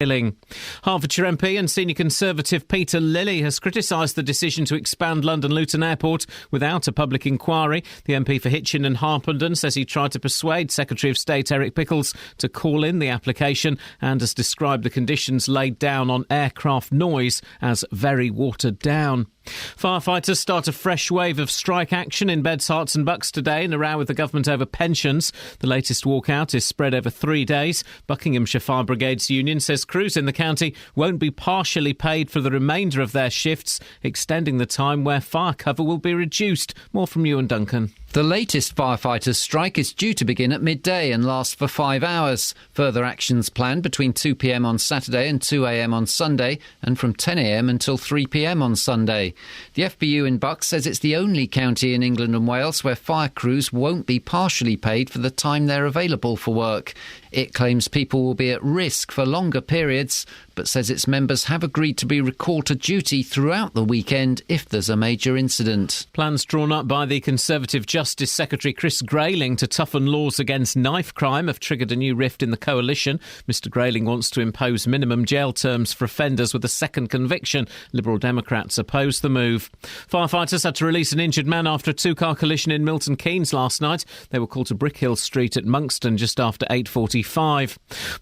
Hertfordshire MP and senior Conservative Peter Lilly has criticised the decision to expand London Luton Airport without a public inquiry. The MP for Hitchin and Harpenden says he tried to persuade Secretary of State Eric Pickles to call in the application and has described the conditions laid down on aircraft noise as very watered down. Firefighters start a fresh wave of strike action in Beds, Herts and Bucks today in a row with the government over pensions. The latest walkout is spread over 3 days. Buckinghamshire Fire Brigades Union says crews in the county won't be partially paid for the remainder of their shifts, extending the time where fire cover will be reduced. More from you and Duncan. The latest firefighters' strike is due to begin at midday and last for 5 hours. Further actions planned between 2 p.m. on Saturday and 2 a.m. on Sunday, and from 10 a.m. until 3 p.m. on Sunday. The FBU in Bucks says it's the only county in England and Wales where fire crews won't be partially paid for the time they're available for work. It claims people will be at risk for longer periods, but says its members have agreed to be recalled to duty throughout the weekend if there's a major incident. Plans drawn up by the Conservative Justice Secretary Chris Grayling to toughen laws against knife crime have triggered a new rift in the coalition. Mr Grayling wants to impose minimum jail terms for offenders with a second conviction. Liberal Democrats oppose the move. Firefighters had to release an injured man after a two-car collision in Milton Keynes last night. They were called to Brickhill Street at Monkston just after 8:45.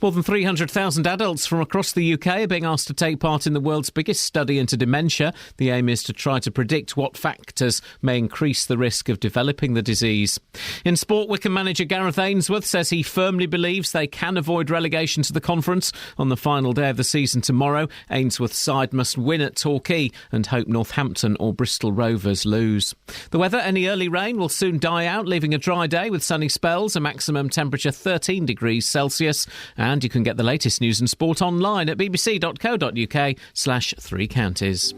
More than 300,000 adults from across the UK are being asked to take part in the world's biggest study into dementia. The aim is to try to predict what factors may increase the risk of developing the disease. In sport, Wycombe manager Gareth Ainsworth says he firmly believes they can avoid relegation to the conference on the final day of the season tomorrow. Ainsworth's side must win at Torquay and hope Northampton or Bristol Rovers lose. The weather, any early rain will soon die out, leaving a dry day with sunny spells, a maximum temperature 13 degrees Celsius. And you can get the latest news and sport online at bbc.co.uk/3 counties.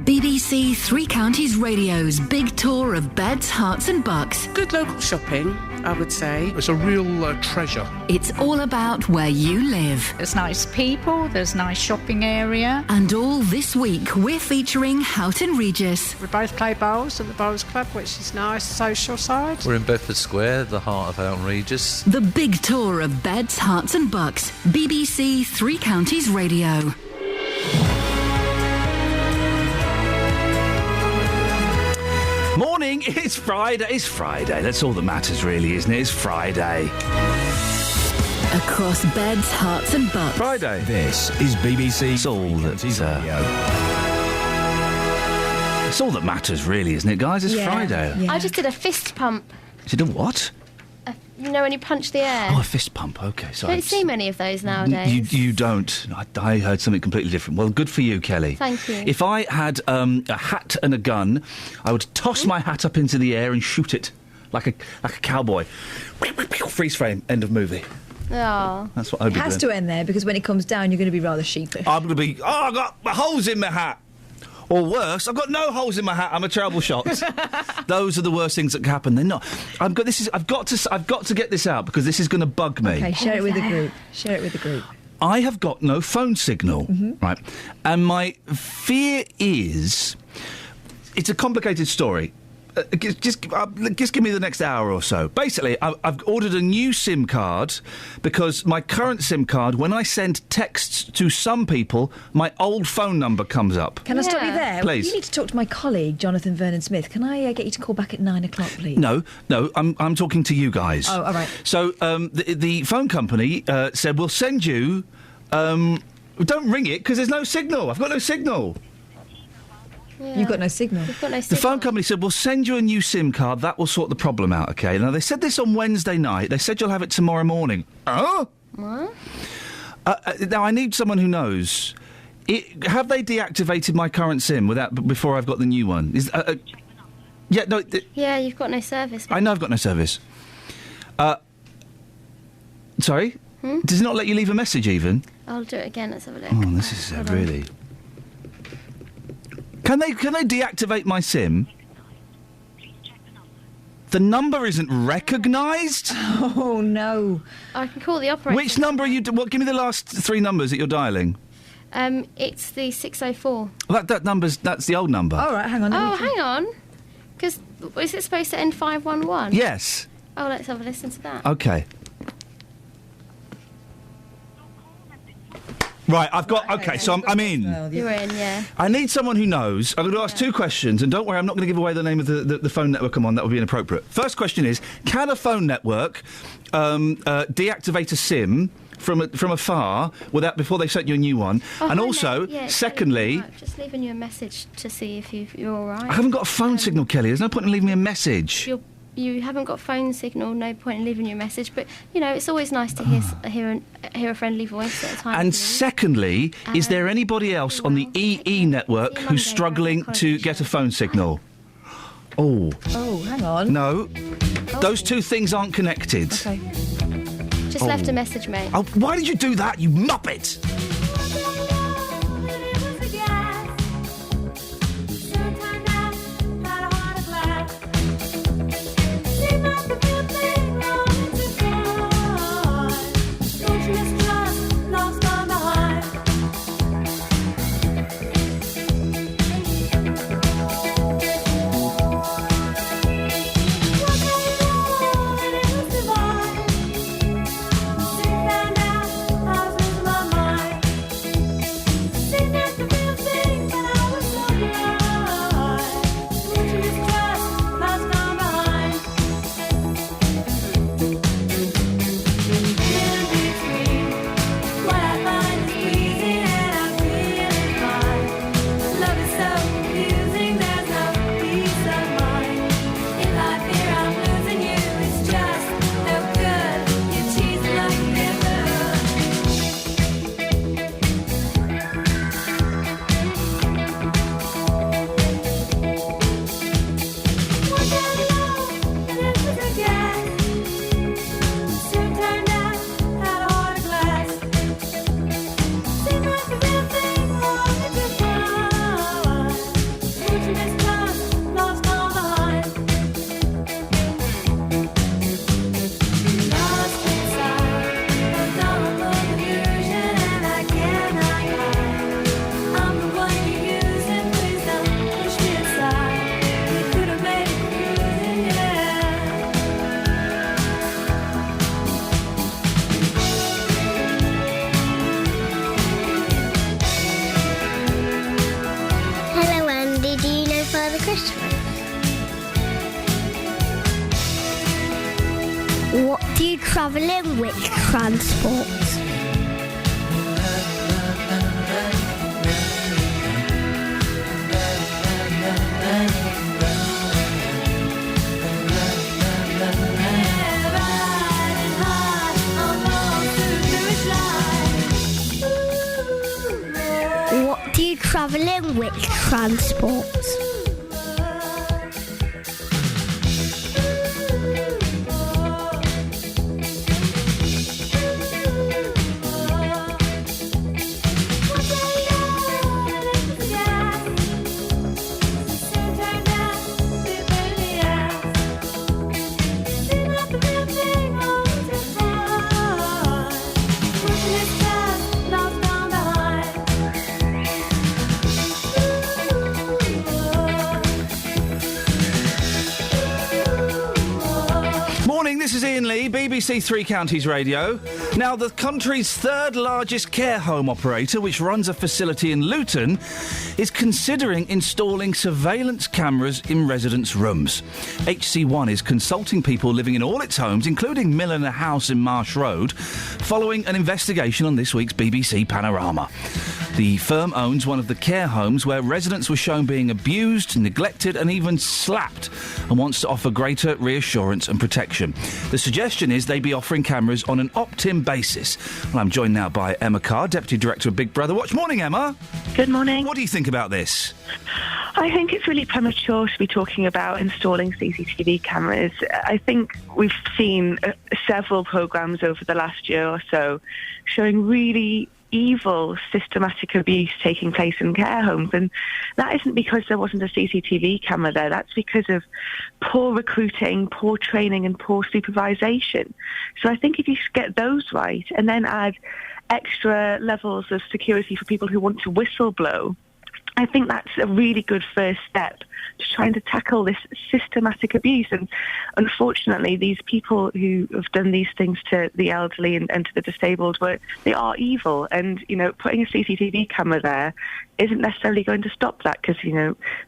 BBC Three Counties Radio's big tour of Beds, Herts and Bucks. Good local shopping, I would say. It's a real treasure. It's all about where you live. There's nice people, there's nice shopping area. And all this week, we're featuring Houghton Regis. We both play bowls at the Bowls Club, which is nice, social side. We're in Bedford Square, the heart of Houghton Regis. The big tour of Beds, Herts and Bucks. BBC Three Counties Radio. Morning, it's Friday. It's Friday. That's all that matters, really, isn't it? It's Friday. Across Beds, Herts and Bucks. Friday. This is BBC. It's all it's all that matters, really, isn't it, guys? It's Friday. Yeah. I just did a fist pump. You did a what? You know when you punch the air? Oh, a fist pump. OK, sorry. Don't see many of those nowadays. You don't. I heard something completely different. Well, good for you, Kelly. Thank you. If I had a hat and a gun, I would toss my hat up into the air and shoot it like a cowboy. Freeze frame. End of movie. Oh. That's what I'd be doing. It has to end there, because when it comes down, you're going to be rather sheepish. I'm going to be, I've got holes in my hat. Or worse, I've got no holes in my hat. I'm a terrible shot. Those are the worst things that can happen. They're not. I've got to get this out, because this is going to bug me. Okay, share it with the group. Share it with the group. I have got no phone signal, right? And my fear is, it's a complicated story. Just give me the next hour or so. Basically, I've ordered a new SIM card because my current SIM card, when I send texts to some people, my old phone number comes up. Can I stop you there? Please. You need to talk to my colleague, Jonathan Vernon-Smith. Can I get you to call back at 9 o'clock, please? No, I'm talking to you guys. Oh, all right. So the phone company said, we'll send you... don't ring it, because there's no signal. I've got no signal. Yeah. You've got no signal. The phone company said, we'll send you a new SIM card. That will sort the problem out, OK? Now, they said this on Wednesday night. They said you'll have it tomorrow morning. Oh? What? Now, I need someone who knows. Have they deactivated my current SIM before I've got the new one? Yeah, you've got no service. I know I've got no service. Sorry? Does it not let you leave a message, even? I'll do it again. Let's have a look. Oh, this is really... Can they deactivate my SIM? The number isn't recognised? Oh, no. I can call the operator. Which number are you... give me the last three numbers that you're dialing. It's the 604. That's the old number. All right, hang on. Hang on. Because is it supposed to end 511? Yes. Oh, let's have a listen to that. OK. Right, I've got... OK, so I'm in. You're in, yeah. I need someone who knows. I'm going to ask two questions, and don't worry, I'm not going to give away the name of the phone network I'm on. That would be inappropriate. First question is, can a phone network deactivate a SIM from afar before they set you a new one? And also, secondly... Just leaving you a message to see if you're all right. I haven't got a phone signal, Kelly. There's no point in leaving me a message. You haven't got phone signal, no point in leaving you a message. But, it's always nice to hear a friendly voice at a time. And secondly, is there anybody else on the EE network who's struggling to get a phone signal? Oh, hang on. No. Those two things aren't connected. Okay. Just left a message, mate. Oh, why did you do that, you muppet? What do you travel in? Which transport? What do you travel in? Which transport? This is Iain Lee, BBC Three Counties Radio. Now, the country's third largest care home operator, which runs a facility in Luton, is considering installing surveillance cameras in residents' rooms. HC1 is consulting people living in all its homes, including Milliner House in Marsh Road, following an investigation on this week's BBC Panorama. The firm owns one of the care homes where residents were shown being abused, neglected and even slapped, and wants to offer greater reassurance and protection. The suggestion is they be offering cameras on an opt-in basis. Well, I'm joined now by Emma Carr, Deputy Director of Big Brother Watch. Morning, Emma. Good morning. What do you think about this? I think it's really premature to be talking about installing CCTV cameras. I think we've seen several programmes over the last year or so showing really evil, systematic abuse taking place in care homes, and that isn't because there wasn't a CCTV camera there. That's because of poor recruiting, poor training and poor supervision. So I think if you get those right and then add extra levels of security for people who want to whistleblow, I think that's a really good first step to trying to tackle this systematic abuse. And unfortunately, these people who have done these things to the elderly and to the disabled, they are evil. And, putting a CCTV camera there isn't necessarily going to stop that because,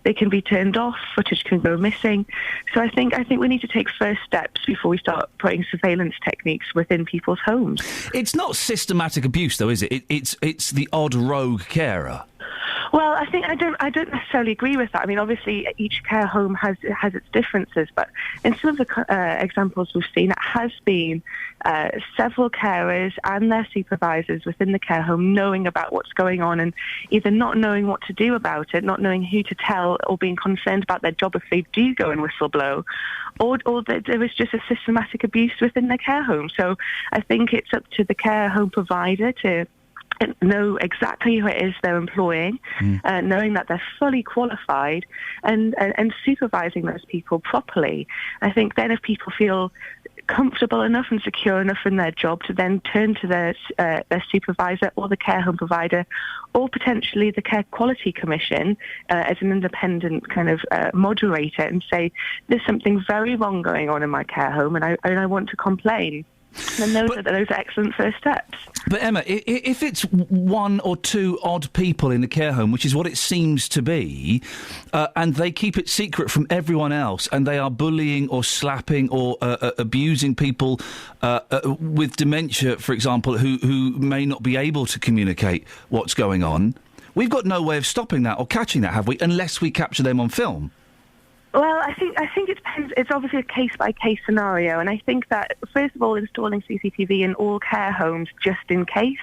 they can be turned off, footage can go missing. So I think we need to take first steps before we start putting surveillance techniques within people's homes. It's not systematic abuse, though, is it? It's the odd rogue carer. Well, I don't necessarily agree with that. I mean, obviously, each care home has its differences, but in some of the examples we've seen, it has been several carers and their supervisors within the care home knowing about what's going on and either not knowing what to do about it, not knowing who to tell, or being concerned about their job if they do go and whistleblow, or that there was just a systematic abuse within their care home. So I think it's up to the care home provider to know exactly who it is they're employing, knowing that they're fully qualified and supervising those people properly. I think then if people feel comfortable enough and secure enough in their job to then turn to their supervisor or the care home provider or potentially the Care Quality Commission as an independent kind of moderator and say, there's something very wrong going on in my care home and I want to complain. And those are excellent first steps. But Emma, if it's one or two odd people in the care home, which is what it seems to be, and they keep it secret from everyone else, and they are bullying or slapping or abusing people with dementia, for example, who may not be able to communicate what's going on, we've got no way of stopping that or catching that, have we? Unless we capture them on film. Well, I think it depends. It's obviously a case-by-case scenario, and I think that, first of all, installing CCTV in all care homes just in case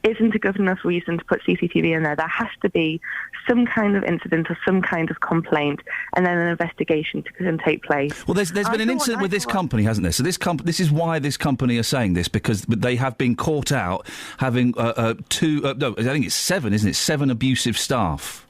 isn't a good enough reason to put CCTV in there. There has to be some kind of incident or some kind of complaint, and then an investigation can take place. Well, there's been an incident with this company, hasn't there? So this is why this company are saying this, because they have been caught out having I think it's 7, isn't it? 7 abusive staff.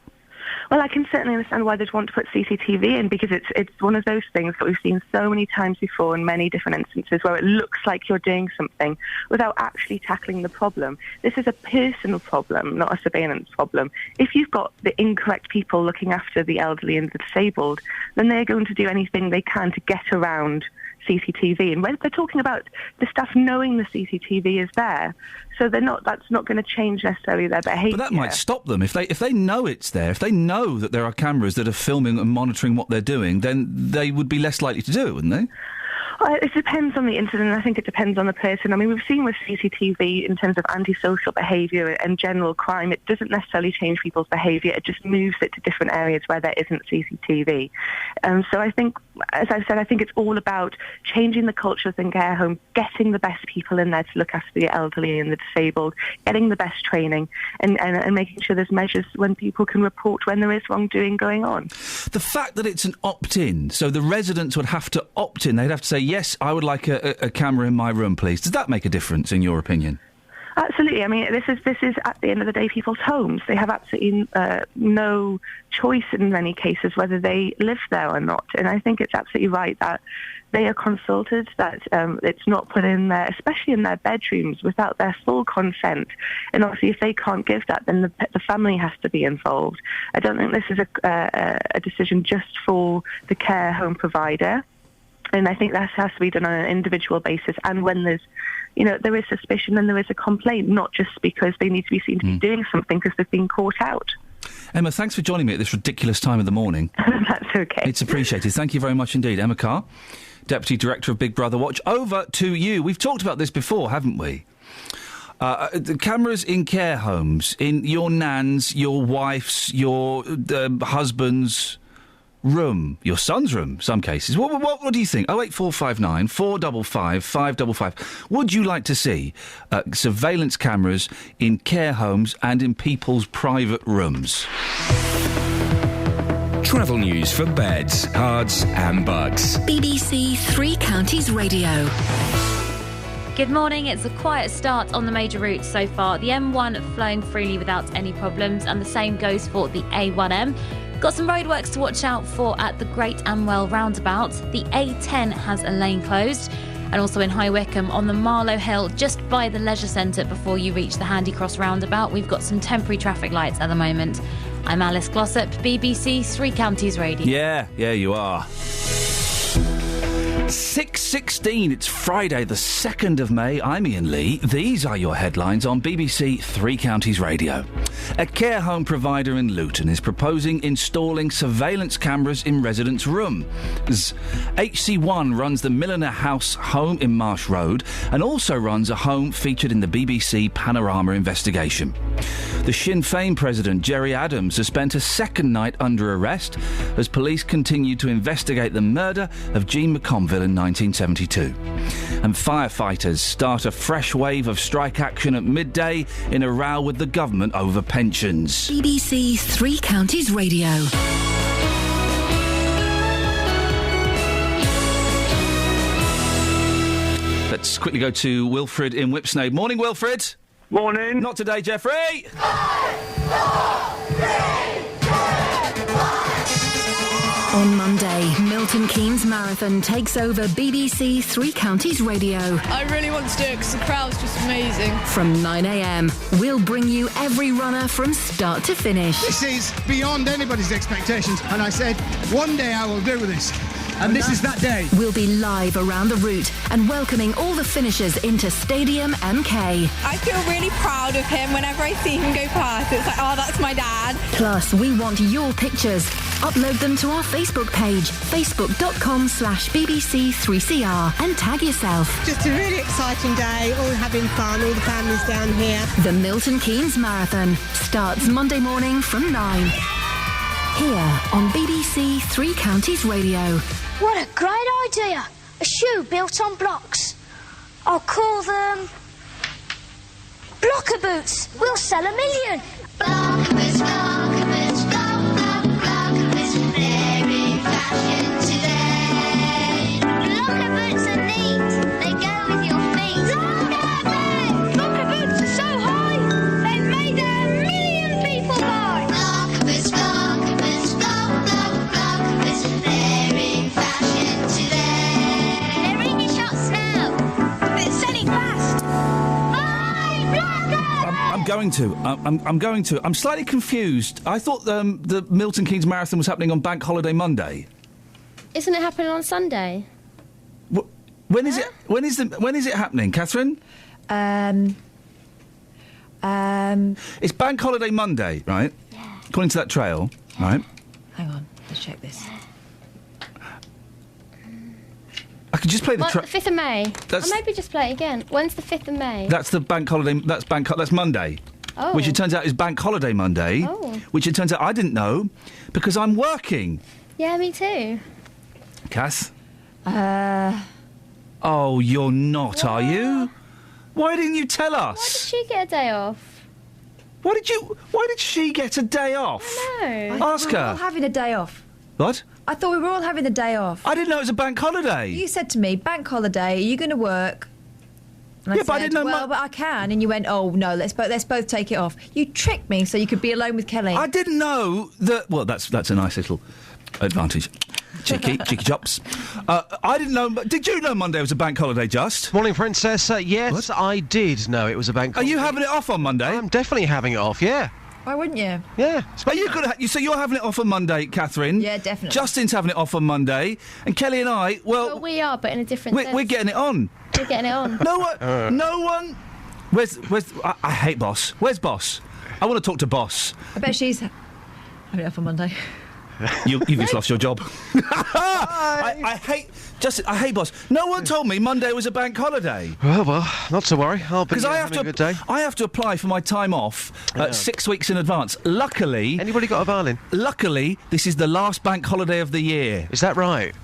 Well, I can certainly understand why they'd want to put CCTV in, because it's one of those things that we've seen so many times before in many different instances where it looks like you're doing something without actually tackling the problem. This is a personal problem, not a surveillance problem. If you've got the incorrect people looking after the elderly and the disabled, then they're going to do anything they can to get around CCTV. And when they're talking about the staff knowing the CCTV is there, so that's not going to change necessarily their behaviour. But that might stop them. If they know it's there, if they know that there are cameras that are filming and monitoring what they're doing, then they would be less likely to do it, wouldn't they? It depends on the incident. I think it depends on the person. I mean, we've seen with CCTV in terms of antisocial behaviour and general crime, it doesn't necessarily change people's behaviour. It just moves it to different areas where there isn't CCTV. So I think, as I said, I think it's all about changing the culture within care home, getting the best people in there to look after the elderly and the disabled, getting the best training, and making sure there's measures when people can report when there is wrongdoing going on. The fact that it's an opt-in, so the residents would have to opt in, they'd have to say, yes, I would like a camera in my room, please. Does that make a difference, in your opinion? Absolutely. I mean, this is at the end of the day people's homes. They have absolutely no choice in many cases whether they live there or not. And I think it's absolutely right that they are consulted, that it's not put in there, especially in their bedrooms, without their full consent. And obviously, if they can't give that, then the family has to be involved. I don't think this is a decision just for the care home provider. And I think that has to be done on an individual basis. And when there is suspicion and there is a complaint, not just because they need to be seen to be doing something because they've been caught out. Emma, thanks for joining me at this ridiculous time of the morning. That's okay. It's appreciated. Thank you very much indeed. Emma Carr, Deputy Director of Big Brother Watch. Over to you. We've talked about this before, haven't we? The cameras in care homes, in your nan's, your wife's, your husband's room, your son's room, some cases. What do you think? 08459 455 555. Would you like to see surveillance cameras in care homes and in people's private rooms? Travel news for beds, cards and bugs. BBC Three Counties Radio. Good morning. It's a quiet start on the major routes so far. The M1 flowing freely without any problems, and the same goes for the A1M. Got some roadworks to watch out for at the Great Amwell roundabout. The A10 has a lane closed. And also in High Wycombe on the Marlow Hill, just by the leisure centre before you reach the Handy Cross roundabout, we've got some temporary traffic lights at the moment. I'm Alice Glossop, BBC Three Counties Radio. Yeah, you are. 6:16, it's Friday the 2nd of May. I'm Iain Lee. These are your headlines on BBC Three Counties Radio. A care home provider in Luton is proposing installing surveillance cameras in residents' rooms. HC1 runs the Milliner House home in Marsh Road and also runs a home featured in the BBC Panorama investigation. The Sinn Féin president, Gerry Adams, has spent a second night under arrest as police continue to investigate the murder of Jean McConville in 1972. And firefighters start a fresh wave of strike action at midday in a row with the government over pensions. BBC Three Counties Radio. Let's quickly go to Wilfred in Whipsnade. Morning, Wilfred. Morning. Not today, Jeffrey. On Monday, Milton Keynes Marathon takes over BBC Three Counties Radio. I really want to do it because the crowd's just amazing. From 9 a.m, we'll bring you every runner from start to finish. This is beyond anybody's expectations, and I said, one day I will do this. And this is that day. We'll be live around the route and welcoming all the finishers into Stadium MK. I feel really proud of him whenever I see him go past. It's like, oh, that's my dad. Plus, we want your pictures. Upload them to our Facebook page, facebook.com/BBC3CR, and tag yourself. Just a really exciting day, all having fun, all the families down here. The Milton Keynes Marathon starts Monday morning from 9. Here on BBC Three Counties Radio. What a great idea! A shoe built on blocks. I'll call them Blocker Boots. We'll sell 1 million. Blocker Boots, Blocker Boots, Blocker Boots, they're in fashion today. Blocker Boots are neat. They go with your feet. Blocker Boots are so high. They've made 1 million people buy. Blocker Boots, Blocker Boots, Blocker Boots, they're in fashion today. They're in your shops now. It's selling fast. I'm going to. I'm slightly confused. I thought the Milton Keynes Marathon was happening on Bank Holiday Monday. Isn't it happening on Sunday? When is it? When is it happening, Catherine? It's Bank Holiday Monday, right? Yeah. According to that trail, right? Hang on, let's check this. I could just play the What, the 5th of May? Or maybe just play it again. When's the 5th of May? That's the Bank Holiday. That's Monday. Oh. Which it turns out is Bank Holiday Monday. Oh. Which it turns out I didn't know because I'm working. Yeah, me too. Cass? Oh, you're not, are you? Why didn't you tell us? Why did she get a day off? Why did she get a day off? No. Ask We were all her. having a day off. What? I thought we were all having a day off. I didn't know it was a bank holiday. You said to me, bank holiday, are you going to work? And Yeah, I but I said, didn't know well, but I can. And you went, oh, no, let's both take it off. You tricked me so you could be alone with Kelly. I didn't know that... Well, that's a nice little advantage. Cheeky chops. I didn't know... Did you know Monday was a bank holiday, Just? Morning, Princess. Yes, I did know it was a bank holiday. Are you having it off on Monday? I'm definitely having it off, yeah. Why wouldn't you? Yeah. Are you so you're having it off on Monday, Catherine? Yeah, definitely. Justin's having it off on Monday. And Kelly and I, Well, we are, but in a different sense. we're getting it on. We're getting it on. No one... Where's... I hate Boss. Where's Boss? I want to talk to Boss. I bet she's having it off on Monday. You've just lost your job. I hate... Justin, I hate Boss. No one told me Monday was a bank holiday. Well, not to worry. I'll be having a good day. I have to apply for my time off 6 weeks in advance. Luckily... Anybody got a violin? Luckily, this is the last bank holiday of the year. Is that right?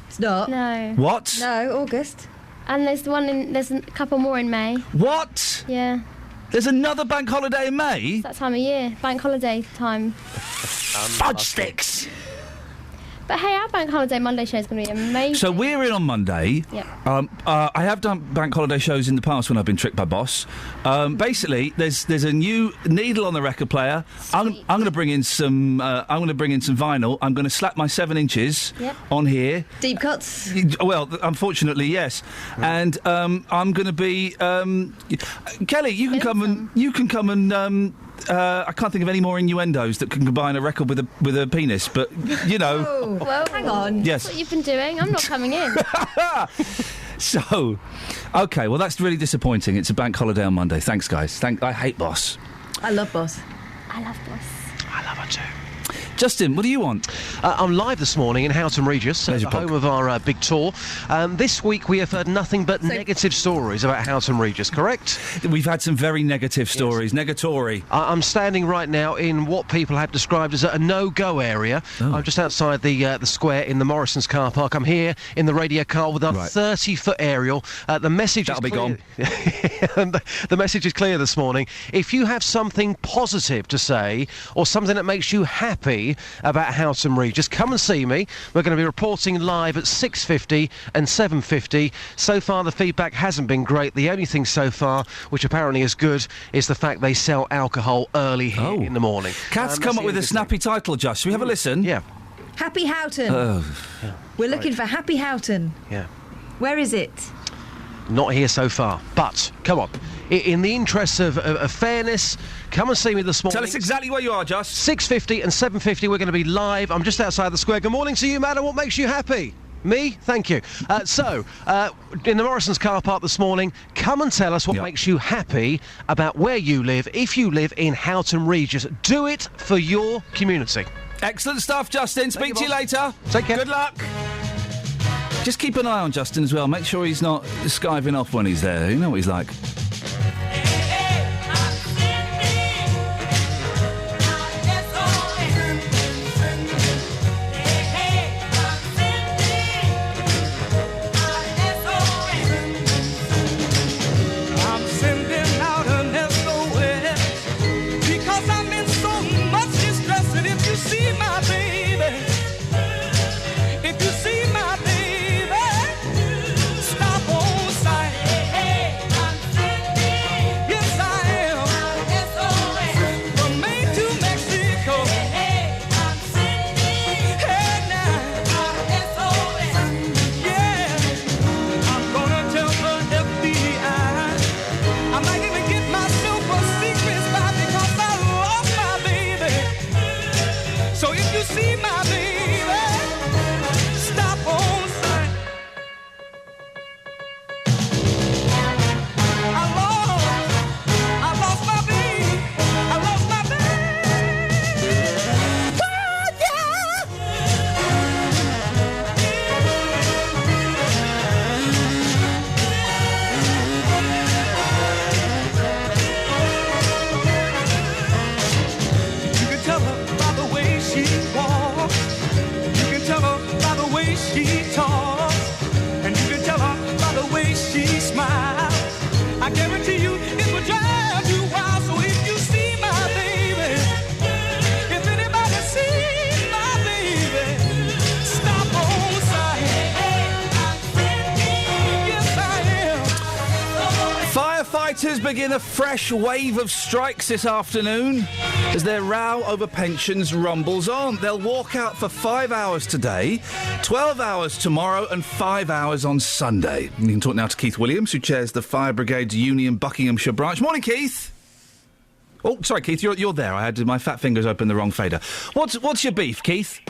It's not. No. What? No, August. And there's a couple more in May. What? Yeah. There's another bank holiday in May? It's that time of year. Bank holiday time. Fudge sticks! But hey, our bank holiday Monday show is going to be amazing. So we're in on Monday. Yep. I have done bank holiday shows in the past when I've been tricked by Boss. Basically, there's a new needle on the record player. I'm going to bring in some. I'm going to bring in some vinyl. I'm going to slap my 7 inches on here. Deep cuts. Well, unfortunately, yes. And I'm going to be Kelly. You can come and I can't think of any more innuendos that can combine a record with a penis, but, you know... Oh, well, hang on. Yes. That's what you've been doing. I'm not coming in. So, OK, well, that's really disappointing. It's a bank holiday on Monday. Thanks, guys. I hate Boss. I love Boss. I love Boss. I love her too. Justin, what do you want? I'm live this morning in Houghton Regis, the home of our big tour. This week we have heard nothing but negative stories about Houghton Regis, correct? We've had some very negative stories. Yes. Negatory. I'm standing right now in what people have described as a no-go area. I'm just outside the square in the Morrison's car park. I'm here in the radio car with our 30-foot aerial. The message That'll is be clear. gone. The message is clear this morning. If you have something positive to say or something that makes you happy about Houghton Regis, come and see me. We're going to be reporting live at 6:50 and 7:50. So far the feedback hasn't been great. The only thing so far which apparently is good is the fact they sell alcohol early here in the morning. Kath's come up with a snappy title, Josh. Shall we have a listen? Yeah. Happy Houghton. We're looking for Happy Houghton. Yeah. Where is it? Not here so far, but come on. In the interests of fairness, come and see me this morning. Tell us exactly where you are, Josh. 6:50 and 7:50, we're going to be live. I'm just outside the square. Good morning to you, madam. What makes you happy? Me? Thank you. In the Morrison's car park this morning, come and tell us what makes you happy about where you live, if you live in Houghton Regis. Do it for your community. Excellent stuff, Justin. Speak to you later. Take care. Good luck. Just keep an eye on Justin as well. Make sure he's not skiving off when he's there. You know what he's like. Begin a fresh wave of strikes this afternoon as their row over pensions rumbles on. They'll walk out for 5 hours today, 12 hours tomorrow and 5 hours on Sunday. You can talk now to Keith Williams, who chairs the Fire Brigade's Union Buckinghamshire branch. Morning, Keith. Oh, sorry, Keith, you're there. I had my fat fingers open the wrong fader. What's your beef, Keith?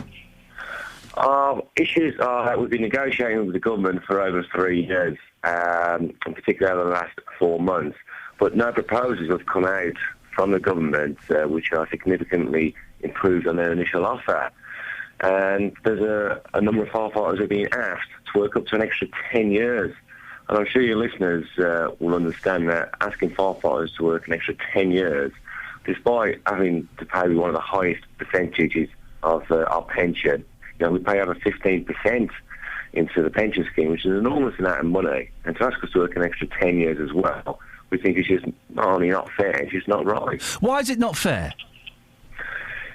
Issues are that we've been negotiating with the government for over 3 years, in particular over the last 4 months. But no proposals have come out from the government which are significantly improved on their initial offer. And there's a number of firefighters who are being asked to work up to an extra 10 years. And I'm sure your listeners will understand that asking firefighters to work an extra 10 years, despite having to pay one of the highest percentages of our pension. You know, we pay over 15% into the pension scheme, which is an enormous amount of money. And to ask us to work an extra 10 years as well, we think it's just not only not fair, it's just not right. Why is it not fair?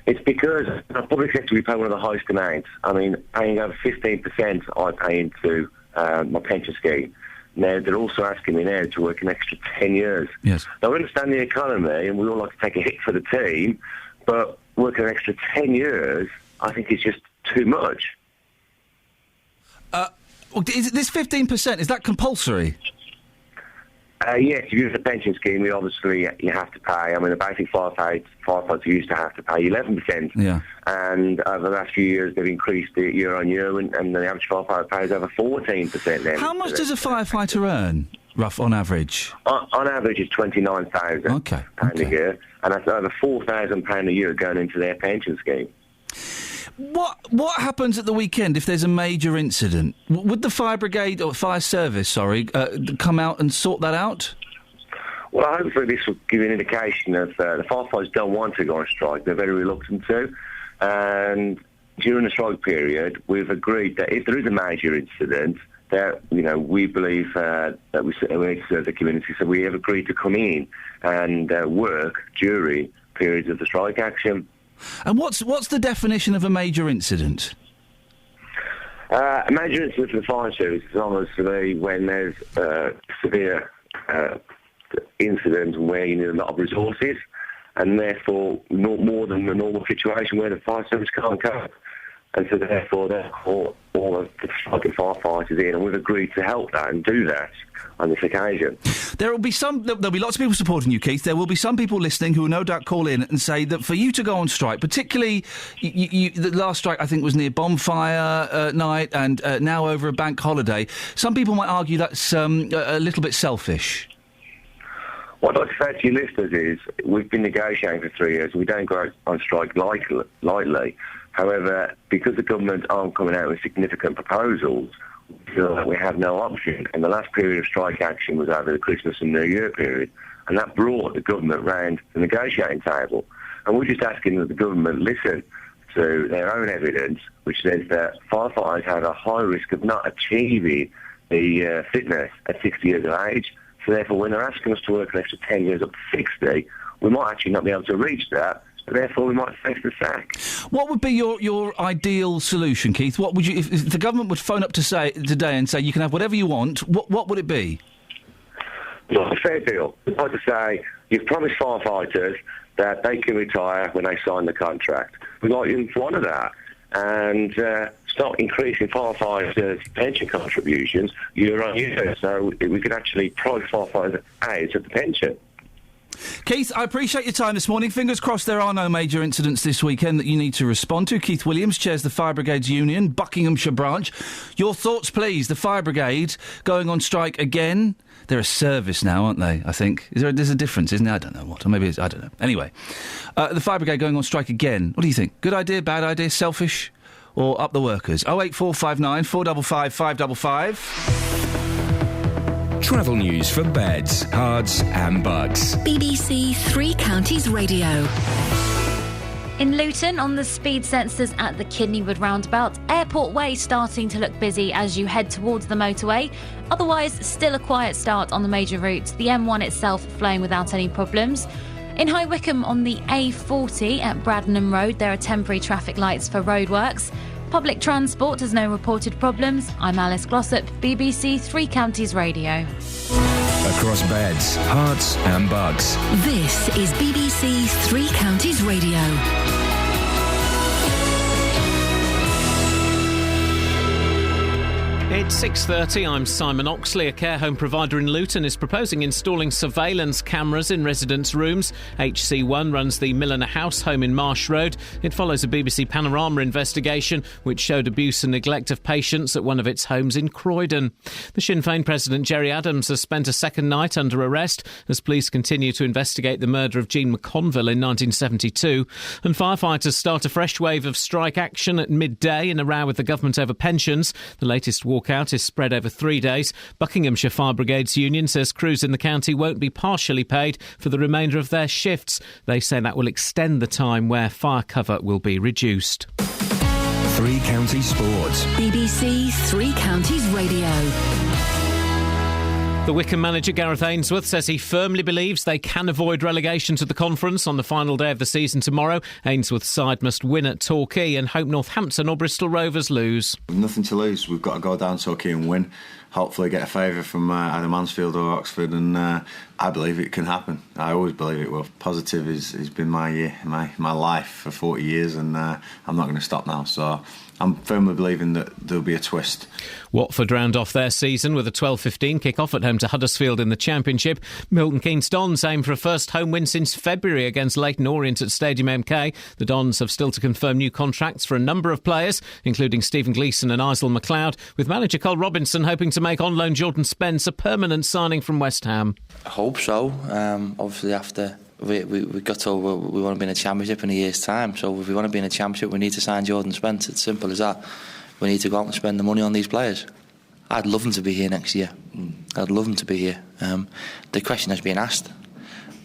It's because in the public sector we pay one of the highest amounts. I mean, paying over 15% I pay into my pension scheme. Now, they're also asking me now to work an extra 10 years. Yes. Now, we understand the economy and we all like to take a hit for the team, but working an extra 10 years, I think is just too much. Is this 15%, is that compulsory? Yes, if you use the pension scheme, you have to pay. I mean, the basic firefighters used to have to pay 11%. Yeah. And over the last few years, they've increased it year on year, and the average firefighter pays over 14% now. How much does a firefighter earn, rough on average? On average, it's £29,000 a year, and that's over £4,000 a year going into their pension scheme. What happens at the weekend if there's a major incident? Would the fire brigade or fire service, come out and sort that out? Well, hopefully this will give you an indication of the firefighters don't want to go on strike. They're very reluctant to. And during the strike period, we've agreed that if there is a major incident, that we believe that we need to serve the community. So we have agreed to come in and work during periods of the strike action. And what's the definition of a major incident? A major incident for the fire service is obviously when there's severe incident where you need a lot of resources, and therefore more than the normal situation where the fire service can't cope. And so therefore they'll call all of the striking firefighters in, and we've agreed to help that and do that on this occasion. There'll be lots of people supporting you, Keith. There will be some people listening who will no doubt call in and say that for you to go on strike, particularly the last strike I think was near bonfire night and now over a bank holiday, some people might argue that's a little bit selfish. What I'd say to your listeners is we've been negotiating for 3 years. We don't go on strike lightly. However, because the government aren't coming out with significant proposals, we feel that we have no option. And the last period of strike action was over the Christmas and New Year period, and that brought the government round the negotiating table. And we're just asking that the government listen to their own evidence, which says that firefighters have a high risk of not achieving the fitness at 60 years of age. So therefore, when they're asking us to work an extra 10 years up to 60, we might actually not be able to reach that. Therefore, we might face the sack. What would be your ideal solution, Keith? What would you, if the government would phone up today and say you can have whatever you want? What would it be? Well, a fair deal. I'd like to say you've promised firefighters that they can retire when they sign the contract. We'd like you to honour that and start increasing firefighters' pension contributions year on year, so we could actually price firefighters out of the pension. Keith, I appreciate your time this morning. Fingers crossed there are no major incidents this weekend that you need to respond to. Keith Williams chairs the Fire Brigades Union, Buckinghamshire branch. Your thoughts, please. The Fire Brigade going on strike again. They're a service now, aren't they, I think? There's a difference, isn't there? I don't know what. Or maybe it's... I don't know. Anyway, the Fire Brigade going on strike again. What do you think? Good idea, bad idea, selfish, or up the workers? 08459 455 555. Travel news for beds, cards and bugs. BBC Three Counties Radio. In Luton, on the speed sensors at the Kidneywood roundabout, Airport Way starting to look busy as you head towards the motorway. Otherwise, still a quiet start on the major routes. The M1 itself flowing without any problems. In High Wycombe on the A40 at Bradenham Road, there are temporary traffic lights for roadworks. Public transport has no reported problems. I'm Alice Glossop, BBC Three Counties Radio. Across beds, hearts and bugs. This is BBC Three Counties Radio. It's 6:30. I'm Simon Oxley. A care home provider in Luton is proposing installing surveillance cameras in residents' rooms. HC1 runs the Milliner House home in Marsh Road. It follows a BBC Panorama investigation which showed abuse and neglect of patients at one of its homes in Croydon. The Sinn Féin President Gerry Adams has spent a second night under arrest as police continue to investigate the murder of Jean McConville in 1972. And firefighters start a fresh wave of strike action at midday in a row with the government over pensions. The latest walkout is spread over 3 days. Buckinghamshire Fire Brigades Union says crews in the county won't be partially paid for the remainder of their shifts. They say that will extend the time where fire cover will be reduced. Three Counties Sports. BBC Three Counties Radio. The Wycombe manager Gareth Ainsworth says he firmly believes they can avoid relegation to the conference on the final day of the season tomorrow. Ainsworth's side must win at Torquay and hope Northampton or Bristol Rovers lose. Nothing to lose. We've got to go down Torquay and win. Hopefully get a favour from either Mansfield or Oxford and I believe it can happen. I always believe it will. Positive has been my life for 40 years, and I'm not going to stop now. So I'm firmly believing that there'll be a twist. Watford round off their season with a 12:15 kick-off at home to Huddersfield in the Championship. Milton Keynes Dons aim for a first home win since February against Leyton Orient at Stadium MK. The Dons have still to confirm new contracts for a number of players, including Stephen Gleeson and Isel McLeod, with manager Cole Robinson hoping to make on-loan Jordan Spence a permanent signing from West Ham. I hope so. Obviously, after we got told we want to be in a Championship in a year's time, so if we want to be in a Championship, we need to sign Jordan Spence. It's simple as that. We need to go out and spend the money on these players. I'd love them to be here next year. I'd love them to be here. The question has been asked.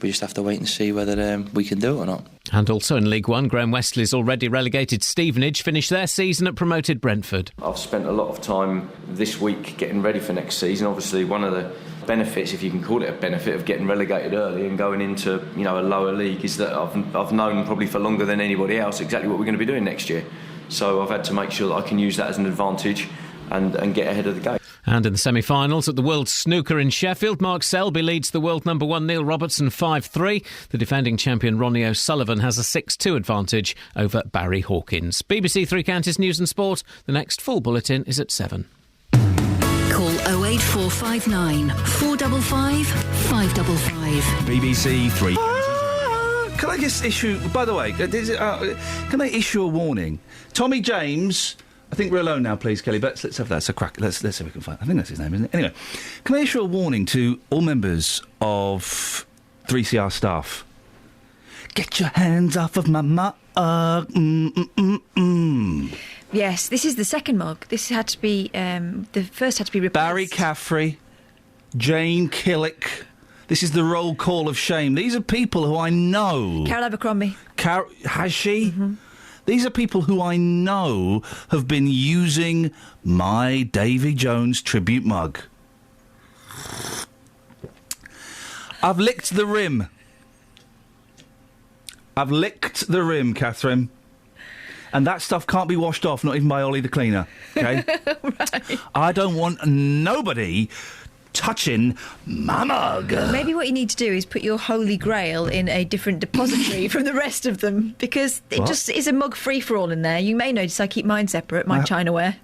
We just have to wait and see whether we can do it or not. And also in League One, Graham Westley's already relegated Stevenage finished their season at promoted Brentford. I've spent a lot of time this week getting ready for next season. Obviously, one of the benefits, if you can call it a benefit, of getting relegated early and going into a lower league is that I've known probably for longer than anybody else exactly what we're going to be doing next year. So I've had to make sure that I can use that as an advantage and get ahead of the game. And in the semi-finals at the World Snooker in Sheffield, Mark Selby leads the world number one Neil Robertson 5-3. The defending champion Ronnie O'Sullivan has a 6-2 advantage over Barry Hawkins. BBC Three Counties News and Sport. The next full bulletin is at 7. Call 08459 455 555. BBC Three. Can I just issue... By the way, can I issue a warning? Tommy James... I think we're alone now, please, Kelly. Let's have that. It's a crack. Let's see if we can find... I think that's his name, isn't it? Anyway, can I issue a warning to all members of 3CR staff? Get your hands off of my mug. Yes, this is the second mug. This had to be... the first had to be replaced. Barry Caffrey, Jane Killick. This is the roll call of shame. These are people who I know. Carol Abercrombie. Has she? Mm-hmm. These are people who I know have been using my Davy Jones tribute mug. I've licked the rim. Catherine. And that stuff can't be washed off, not even by Ollie the cleaner, OK? Right. I don't want nobody touching my mug. Maybe what you need to do is put your Holy Grail in a different depository from the rest of them, because it just is a mug free-for-all in there. You may notice I keep mine separate, my Chinaware.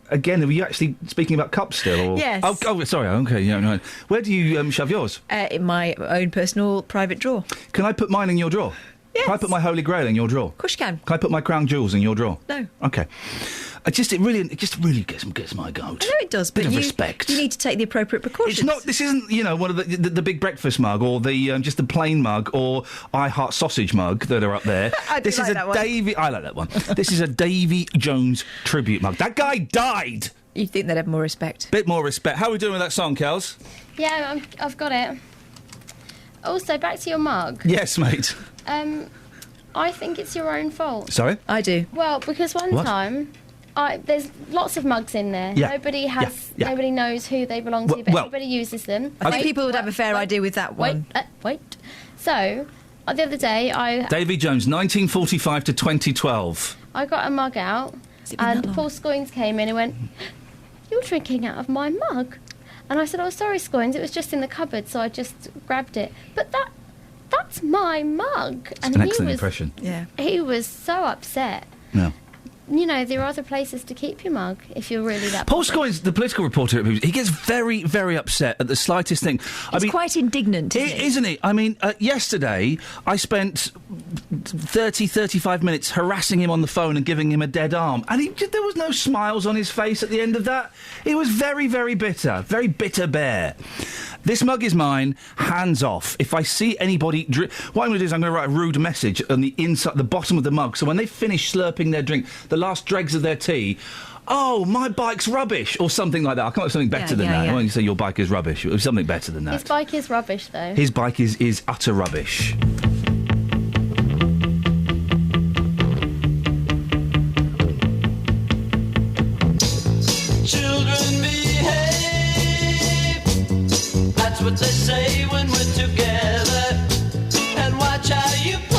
Again, are you actually speaking about cups still? Or? Yes. Oh, sorry, OK. Yeah, no. Where do you shove yours? In my own personal private drawer. Can I put mine in your drawer? Yes. Can I put my Holy Grail in your drawer? Of course you can. Can I put my crown jewels in your drawer? No. OK. It just really gets my goat. I know it does, but Bit of respect. You need to take the appropriate precautions. It's not. This isn't, one of the big breakfast mug or the just the plain mug or I Heart Sausage mug that are up there. This is a Davy. I like that one. This is a Davy Jones tribute mug. That guy died. You'd think they'd have more respect. Bit more respect. How are we doing with that song, Kels? Yeah, I've got it. Also, back to your mug. Yes, mate. I think it's your own fault. Sorry? I do. Well, because one time... there's lots of mugs in there. Yeah. Nobody knows who they belong to, but everybody uses them. I think people would have a fair idea with that one. Wait. So, the other day, Davy Jones, 1945 to 2012. I got a mug out, and Paul Scoins came in and went, "You're drinking out of my mug." And I said, "Oh, sorry, Scoins, it was just in the cupboard, so I just grabbed it." But that's my mug. It's an excellent impression. Yeah. He was so upset. Yeah. There are other places to keep your mug if you're really that... Paul Scoins, the political reporter at BBC, he gets very, very upset at the slightest thing. He's quite indignant, isn't he? I mean, yesterday I spent 35 minutes harassing him on the phone and giving him a dead arm, and there was no smiles on his face at the end of that. He was very, very bitter bear. This mug is mine, hands off. If I see anybody what I'm going to do is I'm going to write a rude message on the inside, the bottom of the mug, so when they finish slurping their drink, the last dregs of their tea, "Oh, my bike's rubbish," or something like that. I can't have something better than that. I won't say your bike is rubbish. It was something better than that. His bike is rubbish, though. His bike is utter rubbish. Children behave. That's what they say when we're together. And watch how you play.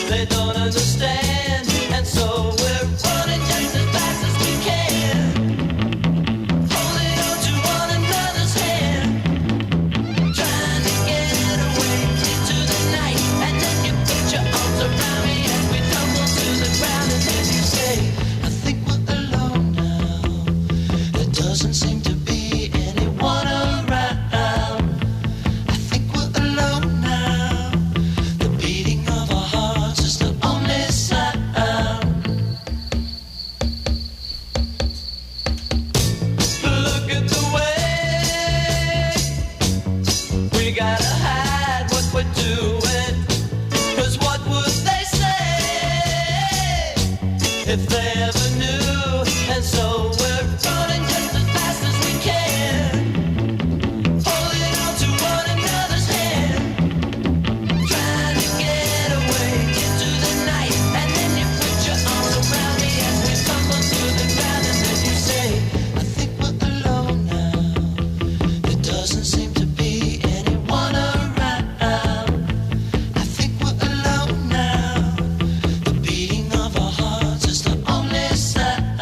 They don't understand, and so we're running just as fast as we can. Holding on to one another's hand. if they ever knew. And so we're running just as fast as we can, holding on to one another's hand, trying to get away into the night. And then you put your arms around me as we tumble to the ground, and then you say, I think we're alone now. There doesn't seem to be anyone around. I think we're alone now. The beating of our hearts is the only sound.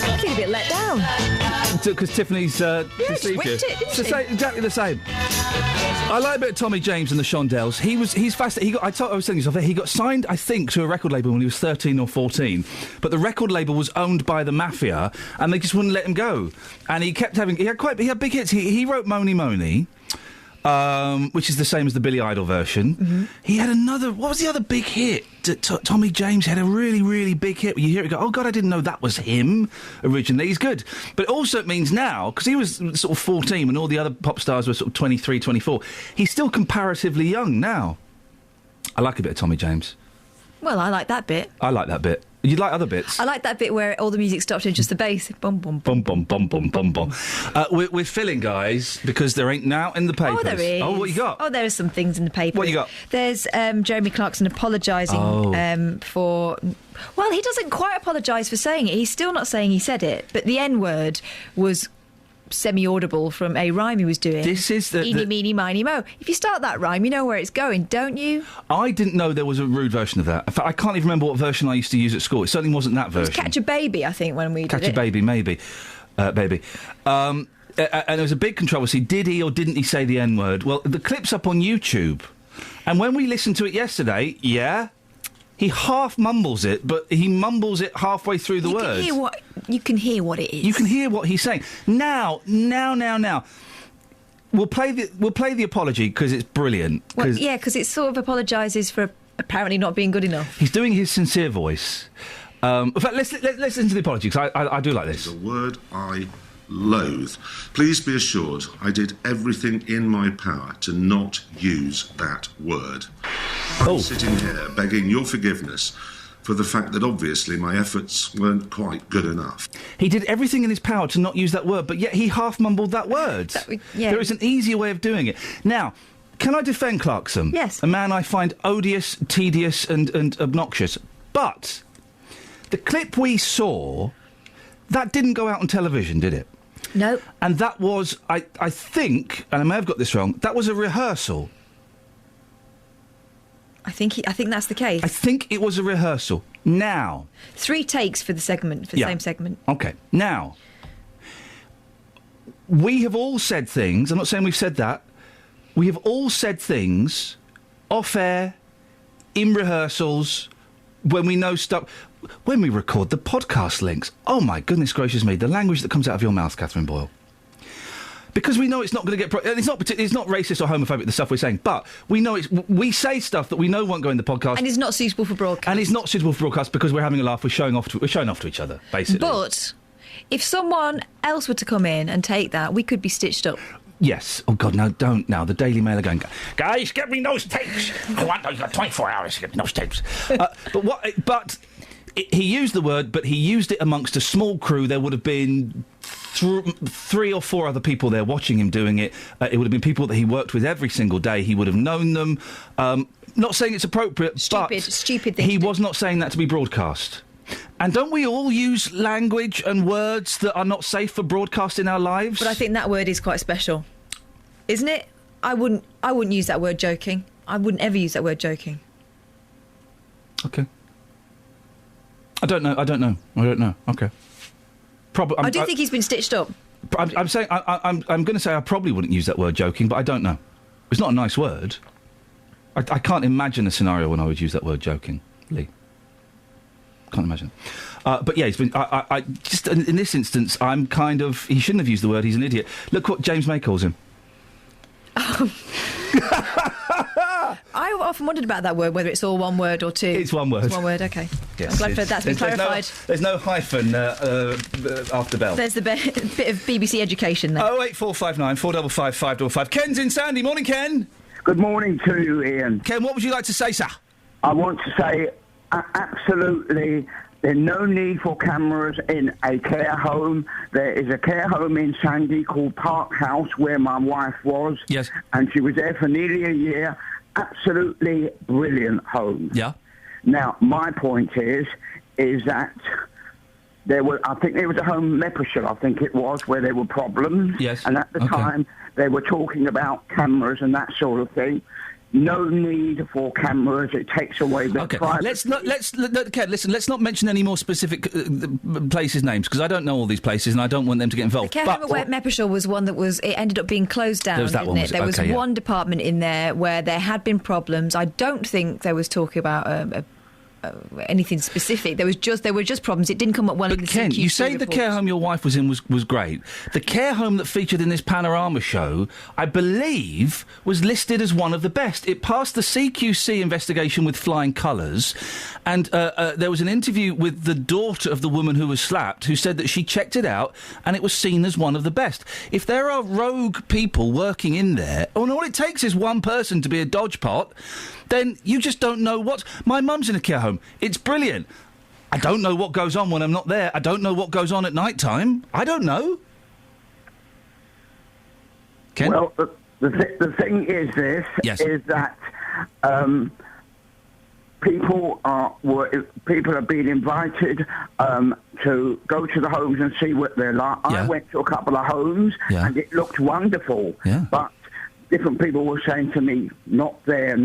I feel a bit let down. Because Tiffany's deceived you. whipped it, didn't It's the she? same, exactly the same. I like a bit of Tommy James and the Shondells. He's fascinating. I was telling you something. He got signed, I think, to a record label when he was 13 or 14. But the record label was owned by the mafia, and they just wouldn't let him go. And he kept having. He had big hits. He wrote Money Money. Which is the same as the Billy Idol version. Mm-hmm. He had another... What was the other big hit? Tommy James had a really, really big hit. You hear it go, oh, God, I didn't know that was him originally. He's good. But also it means now, because he was sort of 14 when all the other pop stars were sort of 23, 24, he's still comparatively young now. I like a bit of Tommy James. Well, I like that bit. I like that bit. You'd like other bits? I like that bit where all the music stopped and just the bass. Bum, bum, Bum, bum, bum, bum, bum, bum. We're filling, guys, because there ain't now in the papers. Oh, there is. Oh, what you got? Oh, there are some things in the paper. What you got? There's Jeremy Clarkson apologising for... Well, he doesn't quite apologise for saying it. He's still not saying he said it, but the N-word was semi-audible from a rhyme he was doing. This is the... Eeny, meeny, miny, mo. If you start that rhyme, you know where it's going, don't you? I didn't know there was a rude version of that. In fact, I can't even remember what version I used to use at school. It certainly wasn't that It version. was Catch a Baby, I think, when we did it. Catch a Baby, maybe. Baby. And there was a big controversy. Did he or didn't he say the N-word? Well, the clip's up on YouTube. And when we listened to it yesterday, he half mumbles it, but he mumbles it halfway through the words. You can hear what it is. You can hear what he's saying. Now. We'll play the apology because it's brilliant. Well, yeah, because it sort of apologises for apparently not being good enough. He's doing his sincere voice. In fact, let's listen to the apology because I do like this. The word I loathe. Please be assured I did everything in my power to not use that word. I'm sitting here begging your forgiveness for the fact that obviously my efforts weren't quite good enough. He did everything in his power to not use that word, but yet he half mumbled that word. There is an easier way of doing it. Now, can I defend Clarkson? Yes. A man I find odious, tedious and obnoxious. But the clip we saw, that didn't go out on television, did it? No. And that was, I think, and I may have got this wrong, that was a rehearsal. I think that's the case. I think it was a rehearsal. Now... 3 takes for the segment, for the same segment. OK. Now, we have all said things, I'm not saying we've said that, we have all said things off-air, in rehearsals, when we know stuff... When we record the podcast links. Oh, my goodness gracious me, the language that comes out of your mouth, Catherine Boyle. Because we know it's not going to get... it's not racist or homophobic, the stuff we're saying, but we know we say stuff that we know won't go in the podcast. And it's not suitable for broadcast. And it's not suitable for broadcast because we're having a laugh, we're showing off to each other, basically. But if someone else were to come in and take that, we could be stitched up. Yes. Oh, God, no, don't now. The Daily Mail are going, guys, get me those tapes. You've got 24 hours to get me those tapes. But he used the word, but he used it amongst a small crew. There would have been 3 or 4 other people there watching him doing it. It would have been people that he worked with every single day. He would have known them. Not saying it's appropriate, stupid he was not saying that to be broadcast. And don't we all use language and words that are not safe for broadcast in our lives? But I think that word is quite special, isn't it? I wouldn't use that word joking. I wouldn't ever use that word joking. OK. I don't know. OK. I do think he's been stitched up. I'm saying I'm going to say I probably wouldn't use that word joking, but I don't know. It's not a nice word. I can't imagine a scenario when I would use that word jokingly. Can't imagine. But yeah, he's been. I just in this instance, I'm kind of. He shouldn't have used the word. He's an idiot. Look what James May calls him. I often wondered about that word, whether it's all one word or 2. It's one word. It's one word. Okay. Yes, I'm glad that's been clarified. There's no hyphen after Bell. There's the bit of BBC education there. 08459 455 555. Ken's in Sandy. Morning, Ken. Good morning to you, Ian. Ken, what would you like to say, sir? I want to say absolutely there's no need for cameras in a care home. There is a care home in Sandy called Park House where my wife was. Yes. And she was there for nearly a year. Absolutely brilliant home. Yeah. Now, my point is that I think there was a home, Leopardshire, I think it was, where there were problems. Yes. And at the time, they were talking about cameras and that sort of thing. No need for cameras. It takes away the privacy. Let's not mention any more specific places' names, because I don't know all these places and I don't want them to get involved. The care home at Mepershire was one that it ended up being closed down, didn't it? There was one department in there where there had been problems. I don't think there was talk about anything specific. There were just problems. It didn't come up well in the Ken, CQC you say report. the care home your wife was in was great. The care home that featured in this Panorama show, I believe, was listed as one of the best. It passed the CQC investigation with flying colours, and there was an interview with the daughter of the woman who was slapped, who said that she checked it out and it was seen as one of the best. If there are rogue people working in there, and all it takes is one person to be a dodgepot, then you just don't know what... My mum's in a care home. It's brilliant. I don't know what goes on when I'm not there. I don't know what goes on at night time. I don't know. Ken? Well, the thing is this, is that people are being invited to go to the homes and see what they're like. Yeah. I went to a couple of homes and it looked wonderful. Yeah. But different people were saying to me, not there.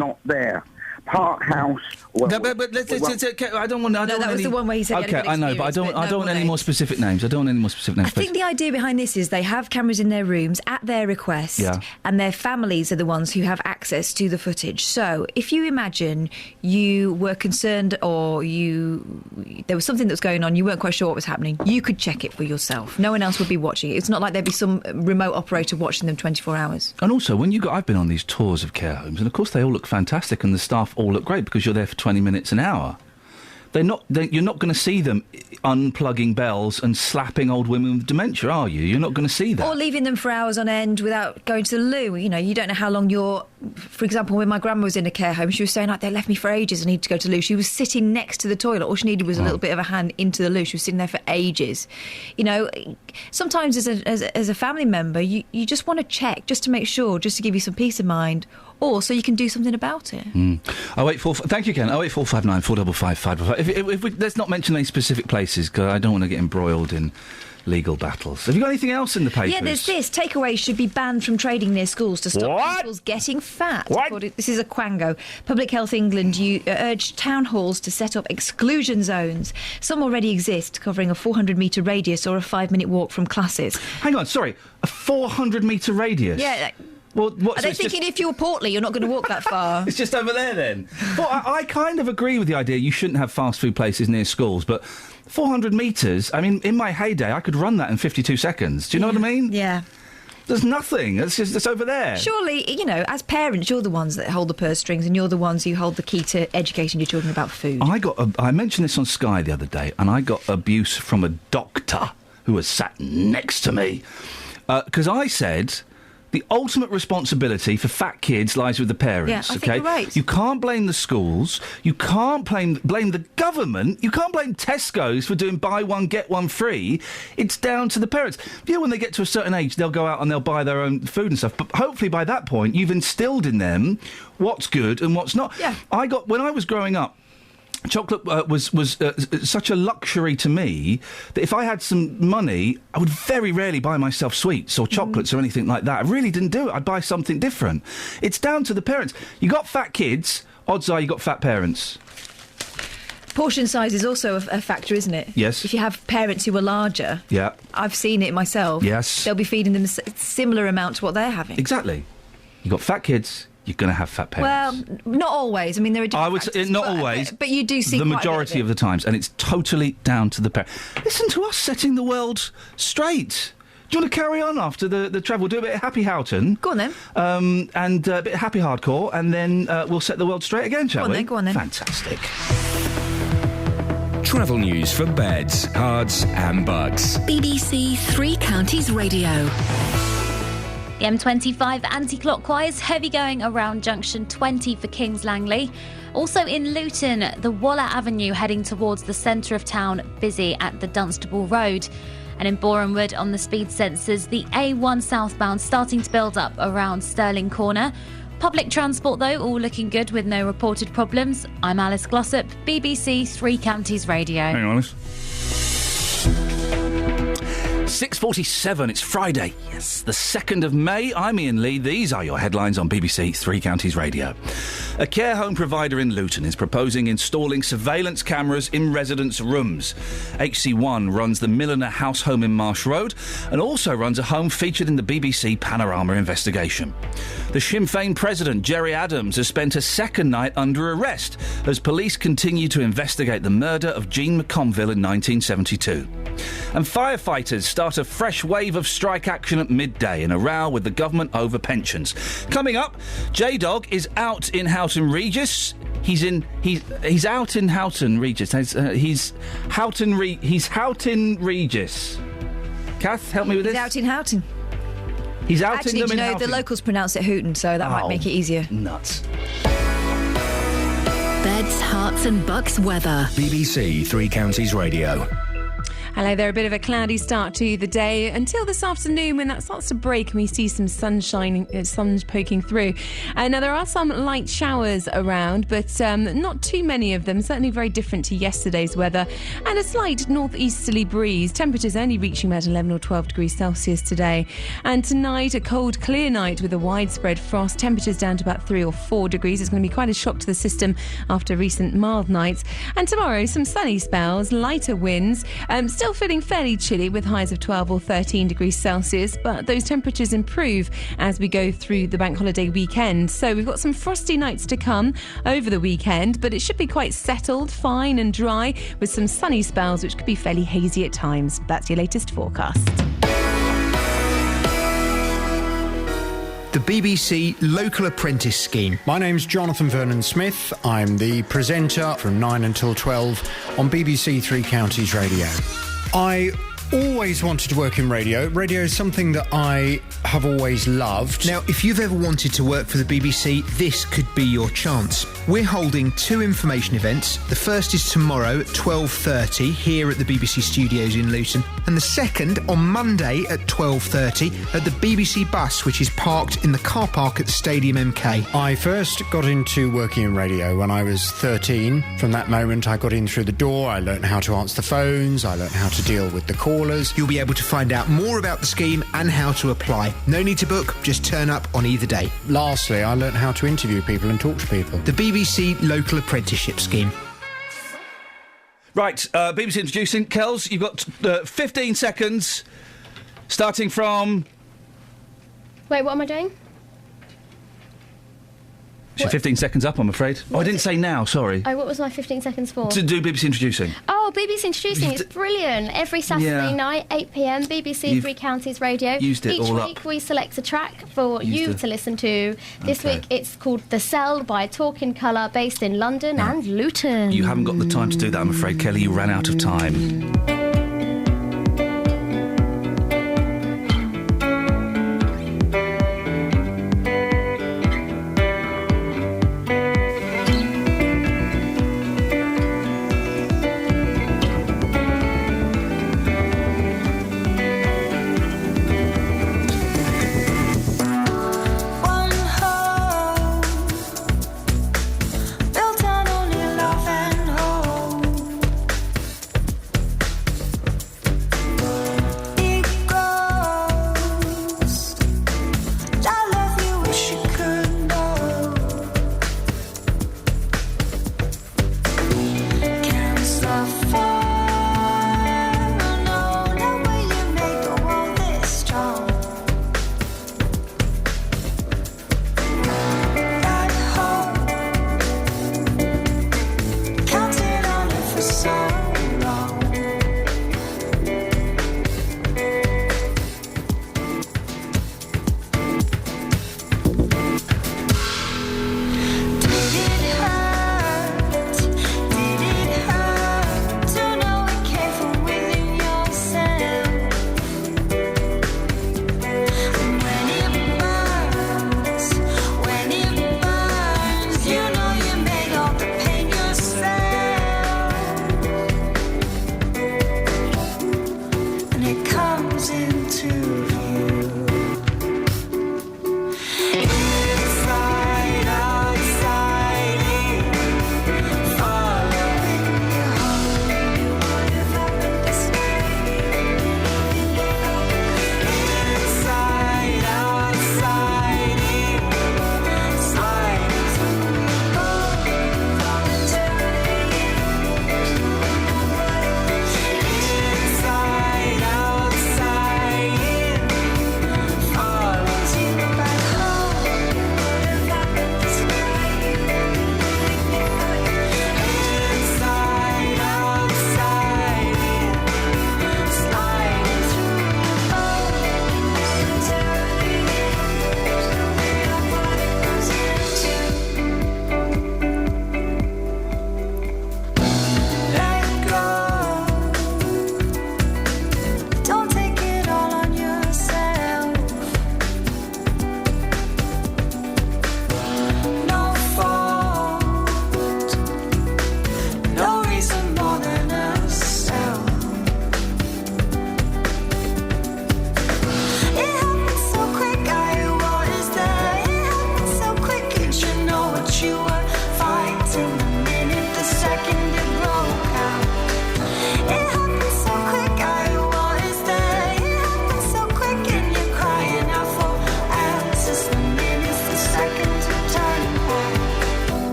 Park House. I don't want. That was the one where he said. Okay, I know, but I don't want any more specific names. I think the idea behind this is they have cameras in their rooms at their request, and their families are the ones who have access to the footage. So, if you imagine you were concerned or there was something that was going on, you weren't quite sure what was happening, you could check it for yourself. No one else would be watching it. It's not like there'd be some remote operator watching them 24 hours. And also, I've been on these tours of care homes, and of course they all look fantastic, and the staff all look great because you're there for 20 minutes an hour. You're not going to see them unplugging bells and slapping old women with dementia, are you? You're not going to see that. Or leaving them for hours on end without going to the loo. You know, you don't know how long you're... For example, when my grandma was in a care home, she was saying, they left me for ages, I need to go to the loo. She was sitting next to the toilet. All she needed was a little bit of a hand into the loo. She was sitting there for ages. You know, sometimes as a family member, you just want to check, just to make sure, just to give you some peace of mind, or so you can do something about it. Thank you, Ken. 08459 455 555. Let's not mention any specific places, because I don't want to get embroiled in legal battles. Have you got anything else in the papers? Yeah, there's this. Takeaways should be banned from trading near schools to stop people getting fat. This is a quango. Public Health England urged town halls to set up exclusion zones. Some already exist, covering a 400-metre radius or a 5-minute walk from classes. Hang on, sorry. A 400-metre radius? Yeah. Well, are they thinking if you're portly, you're not going to walk that far? It's just over there, then. Well, I kind of agree with the idea you shouldn't have fast food places near schools, but 400 metres, I mean, in my heyday, I could run that in 52 seconds. Do you know what I mean? Yeah. There's nothing. It's over there. Surely, you know, as parents, you're the ones that hold the purse strings and you're the ones who hold the key to educating your children about food. I mentioned this on Sky the other day, and I got abuse from a doctor who was sat next to me. Because I said... The ultimate responsibility for fat kids lies with the parents, I think you're right. You can't blame the schools, you can't blame the government, you can't blame Tesco's for doing buy one, get one free. It's down to the parents. Yeah, when they get to a certain age, they'll go out and they'll buy their own food and stuff, but hopefully by that point, you've instilled in them what's good and what's not. Yeah. When I was growing up, chocolate was such a luxury to me that if I had some money, I would very rarely buy myself sweets or chocolates or anything like that. I really didn't do it. I'd buy something different. It's down to the parents. You got fat kids, odds are you got fat parents. Portion size is also a factor, isn't it? Yes. If you have parents who are larger, I've seen it myself. Yes. They'll be feeding them a similar amount to what they're having. Exactly. You got fat kids. You're going to have fat parents. Well, not always. I mean, there are different factors, not always. But you do see the quite majority of the times, and it's totally down to the parents. Listen to us setting the world straight. Do you want to carry on after the travel? Do a bit of Happy Houghton. Go on then. And a bit of Happy Hardcore, and then we'll set the world straight again, shall we? Go on then. Fantastic. Travel news for beds, cards and bugs. BBC Three Counties Radio. The M25 anti-clockwise, heavy going around junction 20 for Kings Langley. Also in Luton, the Waller Avenue heading towards the centre of town, busy at the Dunstable Road. And in Borehamwood, on the speed sensors, the A1 southbound starting to build up around Stirling Corner. Public transport, though, all looking good with no reported problems. I'm Alice Glossop, BBC Three Counties Radio. Hang on, Alice. 6:47, it's Friday. Yes, the 2nd of May. I'm Iain Lee. These are your headlines on BBC Three Counties Radio. A care home provider in Luton is proposing installing surveillance cameras in residents' rooms. HC1 runs the Milliner House Home in Marsh Road and also runs a home featured in the BBC Panorama investigation. The Sinn Féin president, Gerry Adams, has spent a second night under arrest as police continue to investigate the murder of Jean McConville in 1972. And firefighters start a fresh wave of strike action at midday in a row with the government over pensions. Coming up, J-Dog is out in Houghton Regis. He's out in Houghton Regis. He's Houghton Regis. Kath, help me with this. He's out in Houghton. He's out Actually, in them in Houghton. The locals pronounce it Hooton, so that might make it easier. Nuts. Beds, Herts and Bucks weather. BBC Three Counties Radio. Hello there, a bit of a cloudy start to the day until this afternoon when that starts to break and we see some sunshine, sun poking through. Now, there are some light showers around, but not too many of them, certainly very different to yesterday's weather, and a slight northeasterly breeze. Temperatures only reaching about 11 or 12 degrees Celsius today. And tonight, a cold, clear night with a widespread frost. Temperatures down to about 3 or 4 degrees. It's going to be quite a shock to the system after recent mild nights. And tomorrow, some sunny spells, lighter winds, still feeling fairly chilly with highs of 12 or 13 degrees Celsius, but those temperatures improve as we go through the bank holiday weekend. So we've got some frosty nights to come over the weekend, but it should be quite settled, fine and dry with some sunny spells which could be fairly hazy at times. That's your latest forecast. The BBC Local Apprentice Scheme. My name's Jonathan Vernon Smith. I'm the presenter from 9 until 12 on BBC Three Counties Radio. I always wanted to work in radio. Radio is something that I have always loved. Now, if you've ever wanted to work for the BBC, this could be your chance. We're holding 2 information events. The first is tomorrow at 12:30 here at the BBC studios in Luton, and the second on Monday at 12:30 at the BBC bus, which is parked in the car park at Stadium MK. I first got into working in radio when I was 13. From that moment, I got in through the door. I learnt how to answer the phones. I learnt how to deal with the callers. You'll be able to find out more about the scheme and how to apply. No need to book, just turn up on either day. Lastly, I learnt how to interview people and talk to people. The BBC Local Apprenticeship Scheme. Right, BBC introducing. Kels, you've got 15 seconds, starting from... Wait, what am I doing? She's 15 seconds up, I'm afraid. I didn't say now, sorry. Oh, what was my 15 seconds for? To do BBC introducing. Oh, BBC introducing, it's brilliant. Every Saturday night, 8 p.m, BBC Three Counties Radio. Used it Each all week we select a track for you to listen to. This week it's called The Cell by Talk in Colour, based in London and Luton. You haven't got the time to do that, I'm afraid, Kelly. You ran out of time.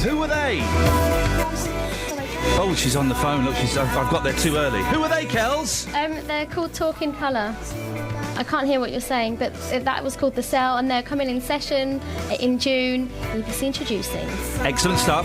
Who are they? Oh, she's on the phone. Look, I've got there too early. Who are they, Kels? They're called Talk in Colour. I can't hear what you're saying, but that was called The Cell, and they're coming in session in June. BBC introducing. Excellent stuff.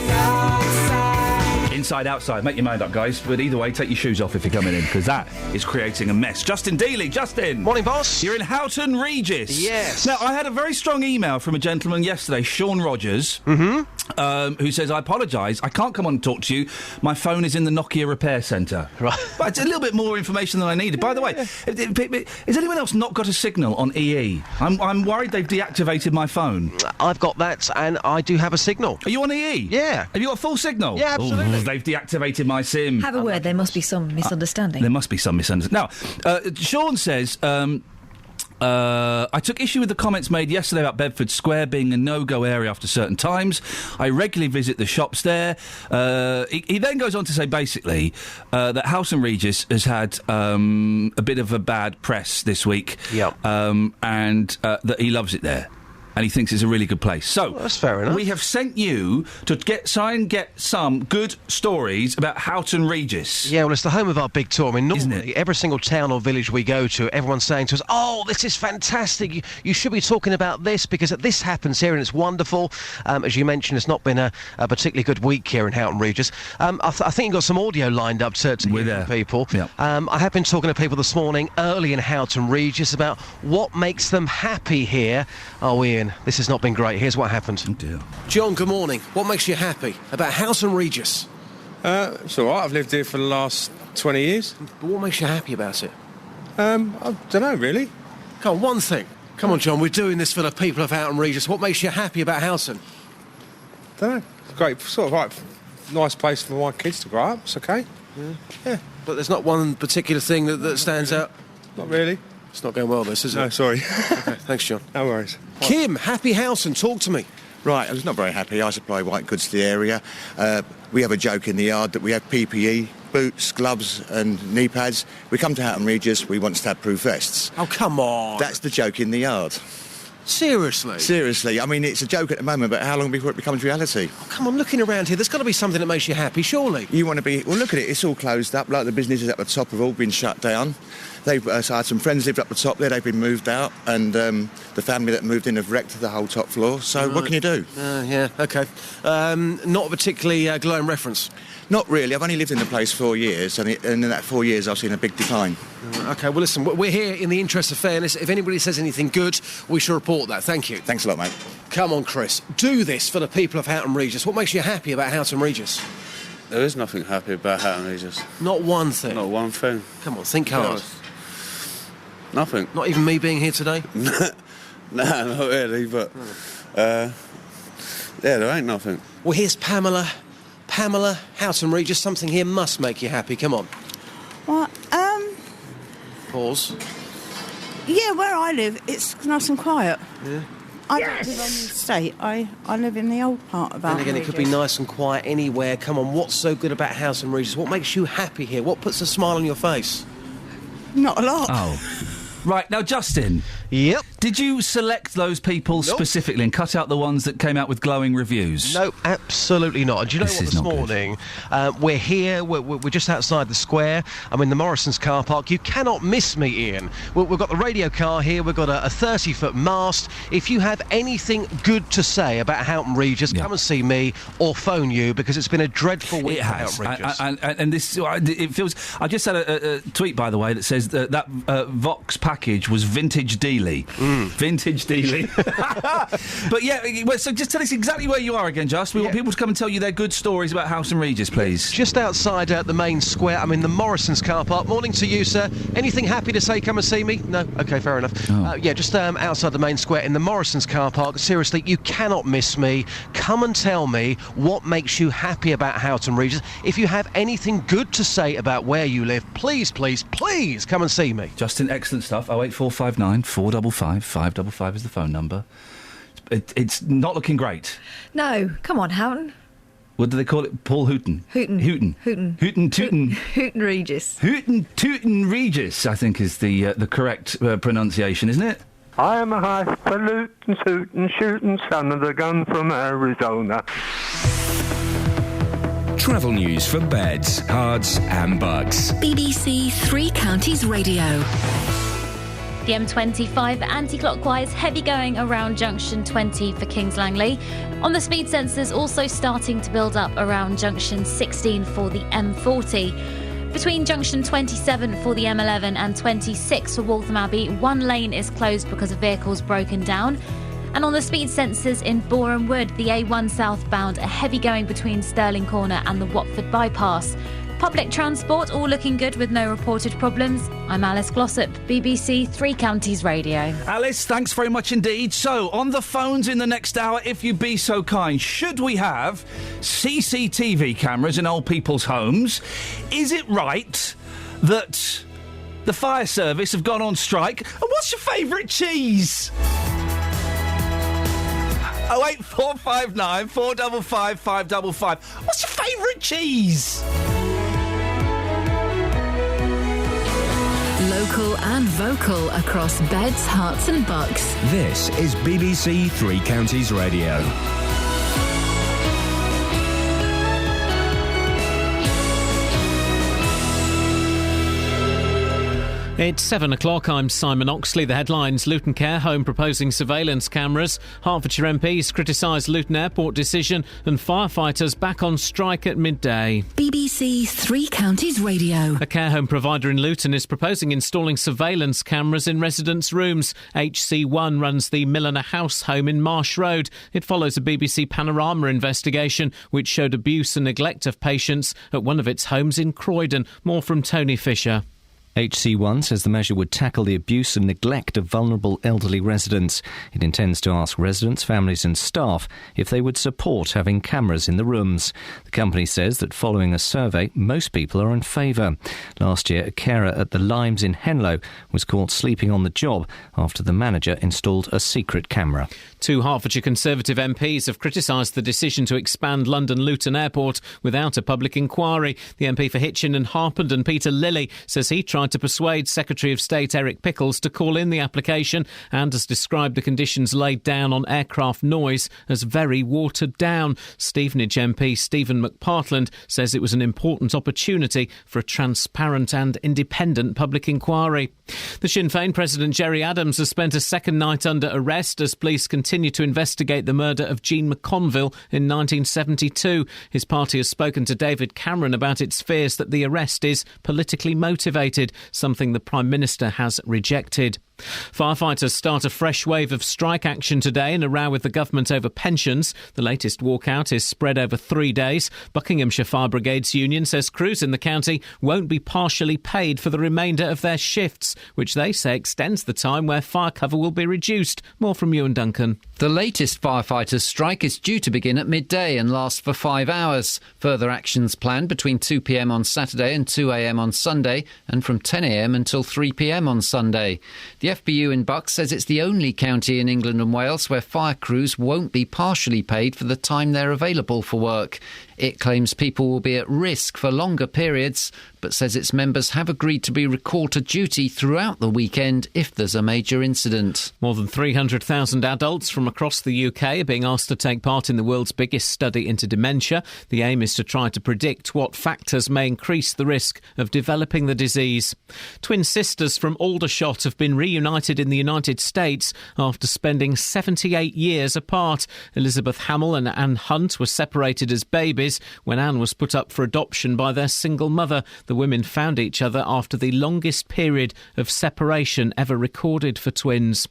Inside, outside, make your mind up, guys. But either way, take your shoes off if you're coming in, because that is creating a mess. Justin Dealey, Justin. Morning, boss. You're in Houghton Regis. Yes. Now, I had a very strong email from a gentleman yesterday, Sean Rogers, who says, I apologise, I can't come on and talk to you. My phone is in the Nokia repair centre. Right. But it's a little bit more information than I needed. By the way, has anyone else not got a signal on EE? I'm worried they've deactivated my phone. I've got that, and I do have a signal. Are you on EE? Yeah. Have you got a full signal? Yeah, absolutely. Ooh, they've deactivated my SIM. Have a word. There must be some misunderstanding. There must be some misunderstanding. Now, Sean says, I took issue with the comments made yesterday about Bedford Square being a no-go area after certain times. I regularly visit the shops there. He then goes on to say, basically, that Houghton Regis has had a bit of a bad press this week. Yep. And that he loves it there. And he thinks it's a really good place. So, well, that's fair enough. We have sent you to try and get some good stories about Houghton Regis. Yeah, well, it's the home of our big tour. I mean, normally, every single town or village we go to, everyone's saying to us, oh, this is fantastic. You should be talking about this because this happens here and it's wonderful. As you mentioned, it's not been a particularly good week here in Houghton Regis. I think you've got some audio lined up to hear from people. Yeah. I have been talking to people this morning early in Houghton Regis about what makes them happy here. Oh, Ian, this has not been great. Here's what happened. Oh, dear. John, good morning. What makes you happy about Houghton Regis? It's all right. I've lived here for the last 20 years. But what makes you happy about it? I don't know, really. Come on, one thing. Come on, John, we're doing this for the people of Houghton Regis. What makes you happy about Houghton? Don't know. It's a great, sort of like, nice place for my kids to grow up. It's okay. Yeah. But there's not one particular thing that stands out? Not really. It's not going well, this, is it? No, sorry. Okay, thanks, John. No worries. Kim, happy Houghton, talk to me. Right, I was not very happy. I supply white goods to the area. We have a joke in the yard that we have PPE, boots, gloves and knee pads. We come to Houghton Regis, we want stab-proof vests. Oh, come on. That's the joke in the yard. Seriously? Seriously. I mean, it's a joke at the moment, but how long before it becomes reality? Oh, come on, looking around here, there's got to be something that makes you happy, surely. You want to be... Well, look at it. It's all closed up. Like the businesses at the top have all been shut down. So I had some friends lived up the top there. They've been moved out. And the family that moved in have wrecked the whole top floor. So what can you do? Yeah, OK. Not a particularly glowing reference? Not really. I've only lived in the place 4 years. And in that 4 years, I've seen a big decline. OK, well, listen, we're here in the interest of fairness. If anybody says anything good, we shall report that. Thank you. Thanks a lot, mate. Come on, Chris. Do this for the people of Houghton Regis. What makes you happy about Houghton Regis? There is nothing happy about Houghton Regis. Not one thing? Not one thing. Come on, think hard. Nothing. Not even me being here today? No, not really, but... yeah, there ain't nothing. Well, here's Pamela. Pamela, Houghton Regis, something here must make you happy. Come on. Well, Pause. yeah, where I live, it's nice and quiet. Yeah. I don't live on the estate. I live in the old part of Then Houghton again, it could be Regis. nice and quiet anywhere. Come on, what's so good about Houghton Regis? What makes you happy here? What puts a smile on your face? Not a lot. Oh. Right, now, Justin. Yep. Did you select those people specifically and cut out the ones that came out with glowing reviews? No, absolutely not. And do you know This what, is this not good. morning, we're here, we're just outside the square. I'm in the Morrison's car park. You cannot miss me, Ian. We've got the radio car here. We've got a 30-foot mast. If you have anything good to say about Houghton Regis, come and see me or phone you, because it's been a dreadful week It for has. Houghton Regis. And this, it feels... I just had a tweet, by the way, that says that Vox package was vintage dealy. Vintage dealy. But yeah, well, so just tell us exactly where you are again, Just. We want people to come and tell you their good stories about Houghton Regis, please. Just outside the main square. I'm in the Morrison's car park. Morning to you, sir. Anything happy to say? Come and see me? No? OK, fair enough. Yeah, just outside the main square in the Morrison's car park. Seriously, you cannot miss me. Come and tell me what makes you happy about Houghton Regis. If you have anything good to say about where you live, please, please, please come and see me. Justin, excellent stuff. 08459 455 555 is the phone number. It's not looking great. No, come on, Houghton. What do they call it? Paul Hooton. Hooton. Tootin. Houghton Regis. Tootin Regis, I think, is the correct pronunciation, isn't it? I am a highfalutin, tootin', shootin' son of the gun from Arizona. Travel news for beds, cards and bugs. BBC Three Counties Radio. The M25 anti-clockwise, heavy going around junction 20 for Kings Langley. On the speed sensors, also starting to build up around junction 16 for the M40. Between junction 27 for the M11 and 26 for Waltham Abbey, one lane is closed because of vehicles broken down. And on the speed sensors in Boreham Wood, the A1 southbound, a heavy going between Stirling Corner and the Watford bypass. Public transport all looking good with no reported problems. I'm Alice Glossop, BBC Three Counties Radio. Alice, thanks very much indeed. So, on the phones in the next hour, if you be so kind, should we have CCTV cameras in old people's homes? Is it right that the fire service have gone on strike? And what's your favourite cheese? 08459 455 555. What's your favourite cheese? Local and vocal across beds, hearts and bucks. This is BBC Three Counties Radio. It's 7 o'clock. I'm Simon Oxley. The headlines: Luton Care Home proposing surveillance cameras. Hertfordshire MPs criticise Luton Airport decision. And firefighters back on strike at midday. BBC Three Counties Radio. A care home provider in Luton is proposing installing surveillance cameras in residents' rooms. HC1 runs the Milliner House home in Marsh Road. It follows a BBC Panorama investigation which showed abuse and neglect of patients at one of its homes in Croydon. More from Tony Fisher. HC1 says the measure would tackle the abuse and neglect of vulnerable elderly residents. It intends to ask residents, families and staff if they would support having cameras in the rooms. The company says that following a survey, most people are in favour. Last year, a carer at the Limes in Henlow was caught sleeping on the job after the manager installed a secret camera. Two Hertfordshire Conservative MPs have criticised the decision to expand London Luton Airport without a public inquiry. The MP for Hitchin and Harpenden, Peter Lilly, says he tried to persuade Secretary of State Eric Pickles to call in the application and has described the conditions laid down on aircraft noise as very watered down. Stevenage MP Stephen McPartland says it was an important opportunity for a transparent and independent public inquiry. The Sinn Féin President Gerry Adams has spent a second night under arrest as police continue to investigate the murder of Jean McConville in 1972. His party has spoken to David Cameron about its fears that the arrest is politically motivated, something the Prime Minister has rejected. Firefighters start a fresh wave of strike action today in a row with the government over pensions. The latest walkout is spread over 3 days. Buckinghamshire Fire Brigades Union says crews in the county won't be partially paid for the remainder of their shifts, which they say extends the time where fire cover will be reduced. More from Ewan Duncan. The latest firefighters' strike is due to begin at midday and last for 5 hours. Further actions planned between 2 p.m. on Saturday and 2 a.m. on Sunday, and from 10 a.m. until 3 p.m. on Sunday. The FBU in Bucks says it's the only county in England and Wales where fire crews won't be partially paid for the time they're available for work. It claims people will be at risk for longer periods, but says its members have agreed to be recalled to duty throughout the weekend if there's a major incident. More than 300,000 adults from across the UK are being asked to take part in the world's biggest study into dementia. The aim is to try to predict what factors may increase the risk of developing the disease. Twin sisters from Aldershot have been reunited in the United States after spending 78 years apart. Elizabeth Hamill and Anne Hunt were separated as babies when Anne was put up for adoption by their single mother. The women found each other after the longest period of separation ever recorded for twins.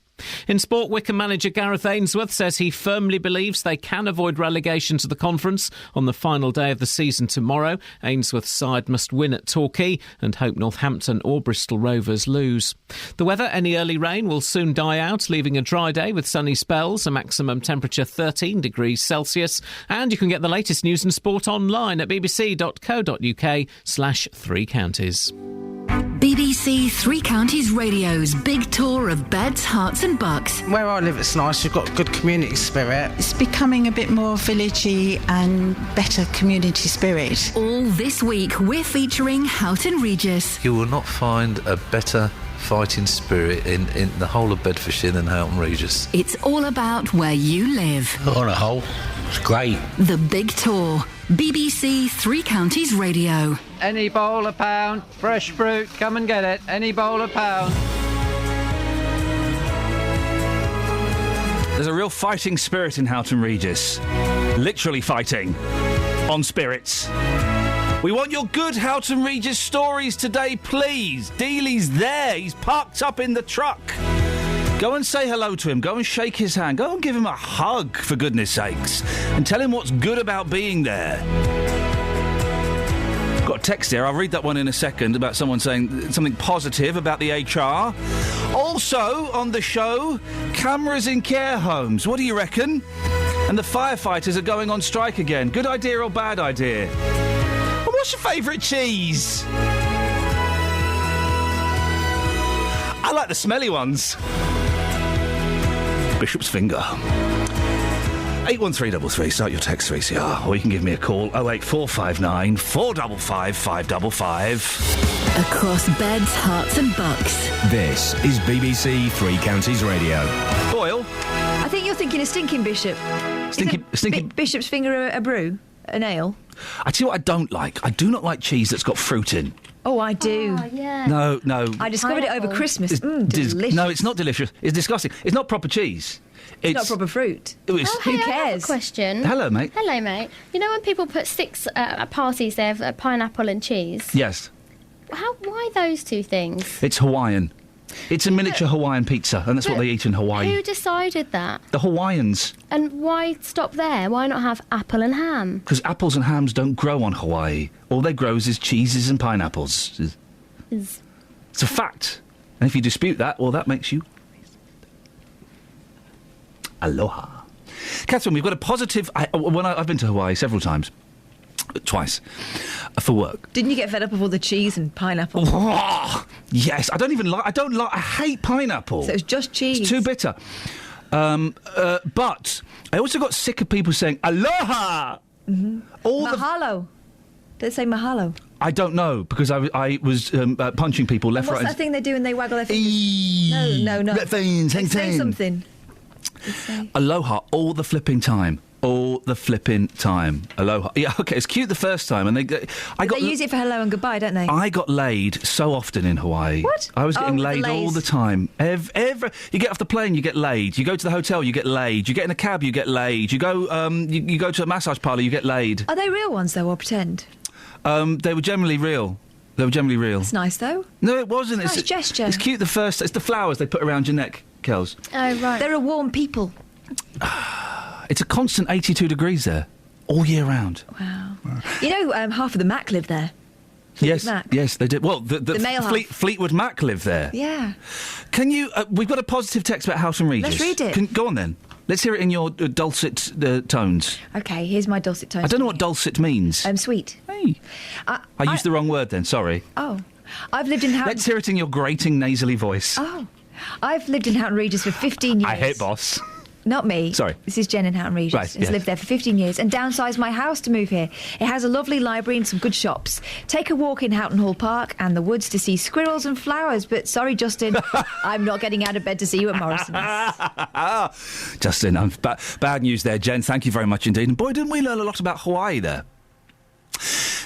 In sport, Wycombe manager Gareth Ainsworth says he firmly believes they can avoid relegation to the conference on the final day of the season tomorrow. Ainsworth's side must win at Torquay and hope Northampton or Bristol Rovers lose. The weather: any early rain will soon die out, leaving a dry day with sunny spells, a maximum temperature 13 degrees Celsius. And you can get the latest news and sport online at bbc.co.uk/3 counties. BBC Three Counties Radio's big tour of beds, hearts and bucks. Where I live, it's nice. You've got good community spirit. It's becoming a bit more villagey and better community spirit. All this week, we're featuring Houghton Regis. You will not find a better fighting spirit in the whole of Bedfordshire than Houghton Regis. It's all about where you live. On a whole, it's great. The big tour. BBC Three Counties Radio. Any bowl a pound, fresh fruit, come and get it. Any bowl a pound. There's a real fighting spirit in Houghton Regis. Literally fighting. On spirits. We want your good Houghton Regis stories today, please. Dealey's there. He's parked up in the truck. Go and say hello to him. Go and shake his hand. Go and give him a hug, for goodness sakes. And tell him what's good about being there. Got a text here. I'll read that one in a second about someone saying something positive about the HR. Also, on the show, cameras in care homes. What do you reckon? And the firefighters are going on strike again. Good idea or bad idea? And what's your favourite cheese? I like the smelly ones. Bishop's Finger. 81333, start your text 3CR, or you can give me a call, 08459 455 555. Across beds, hearts and bucks. This is BBC Three Counties Radio. Boyle? I think you're thinking of Stinking Bishop. Stinking Bishop's Finger a brew? An ale? I tell you what I don't like. I do not like cheese that's got fruit in. Oh, I do. Oh, yeah. No. I discovered it over Christmas. Delicious. No, it's not delicious. It's disgusting. It's not proper cheese. It's not proper fruit. Who cares? I have a question. Hello, mate. Hello, mate. You know when people put sticks at parties, they have pineapple and cheese? Yes. Why those two things? It's Hawaiian. It's a miniature Hawaiian pizza, and that's what they eat in Hawaii. Who decided that? The Hawaiians. And why stop there? Why not have apple and ham? Because apples and hams don't grow on Hawaii. All they grows is cheeses and pineapples. It's a fact. And if you dispute that, well, that makes you... Aloha. Catherine, we've got a positive... I've been to Hawaii several times. Twice. For work. Didn't you get fed up of all the cheese and pineapple? Oh, yes, I hate pineapple. So it's just cheese. It's too bitter. But I also got sick of people saying aloha. Mm-hmm. Mahalo. Did they say mahalo? I don't know, because I was punching people left, What's right. that thing they do when they waggle their fingers? No. They say something. Aloha all the flipping time. All the flipping time. Aloha. Yeah, okay, it's cute the first time, and they use it for hello and goodbye, don't they? I got laid so often in Hawaii. What? I was getting laid all the time. You get off the plane, you get laid. You go to the hotel, you get laid. You get in a cab, you get laid. You go, you go to a massage parlour, you get laid. Are they real ones though, or pretend? They were generally real. It's nice though. No, it wasn't. It's a nice gesture. It's cute the first. It's the flowers they put around your neck, Kels. Oh right. They're a warm people. It's a constant 82 degrees there, all year round. Wow. You know, half of the Mac live there. Yes, they did. Well, the male Fleetwood Mac live there. Yeah. Can you... we've got a positive text about Houghton Regis. Let's read it. Go on, then. Let's hear it in your dulcet tones. OK, here's my dulcet tones. I don't know what dulcet means. Sweet. Hey. I used the wrong word then, sorry. Oh. I've lived in Houghton... Let's hear it in your grating, nasally voice. Oh. I've lived in Houghton Regis for 15 years. I hate boss. Not me. Sorry. This is Jen in Houghton Regis. Right, Has lived there for 15 years and downsized my house to move here. It has a lovely library and some good shops. Take a walk in Houghton Hall Park and the woods to see squirrels and flowers. But sorry, Justin, I'm not getting out of bed to see you at Morrison's. Justin, bad news there, Jen. Thank you very much indeed. And boy, didn't we learn a lot about Hawaii there.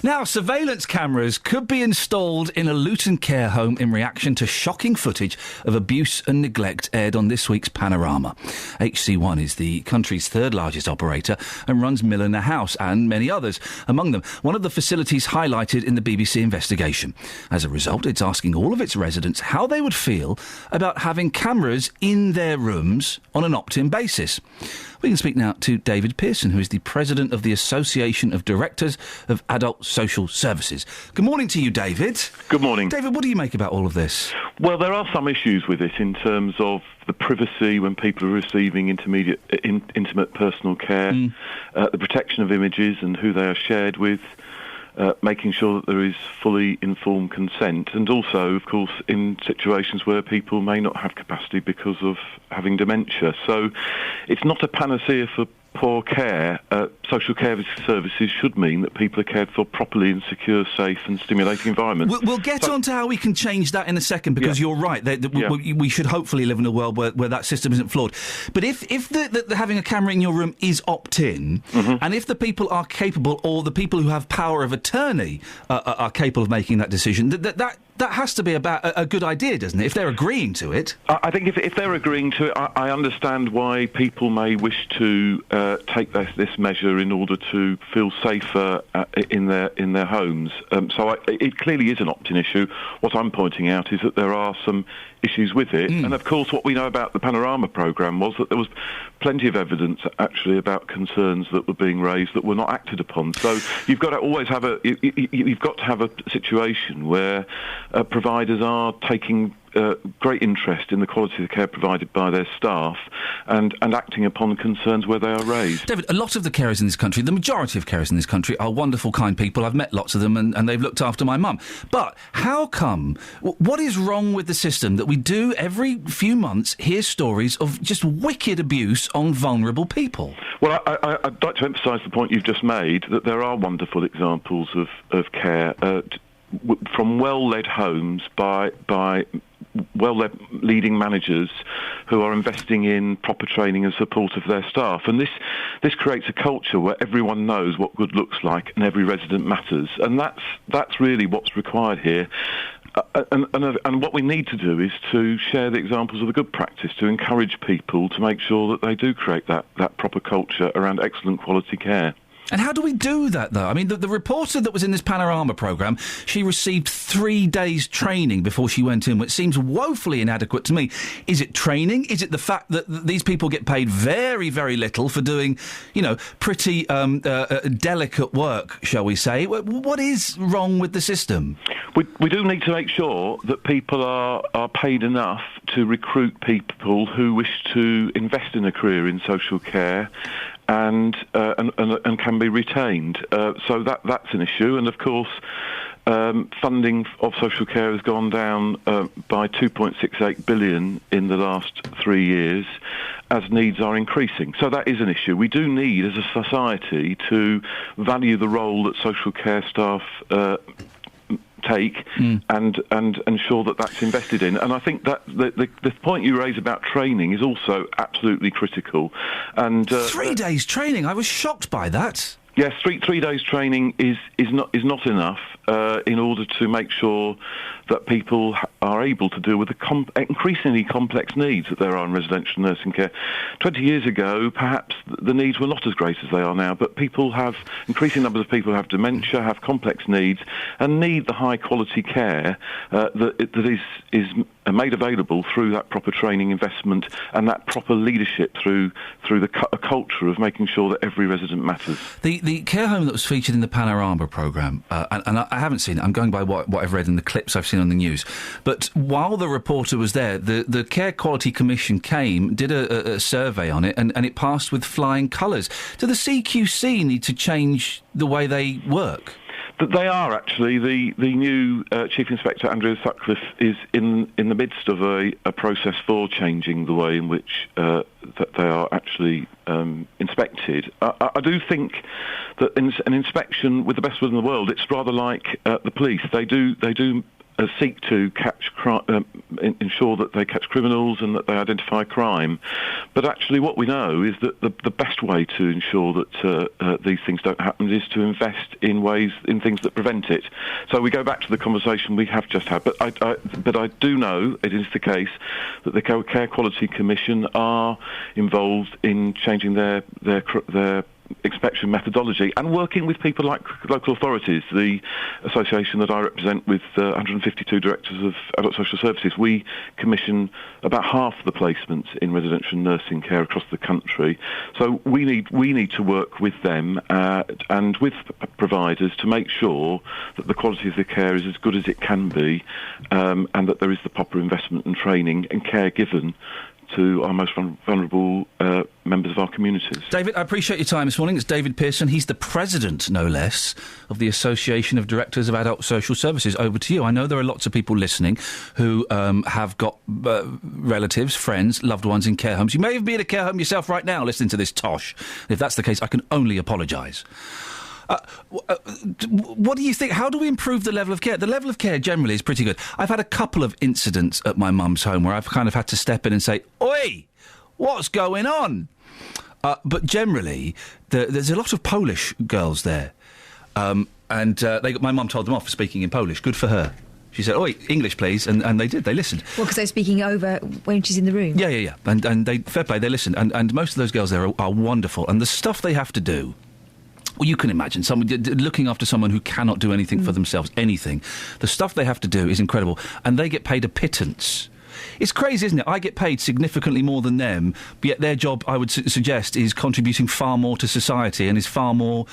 Now, surveillance cameras could be installed in a Luton care home in reaction to shocking footage of abuse and neglect aired on this week's Panorama. HC1 is the country's third largest operator and runs Milliner House and many others, among them one of the facilities highlighted in the BBC investigation. As a result, it's asking all of its residents how they would feel about having cameras in their rooms on an opt-in basis. We can speak now to David Pearson, who is the president of the Association of Directors of Adult Social Services. Good morning to you, David. Good morning. David, what do you make about all of this? Well, there are some issues with it in terms of the privacy when people are receiving intimate personal care, the protection of images and who they are shared with, making sure that there is fully informed consent, and also, of course, in situations where people may not have capacity because of having dementia. So it's not a panacea for poor care, social care services should mean that people are cared for properly in secure, safe and stimulating environments. We'll get on to how we can change that in a second, because you're right. We should hopefully live in a world where that system isn't flawed. But if the having a camera in your room is opt-in, and if the people are capable, or the people who have power of attorney are capable of making that decision, that has to be about a good idea, doesn't it? If they're agreeing to it. I think if they're agreeing to it, I understand why people may wish to take this measure in order to feel safer in their homes. So it clearly is an opt-in issue. What I'm pointing out is that there are some issues with it. And of course, what we know about the Panorama programme was that there was plenty of evidence actually about concerns that were being raised that were not acted upon. So you've got to always have you've got to have a situation where providers are taking great interest in the quality of the care provided by their staff and acting upon concerns where they are raised. David, a lot of the carers in this country, the majority of carers in this country, are wonderful, kind people. I've met lots of them and they've looked after my mum. But how come, what is wrong with the system that we do every few months hear stories of just wicked abuse on vulnerable people? Well, I'd like to emphasise the point you've just made, that there are wonderful examples of care from well-led homes by well-led leading managers who are investing in proper training and support of their staff. And this creates a culture where everyone knows what good looks like and every resident matters. And that's really what's required here. And what we need to do is to share the examples of the good practice, to encourage people to make sure that they do create that proper culture around excellent quality care. And how do we do that, though? I mean, the reporter that was in this Panorama programme, she received 3 days training before she went in, which seems woefully inadequate to me. Is it training? Is it the fact that these people get paid very, very little for doing, pretty delicate work, shall we say? What is wrong with the system? We do need to make sure that people are paid enough to recruit people who wish to invest in a career in social care and can be retained. So that's an issue. And of course, funding of social care has gone down by 2.68 billion in the last 3 years as needs are increasing. So that is an issue. We do need, as a society, to value the role that social care staff take and ensure that that's invested in. And I think that the point you raise about training is also absolutely critical. And 3 days training, I was shocked by that. Yes, three days training is not enough in order to make sure that people are able to deal with the increasingly complex needs that there are in residential nursing care. 20 years ago, perhaps the needs were not as great as they are now, but increasing numbers of people have dementia, have complex needs, and need the high-quality care that is made available through that proper training investment and that proper leadership through a culture of making sure that every resident matters. The care home that was featured in the Panorama programme, and I haven't seen it, I'm going by what I've read in the clips I've seen on the news, but while the reporter was there, the Care Quality Commission did a survey on it, and it passed with flying colours. Do the CQC need to change the way they work? They are actually. The new Chief Inspector, Andrew Sutcliffe, is in the midst of a process for changing the way in which that they are actually inspected. I do think that in an inspection, with the best will in the world, it's rather like the police. They do seek to ensure that they catch criminals and that they identify crime. But actually what we know is that the best way to ensure that these things don't happen is to invest in things that prevent it. So we go back to the conversation we have just had. But I do know it is the case that the Care Quality Commission are involved in changing their inspection methodology and working with people like local authorities. The association that I represent with 152 directors of adult social services, we commission about half the placements in residential nursing care across the country. So we need to work with them and with providers to make sure that the quality of the care is as good as it can be, and that there is the proper investment and training and care given to our most vulnerable members of our communities. David, I appreciate your time this morning. It's David Pearson. He's the president, no less, of the Association of Directors of Adult Social Services. Over to you. I know there are lots of people listening who have got relatives, friends, loved ones in care homes. You may be in a care home yourself right now listening to this tosh. If that's the case, I can only apologise. What do you think? How do we improve the level of care? The level of care generally is pretty good. I've had a couple of incidents at my mum's home where I've kind of had to step in and say, "Oi, what's going on?" But generally, there's a lot of Polish girls there. And my mum told them off for speaking in Polish. Good for her. She said, "Oi, English, please," and they did. They listened. Well, because they're speaking over when she's in the room. Yeah. And they, fair play, they listened. And most of those girls there are wonderful. And the stuff they have to do... Well, you can imagine someone looking after someone who cannot do anything for themselves, anything. The stuff they have to do is incredible, and they get paid a pittance. It's crazy, isn't it? I get paid significantly more than them, but yet their job, I would suggest, is contributing far more to society and is far more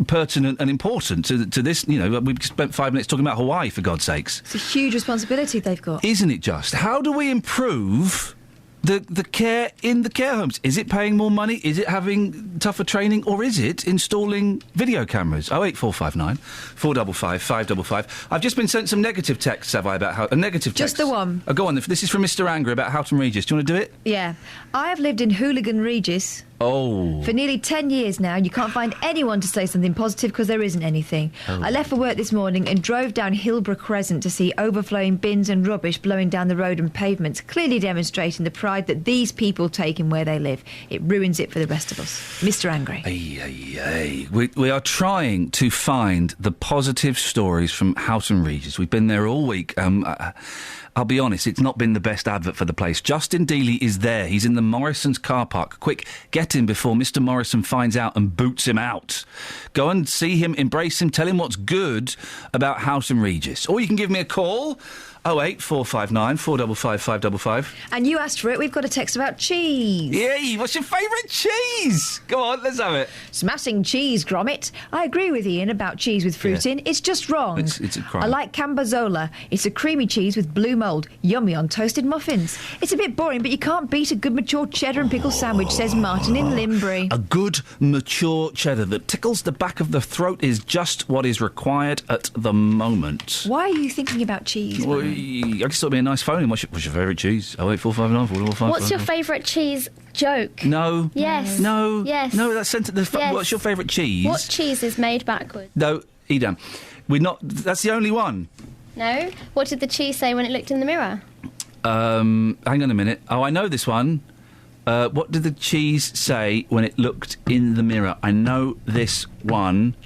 pertinent and important to this. You know, we've spent 5 minutes talking about Hawaii, for God's sakes. It's a huge responsibility they've got. Isn't it just? How do we improve... The care in the care homes? Is it paying more money? Is it having tougher training? Or is it installing video cameras? 08459 455 555. I've just been sent some negative texts, have I, about how... A negative text? Just the one. Go on. This is from Mr. Angry about Houghton Regis. Do you want to do it? Yeah. I have lived in Hooligan Regis... Oh. For nearly 10 years now, you can't find anyone to say something positive because there isn't anything. Oh. I left for work this morning and drove down Hillborough Crescent to see overflowing bins and rubbish blowing down the road and pavements, clearly demonstrating the pride that these people take in where they live. It ruins it for the rest of us. Mr. Angry. We are trying to find the positive stories from Houghton Regis. We've been there all week. I'll be honest, it's not been the best advert for the place. Justin Dealey is there. He's in the Morrison's car park. Quick, get him before Mr. Morrison finds out and boots him out. Go and see him, embrace him, tell him what's good about Houghton Regis. Or you can give me a call, 08459 455 555. And you asked for it. We've got a text about cheese. Yay! What's your favourite cheese? Go on, let's have it. Smashing cheese, Gromit. I agree with Ian about cheese with fruit in. It's just wrong. It's a crime. I like Cambozola. It's a creamy cheese with blue mould. Yummy on toasted muffins. It's a bit boring, but you can't beat a good mature cheddar and pickle sandwich, says Martin in Limbury. A good mature cheddar that tickles the back of the throat is just what is required at the moment. Why are you thinking about cheese? Well, I just thought it'd be a nice phone. What's your favourite cheese? 08459 455. What's your favourite cheese joke? No. Yes. No. Yes. No, that's sent. Yes. What's your favourite cheese? What cheese is made backwards? No, Edam. We're not. That's the only one. No. What did the cheese say when it looked in the mirror? Hang on a minute. Oh, I know this one. What did the cheese say when it looked in the mirror? I know this one.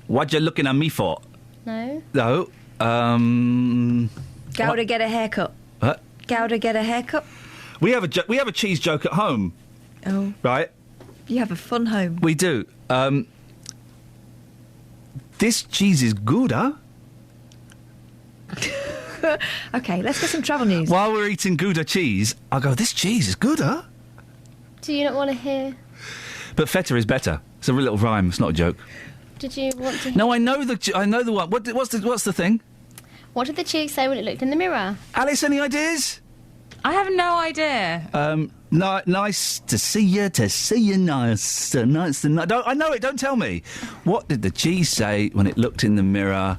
What you looking at me for? No. No. Gouda, get a haircut. What? Gouda, get a haircut. We have a cheese joke at home. Oh. Right. You have a fun home. We do. This cheese is good, huh? OK, let's get some travel news. While we're eating Gouda cheese, I'll go, this cheese is good, huh? Do you not want to hear? But feta is better. It's a little rhyme. It's not a joke. Did you want to hear? No, I know the one. What's the thing? What did the cheese say when it looked in the mirror? Alice, any ideas? I have no idea. Nice to see you, nice. I know it, don't tell me. What did the cheese say when it looked in the mirror?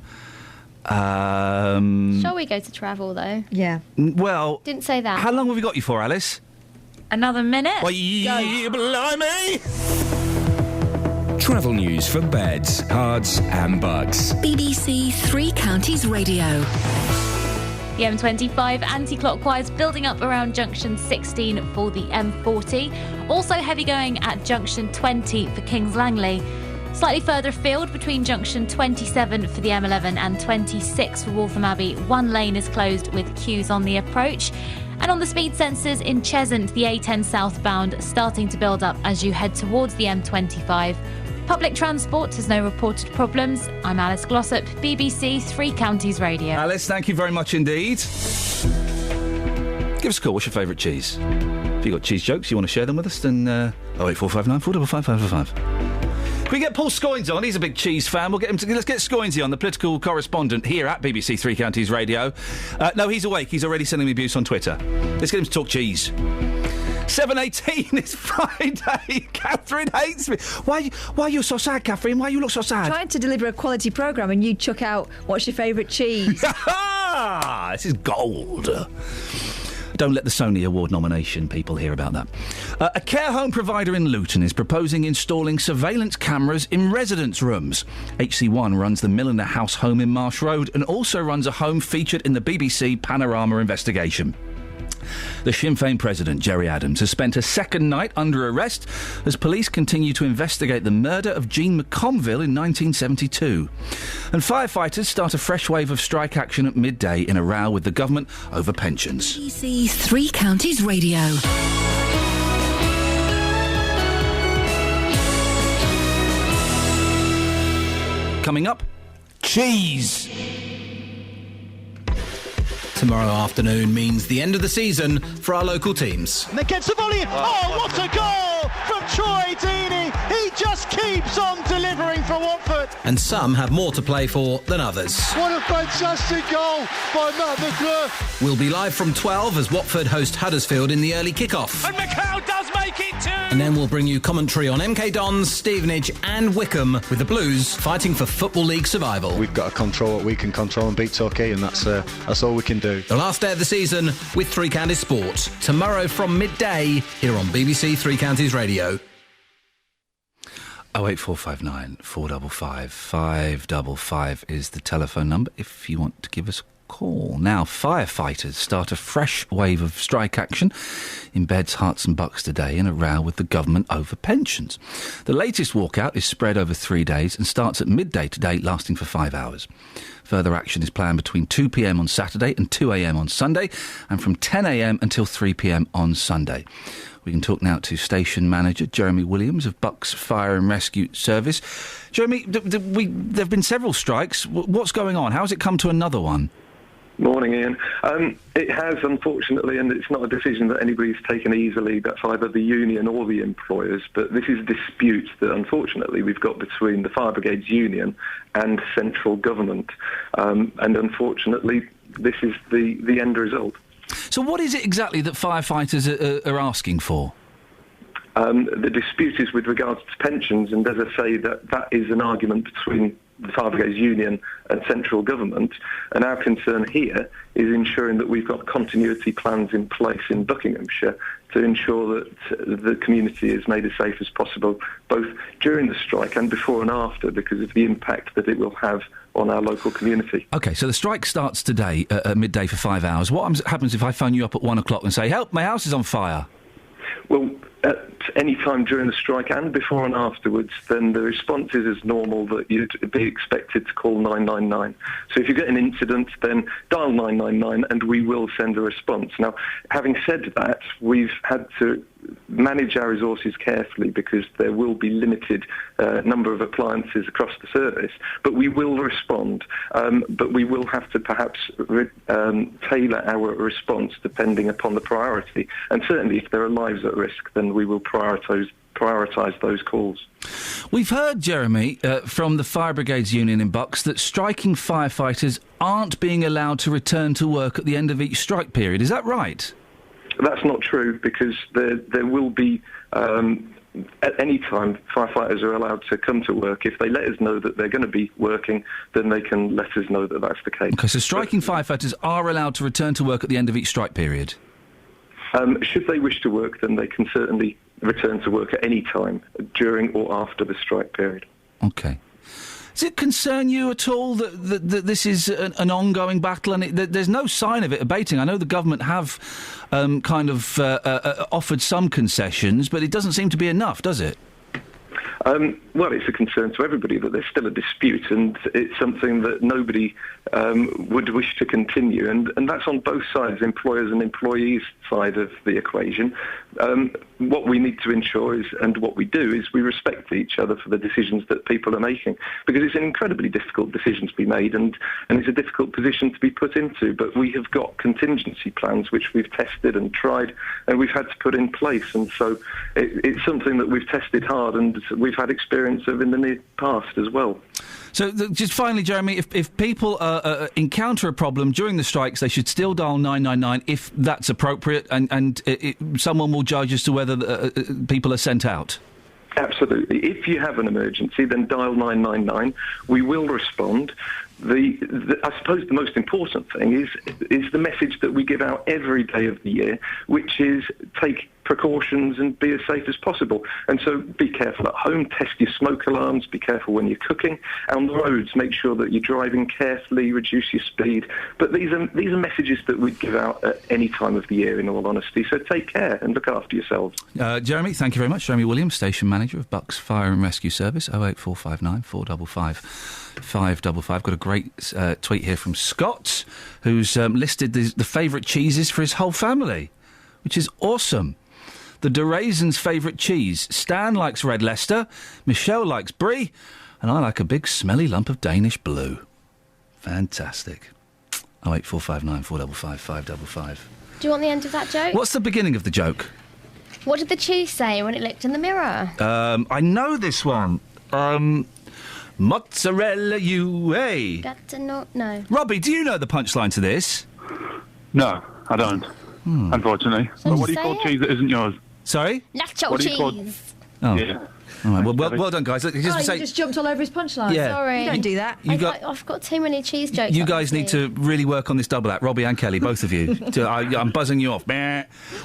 Shall we go to travel, though? Yeah. Well... Didn't say that. How long have we got you for, Alice? Another minute. Blimey! Travel news for beds, cards and bugs. BBC Three Counties Radio. The M25 anti-clockwise building up around junction 16 for the M40. Also heavy going at junction 20 for Kings Langley. Slightly further afield between junction 27 for the M11 and 26 for Waltham Abbey, one lane is closed with queues on the approach. And on the speed sensors in Cheshunt, the A10 southbound starting to build up as you head towards the M25. Public transport has no reported problems. I'm Alice Glossop, BBC Three Counties Radio. Alice, thank you very much indeed. Give us a call. What's your favourite cheese? If you've got cheese jokes, you want to share them with us, then 08459 455 555. Can we get Paul Scoins on? He's a big cheese fan. Let's get Scoinsy on, the political correspondent here at BBC Three Counties Radio. No, he's awake. He's already sending me abuse on Twitter. Let's get him to talk cheese. 7:18, it's Friday. Catherine hates me. Why are you so sad, Catherine? Why you look so sad? Trying to deliver a quality programme and you chuck out, what's your favourite cheese? This is gold. Don't let the Sony Award nomination people hear about that. A care home provider in Luton is proposing installing surveillance cameras in residence rooms. HC1 runs the Milliner House home in Marsh Road and also runs a home featured in the BBC Panorama investigation. The Sinn Féin president, Gerry Adams, has spent a second night under arrest as police continue to investigate the murder of Jean McConville in 1972. And firefighters start a fresh wave of strike action at midday in a row with the government over pensions. BBC Three Counties Radio. Coming up, cheese. Tomorrow afternoon means the end of the season for our local teams. And against the volley. Oh, what a goal from Troy Deeney. He just keeps on delivering for Watford. And some have more to play for than others. What a fantastic goal by Matt McClure. We'll be live from 12 as Watford host Huddersfield in the early kick-off. And McCall does make it too. And then we'll bring you commentary on MK Dons, Stevenage and Wickham, with the Blues fighting for Football League survival. We've got to control what we can control and beat Torquay, and that's all we can do. The last day of the season with Three Counties Sport. Tomorrow from midday here on BBC Three Counties Radio. 08459 455 555 is the telephone number if you want to give us a call. Now, firefighters start a fresh wave of strike action in Beds, Herts and Bucks today in a row with the government over pensions. The latest walkout is spread over 3 days and starts at midday today, lasting for 5 hours. Further action is planned between 2 p.m. on Saturday and 2 a.m. on Sunday, and from 10 a.m. until 3 p.m. on Sunday. We can talk now to Station Manager Jeremy Williams of Bucks Fire and Rescue Service. Jeremy, there have been several strikes. What's going on? How has it come to another one? Morning, Ian. It has, unfortunately, and it's not a decision that anybody's taken easily. That's either the union or the employers. But this is a dispute that, unfortunately, we've got between the Fire Brigades Union and central government. And unfortunately, this is the end result. So what is it exactly that firefighters are asking for? The dispute is with regards to pensions, and as I say, that is an argument between the Fire Brigades Union and central government, and our concern here is ensuring that we've got continuity plans in place in Buckinghamshire to ensure that the community is made as safe as possible, both during the strike and before and after, because of the impact that it will have on our local community. OK, so the strike starts today at midday for 5 hours. What happens if I phone you up at 1 o'clock and say, help, my house is on fire? Well, at any time during the strike and before and afterwards, then the response is as normal, that you'd be expected to call 999. So if you get an incident, then dial 999 and we will send a response. Now, having said that, we've had to manage our resources carefully because there will be limited number of appliances across the service, but we will respond. But we will have to perhaps tailor our response depending upon the priority. And certainly if there are lives at risk, then we will prioritise those calls. We've heard, Jeremy, from the Fire Brigades Union in Bucks that striking firefighters aren't being allowed to return to work at the end of each strike period. Is that right? That's not true, because there will be, at any time, firefighters are allowed to come to work. If they let us know that they're going to be working, then they can let us know that that's the case. OK, so striking firefighters are allowed to return to work at the end of each strike period? Should they wish to work, then they can certainly return to work at any time during or after the strike period. OK. Does it concern you at all that this is an ongoing battle and there's no sign of it abating? I know the government have offered some concessions, but it doesn't seem to be enough, does it? Well, it's a concern to everybody that there's still a dispute, and it's something that nobody would wish to continue, and that's on both sides, employers and employees' side of the equation. What we need to ensure is, and what we do, is we respect each other for the decisions that people are making, because it's an incredibly difficult decision to be made, and it's a difficult position to be put into, but we have got contingency plans which we've tested and tried, and we've had to put in place, and so it's something that we've tested hard, and we've had experience of in the near past as well. So, just finally, Jeremy, if people encounter a problem during the strikes, they should still dial 999 if that's appropriate, and someone will judge as to whether people are sent out. Absolutely. If you have an emergency, then dial 999. We will respond. I suppose the most important thing is the message that we give out every day of the year, which is take precautions and be as safe as possible. And so be careful at home, test your smoke alarms, be careful when you're cooking. On the roads, make sure that you're driving carefully, reduce your speed. But these are messages that we give out at any time of the year, in all honesty. So take care and look after yourselves. Jeremy, thank you very much. Jeremy Williams, Station Manager of Bucks Fire and Rescue Service, 08459 455 555. Got a great tweet here from Scott, who's listed the favourite cheeses for his whole family, which is awesome. The De Raisin's favourite cheese. Stan likes Red Leicester, Michelle likes Brie, and I like a big smelly lump of Danish blue. Fantastic. 08459 455 555. Do you want the end of that joke? What's the beginning of the joke? What did the cheese say when it looked in the mirror? I know this one. Mozzarella you, Got to know. No. Robbie, do you know the punchline to this? No, I don't. Unfortunately. So but what do you say call it. cheese that isn't yours? Sorry? Nacho What do you call- cheese. Oh. Yeah. All right, well done, guys. Look, You just jumped all over his punchline. Yeah. Sorry. You don't do that. I've got too many cheese jokes. You up guys my need sleeve. to really work on this double act, Robbie and Kelly, both of you. I'm buzzing you off.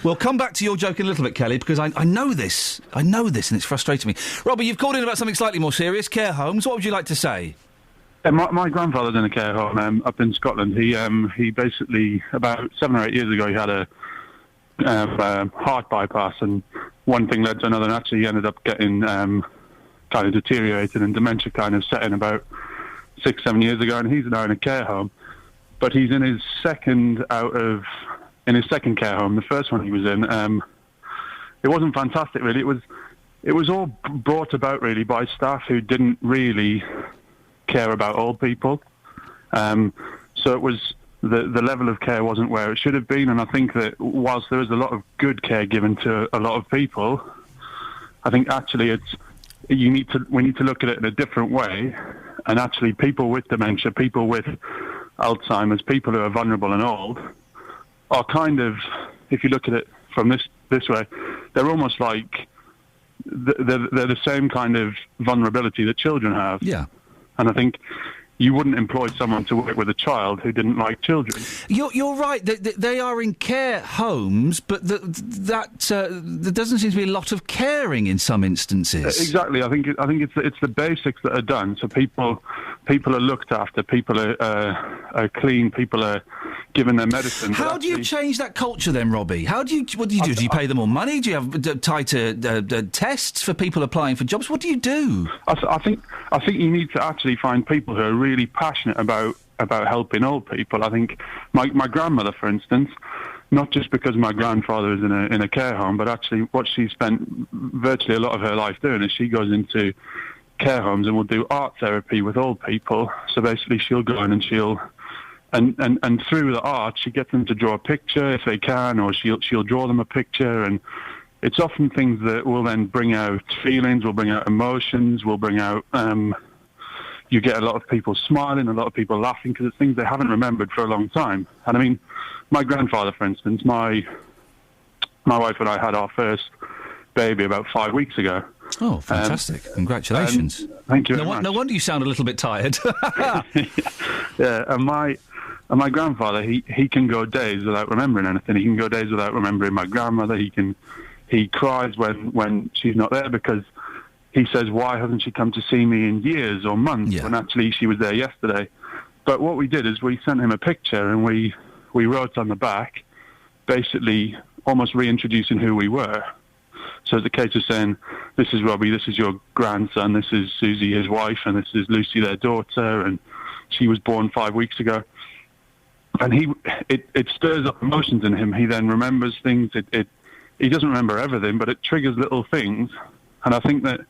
We'll come back to your joke in a little bit, Kelly, because I know this. I know this, and it's frustrating me. Robbie, you've called in about something slightly more serious, care homes. What would you like to say? My grandfather's in a care home up in Scotland. He basically, about 7 or 8 years ago, he had a heart bypass, and one thing led to another, and actually he ended up getting kind of deteriorated, and dementia kind of set in about 6-7 years ago, and he's now in a care home. But he's in his second care home. The first one he was in, it wasn't fantastic really. It was all brought about really by staff who didn't really care about old people. So it was the level of care wasn't where it should have been, and I think that whilst there is a lot of good care given to a lot of people, I think actually we need to look at it in a different way, and actually people with dementia, people with Alzheimer's, people who are vulnerable and old, are kind of, if you look at it from this way, they're almost like they're the same kind of vulnerability that children have. Yeah. And I think you wouldn't employ someone to work with a child who didn't like children. You're right. They are in care homes, but there doesn't seem to be a lot of caring in some instances. Exactly. I think it's the basics that are done. So people are looked after. People are clean. People are given their medicine. How do you change that culture then, Robbie? What do you do? Do you pay them more money? Do you have tighter tests for people applying for jobs? What do you do? I think you need to actually find people who are really passionate about helping old people. I think my grandmother, for instance, not just because my grandfather is in a care home, but actually what she spent virtually a lot of her life doing is she goes into care homes and will do art therapy with old people. So basically she'll go in and and through the art she gets them to draw a picture if they can, or she'll draw them a picture, and it's often things that will then bring out feelings, will bring out emotions, will bring out you get a lot of people smiling, a lot of people laughing, because it's things they haven't remembered for a long time. And I mean, my grandfather, for instance, my wife and I had our first baby about 5 weeks ago. Oh, fantastic. Congratulations. Thank you very much. No wonder you sound a little bit tired. Yeah, and my grandfather, he can go days without remembering anything. He can go days without remembering my grandmother. He cries when she's not there, because he says, why hasn't she come to see me in years or months, when actually she was there yesterday? But what we did is we sent him a picture, and we wrote on the back, basically almost reintroducing who we were. So it's a case of saying, this is Robbie, this is your grandson, this is Susie, his wife, and this is Lucy, their daughter, and she was born 5 weeks ago. And it stirs up emotions in him. He then remembers things. He doesn't remember everything, but it triggers little things. And I think that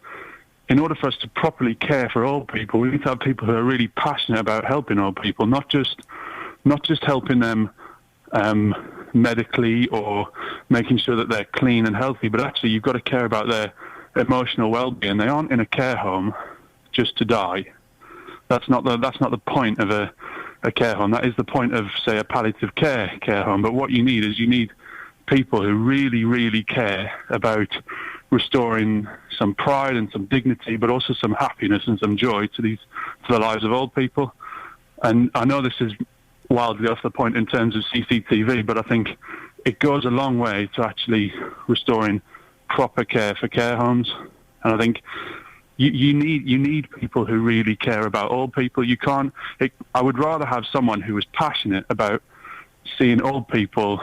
in order for us to properly care for old people, we need to have people who are really passionate about helping old people, not just helping them medically or making sure that they're clean and healthy, but actually you've got to care about their emotional well-being. They aren't in a care home just to die. That's not the point of a care home. That is the point of, say, a palliative care home. But what you need is people who really, really care about restoring some pride and some dignity, but also some happiness and some joy to the lives of old people. And I know this is wildly off the point in terms of CCTV, but I think it goes a long way to actually restoring proper care for care homes. And I think you need people who really care about old people. I would rather have someone who was passionate about seeing old people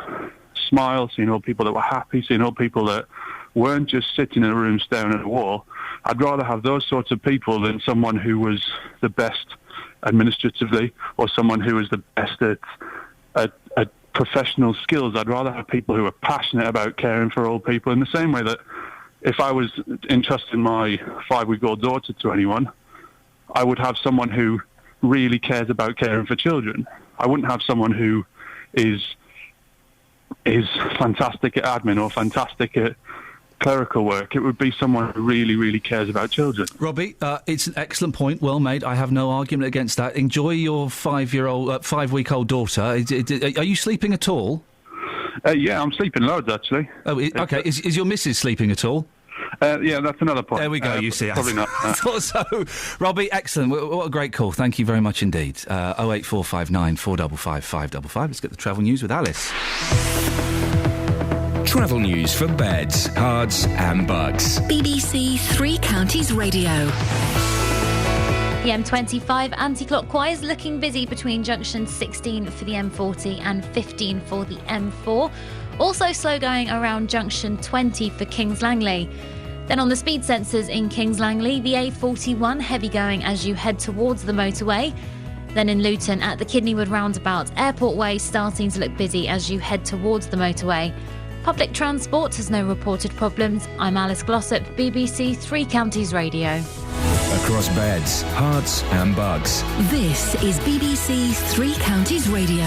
smile, seeing old people that were happy, seeing old people that weren't just sitting in a room staring at a wall. I'd rather have those sorts of people than someone who was the best administratively or someone who was the best at professional skills. I'd rather have people who are passionate about caring for old people, in the same way that if I was entrusting my 5-week-old daughter to anyone, I would have someone who really cares about caring for children. I wouldn't have someone who is fantastic at admin or fantastic at clerical work. It would be someone who really, really cares about children. Robbie, it's an excellent point, well made. I have no argument against that. Enjoy your 5-week-old daughter. Are you sleeping at all? Yeah, I'm sleeping loads, actually. Oh, okay. Is your missus sleeping at all? Yeah, that's another point. There we go, you see. Probably not. I thought so. Robbie, excellent. What a great call. Thank you very much indeed. 08459 455 555. Let's get the travel news with Alice. Travel news for beds, cards and bugs. BBC Three Counties Radio. The M25 anti-clockwise looking busy between junction 16 for the M40 and 15 for the M4. Also slow going around junction 20 for Kings Langley. Then on the speed sensors in Kings Langley, the A41 heavy going as you head towards the motorway. Then in Luton at the Kidneywood roundabout, Airport Way starting to look busy as you head towards the motorway. Public transport has no reported problems. I'm Alice Glossop, BBC Three Counties Radio. Across beds, hearts and bugs. This is BBC Three Counties Radio.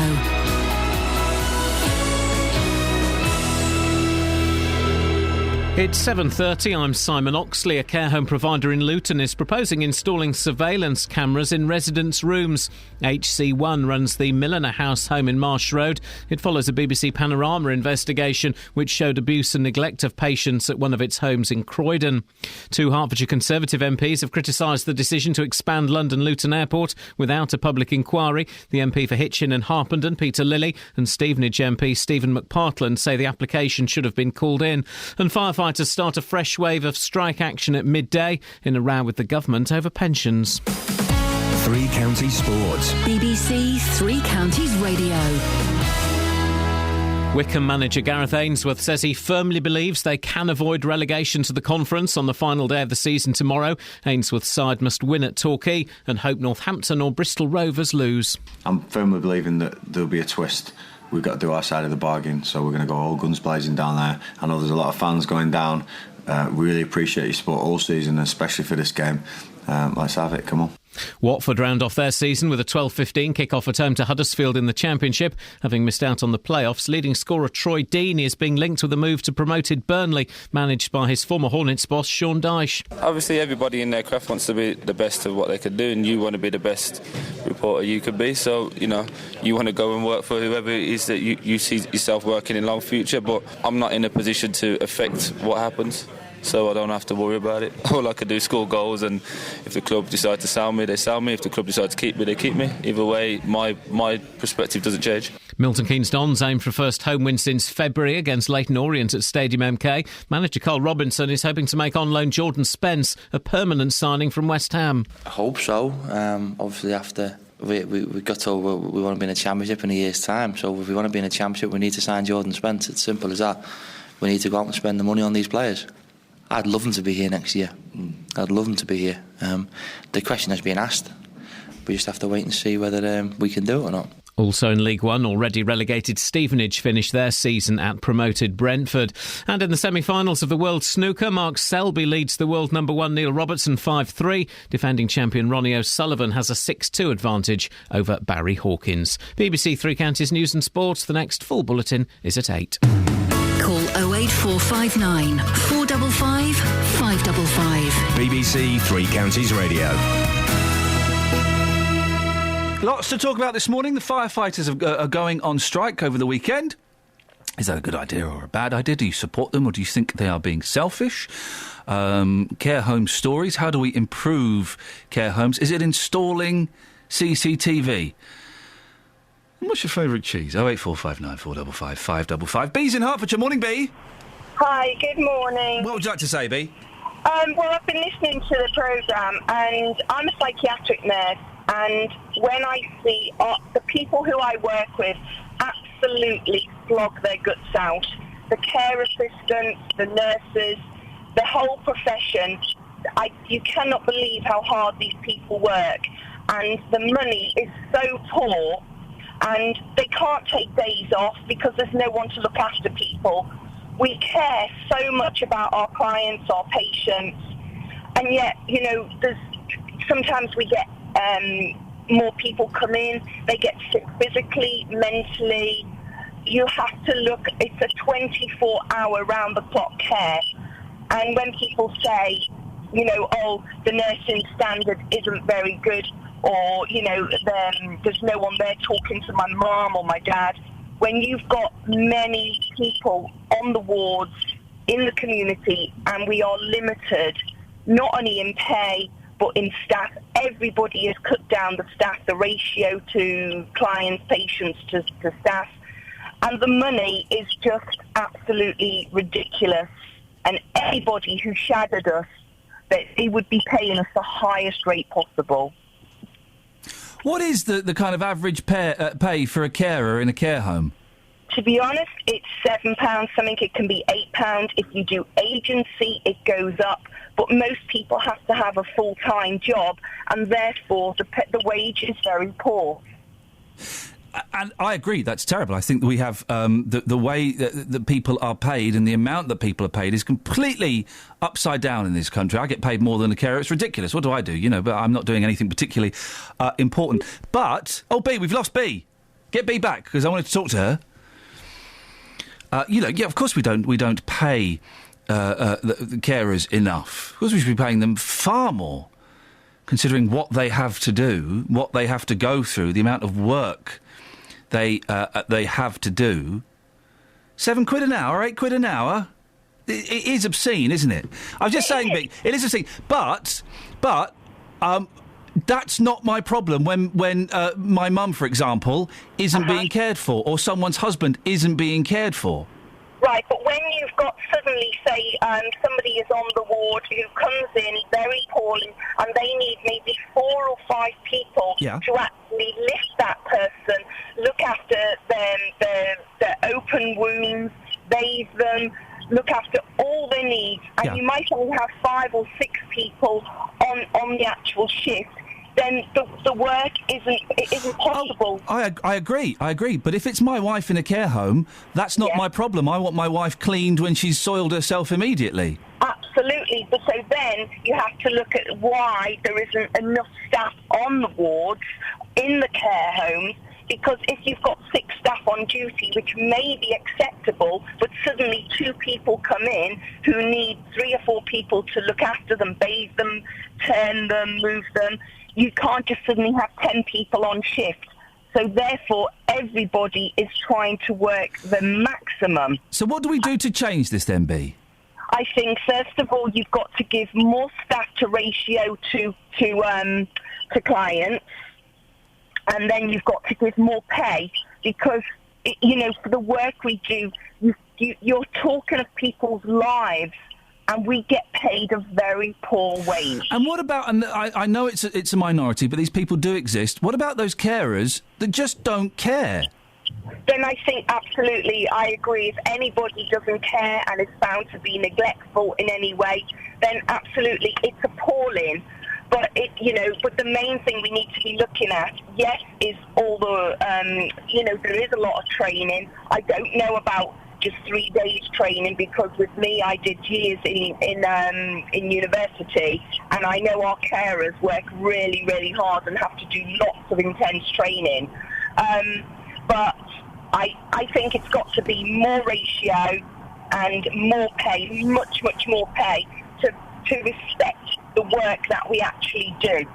It's 7:30. I'm Simon Oxley. A care home provider in Luton is proposing installing surveillance cameras in residents' rooms. HC1 runs the Milliner House home in Marsh Road. It follows a BBC Panorama investigation which showed abuse and neglect of patients at one of its homes in Croydon. Two Hertfordshire Conservative MPs have criticised the decision to expand London Luton Airport without a public inquiry. The MP for Hitchin and Harpenden, Peter Lilly, and Stevenage MP Stephen McPartland say the application should have been called in. And firefighters start a fresh wave of strike action at midday in a row with the government over pensions. Three Counties Sports. BBC Three Counties Radio. Wycombe manager Gareth Ainsworth says he firmly believes they can avoid relegation to the conference on the final day of the season tomorrow. Ainsworth's side must win at Torquay and hope Northampton or Bristol Rovers lose. I'm firmly believing that there'll be a twist. We've got to do our side of the bargain, so we're going to go all guns blazing down there. I know there's a lot of fans going down. Really appreciate your support all season, especially for this game. Let's have it, come on. Watford round off their season with a 12:15 kick-off at home to Huddersfield in the Championship. Having missed out on the playoffs, leading scorer Troy Deeney is being linked with a move to promoted Burnley, managed by his former Hornets boss Sean Dyche. Obviously everybody in their craft wants to be the best of what they can do, and you want to be the best reporter you could be, so you want to go and work for whoever it is that you see yourself working in long future. But I'm not in a position to affect what happens, so I don't have to worry about it. All I can do is score goals, and if the club decide to sell me, they sell me. If the club decides to keep me, they keep me. Either way, my perspective doesn't change. Milton Keynes Dons aim for a first home win since February against Leyton Orient at Stadium MK. Manager Carl Robinson is hoping to make on loan Jordan Spence a permanent signing from West Ham. I hope so. Obviously after we got told we want to be in a championship in a year's time, so if we want to be in a championship we need to sign Jordan Spence. It's simple as that. We need to go out and spend the money on these players. I'd love them to be here next year. I'd love them to be here. The question has been asked. We just have to wait and see whether we can do it or not. Also in League One, already relegated Stevenage finished their season at promoted Brentford. And in the semi-finals of the World Snooker, Mark Selby leads the world number one Neil Robertson 5-3. Defending champion Ronnie O'Sullivan has a 6-2 advantage over Barry Hawkins. BBC Three Counties News and Sports. The next full bulletin is at 8. Call 08459 455 555. BBC Three Counties Radio. Lots to talk about this morning. The firefighters are going on strike over the weekend. Is that a good idea or a bad idea? Do you support them or do you think they are being selfish? Care home stories. How do we improve care homes? Is it installing CCTV? And what's your favourite cheese? 08459 455 555. Bee's in Hertfordshire. Morning, Bee. Hi, good morning. What would you like to say, Bee? Well, I've been listening to the programme and I'm a psychiatric nurse, and when I see the people who I work with absolutely flog their guts out, the care assistants, the nurses, the whole profession, you cannot believe how hard these people work, and the money is so poor and they can't take days off because there's no one to look after people. We care so much about our clients, our patients, and yet, sometimes we get more people come in, they get sick physically, mentally. You have to look, it's a 24-hour round-the-clock care. And when people say, the nursing standard isn't very good, or, there's no one there talking to my mum or my dad, when you've got many people on the wards, in the community, and we are limited, not only in pay, but in staff, everybody has cut down the staff, the ratio to clients, patients to staff, and the money is just absolutely ridiculous. And anybody who shadowed us, that they would be paying us the highest rate possible. What is the kind of average pay for a carer in a care home? To be honest, it's £7 something. It can be £8. If you do agency, it goes up. But most people have to have a full-time job, and therefore the wage is very poor. And I agree, that's terrible. I think that we have the way that people are paid and the amount that people are paid is completely upside down in this country. I get paid more than a carer. It's ridiculous. What do I do? But I'm not doing anything particularly important. But, B, we've lost B. Get B back, because I wanted to talk to her. Of course we don't pay the carers enough. Of course we should be paying them far more, considering what they have to do, what they have to go through, the amount of work they have to do. £7 an hour, £8 an hour. It is obscene, isn't it? I was just saying, Vic, it is obscene. But that's not my problem when my mum, for example, isn't being cared for, or someone's husband isn't being cared for. Right, but when you've got suddenly, say, somebody is on the ward who comes in very poorly and they need maybe 4 or 5 people to actually lift that person, look after their open wounds, bathe them, look after all their needs, and you might only have 5 or 6 people on the actual shift, then the work isn't possible. I agree. But if it's my wife in a care home, that's not my problem. I want my wife cleaned when she's soiled herself immediately. Absolutely. But so then you have to look at why there isn't enough staff on the wards, in the care homes, because if you've got 6 staff on duty, which may be acceptable, but suddenly 2 people come in who need 3 or 4 people to look after them, bathe them, turn them, move them, you can't just suddenly have 10 people on shift. So therefore, everybody is trying to work the maximum. So what do we do to change this then, Bea? I think, first of all, you've got to give more staff to ratio to clients, and then you've got to give more pay, because, for the work we do, you're talking of people's lives, and we get paid a very poor wage. And what about, and I know it's a minority, but these people do exist, what about those carers that just don't care? Then I think absolutely, I agree. If anybody doesn't care and is found to be neglectful in any way, then absolutely, it's appalling. But but the main thing we need to be looking at, yes, is all the, there is a lot of training. I don't know about just 3 days training, because with me I did years in university, and I know our carers work really, really hard and have to do lots of intense training. But I think it's got to be more ratio and more pay, much, much more pay to respect the work that we actually do.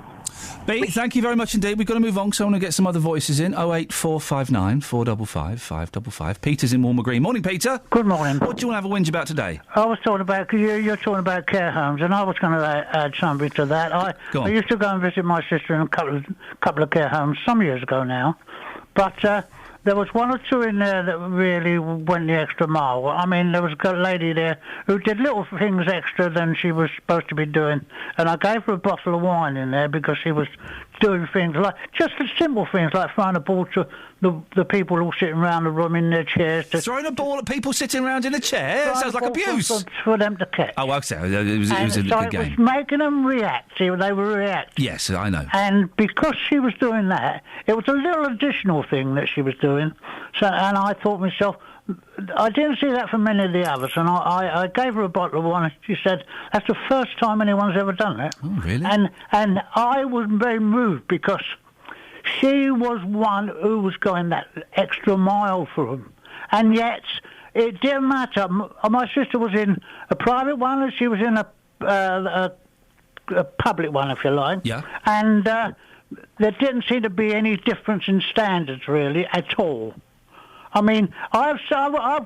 Pete, thank you very much indeed. We've got to move on, so I want to get some other voices in. 08459 455 555. Peter's in Walmer Green. Morning, Peter. Good morning. What do you want to have a whinge about today? I was talking about, because you're talking about care homes, and I was going to add something to that. I used to go and visit my sister in a couple of care homes some years ago now, but there was one or two in there that really went the extra mile. I mean, there was a lady there who did little things extra than she was supposed to be doing, and I gave her a bottle of wine in there because she was doing things like, just the simple things like throwing a ball to the people all sitting around the room in their chairs. Throwing a ball at people sitting around in a chair? That sounds like abuse. For them to catch. Oh, okay. It was a good game. It was making them react. They were reacting. Yes, I know. And because she was doing that, it was a little additional thing that she was doing. So, and I thought to myself, I didn't see that from many of the others, and I gave her a bottle of wine, and she said, that's the first time anyone's ever done that. Oh, really? And I was very moved because she was one who was going that extra mile for them. And yet, it didn't matter. My sister was in a private one, and she was in a public one, if you like. Yeah. And there didn't seem to be any difference in standards, really, at all. I mean, I've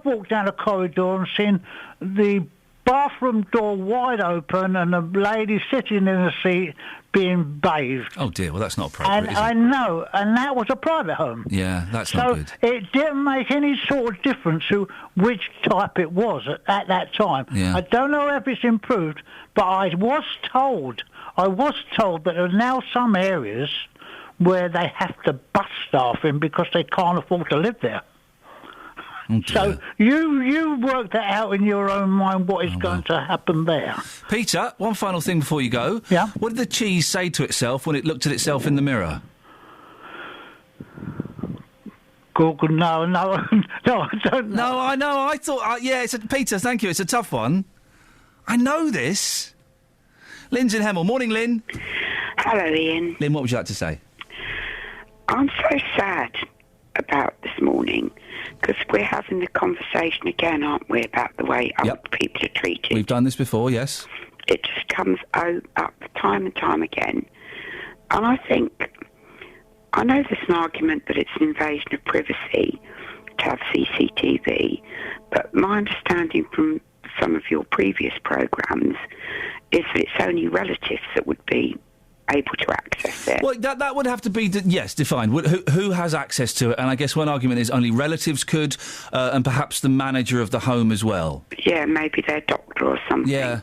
walked down a corridor and seen the bathroom door wide open and a lady sitting in a seat being bathed. Oh, dear. Well, that's not appropriate, And is it? I know, and that was a private home. Yeah, that's not good. So it didn't make any sort of difference to which type it was at that time. Yeah. I don't know if it's improved, but I was told that there are now some areas where they have to bus staff in because they can't afford to live there. Oh, so you work that out in your own mind what is going to happen there. Peter, one final thing before you go. Yeah? What did the cheese say to itself when it looked at itself in the mirror? Google, no, I don't know. No, I know. I thought, Peter, thank you. It's a tough one. I know this. Lynn's in Hemel. Morning, Lynn. Hello, Ian. Lynn, what would you like to say? I'm so sad about this morning because we're having the conversation again, aren't we, about the way old people are treated. We've done this before, yes. It just comes up time and time again. And I know there's an argument that it's an invasion of privacy to have CCTV, but my understanding from some of your previous programmes is that it's only relatives that would be able to access it. Well, that would have to be, defined. Who has access to it? And I guess one argument is only relatives could, and perhaps the manager of the home as well. Yeah, maybe their doctor or something. Yeah.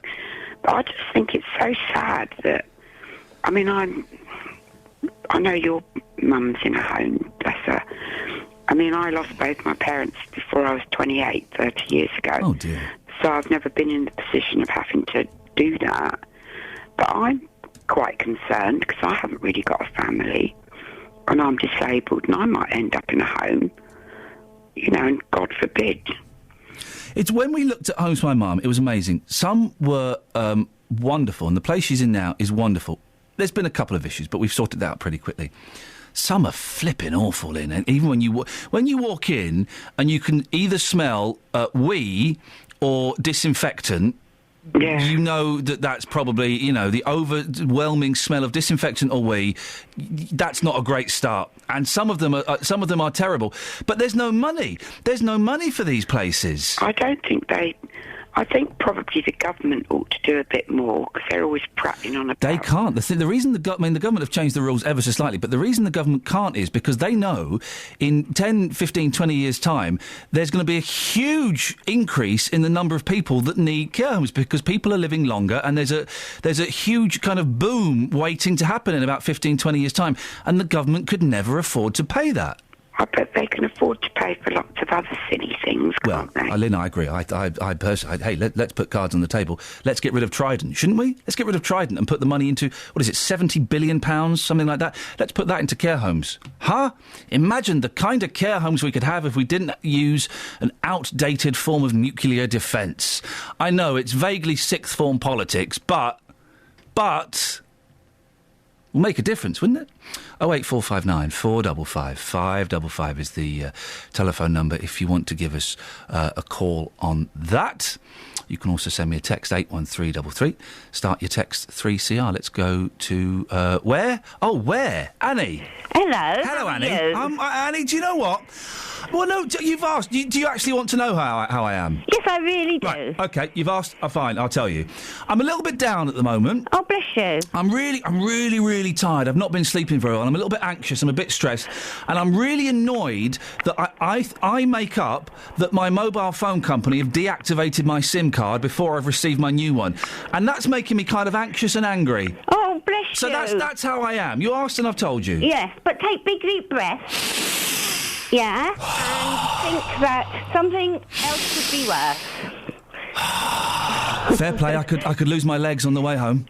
But I just think it's so sad that, I mean, I know your mum's in a home, bless her. I mean, I lost both my parents before I was 28, 30 years ago. Oh, dear. So I've never been in the position of having to do that. But I'm quite concerned because I haven't really got a family and I'm disabled and I might end up in a home, and God forbid. It's when we looked at homes for my mum, it was amazing. Some were wonderful, and the place she's in now is wonderful. There's been a couple of issues, but we've sorted that out pretty quickly. Some are flipping awful in it. Even when you walk in and you can either smell wee or disinfectant, you know that's probably, the overwhelming smell of disinfectant or wee. That's not a great start. And some of them are terrible. But there's no money. There's no money for these places. I think probably the government ought to do a bit more because they're always prattling on about. They can't. The reason the government have changed the rules ever so slightly, but the reason the government can't is because they know in 10, 15, 20 years' time there's going to be a huge increase in the number of people that need care homes because people are living longer and there's a huge kind of boom waiting to happen in about 15, 20 years' time, and the government could never afford to pay that. I bet they can afford to pay for lots of other silly things, can't they? Lynn, I agree. I personally, hey, let's put cards on the table. Let's get rid of Trident, shouldn't we? Let's get rid of Trident and put the money into, £70 billion, something like that. Let's put that into care homes. Huh? Imagine the kind of care homes we could have if we didn't use an outdated form of nuclear defence. I know, it's vaguely sixth form politics, but will make a difference, wouldn't it? 08459 455 555 is the telephone number if you want to give us a call on that. You can also send me a text, 81333. Start your text 3CR. Let's go to, where? Oh, where? Annie. Hello. Hello, Annie. You? Annie, do you know what? Well, no, you've asked. Do you actually want to know how I am? Yes, I really do. Right, OK, you've asked. Fine, I'll tell you. I'm a little bit down at the moment. Oh, bless you. I'm really tired. I've not been sleeping very well. I'm a little bit anxious. I'm a bit stressed. And I'm really annoyed that I make up that my mobile phone company have deactivated my SIM card before I've received my new one. And that's making me kind of anxious and angry. Oh, bless you. So that's how I am. You asked and I've told you. Yes, but take big deep breaths. Yeah, and think that something else could be worse. Fair play. I could lose my legs on the way home.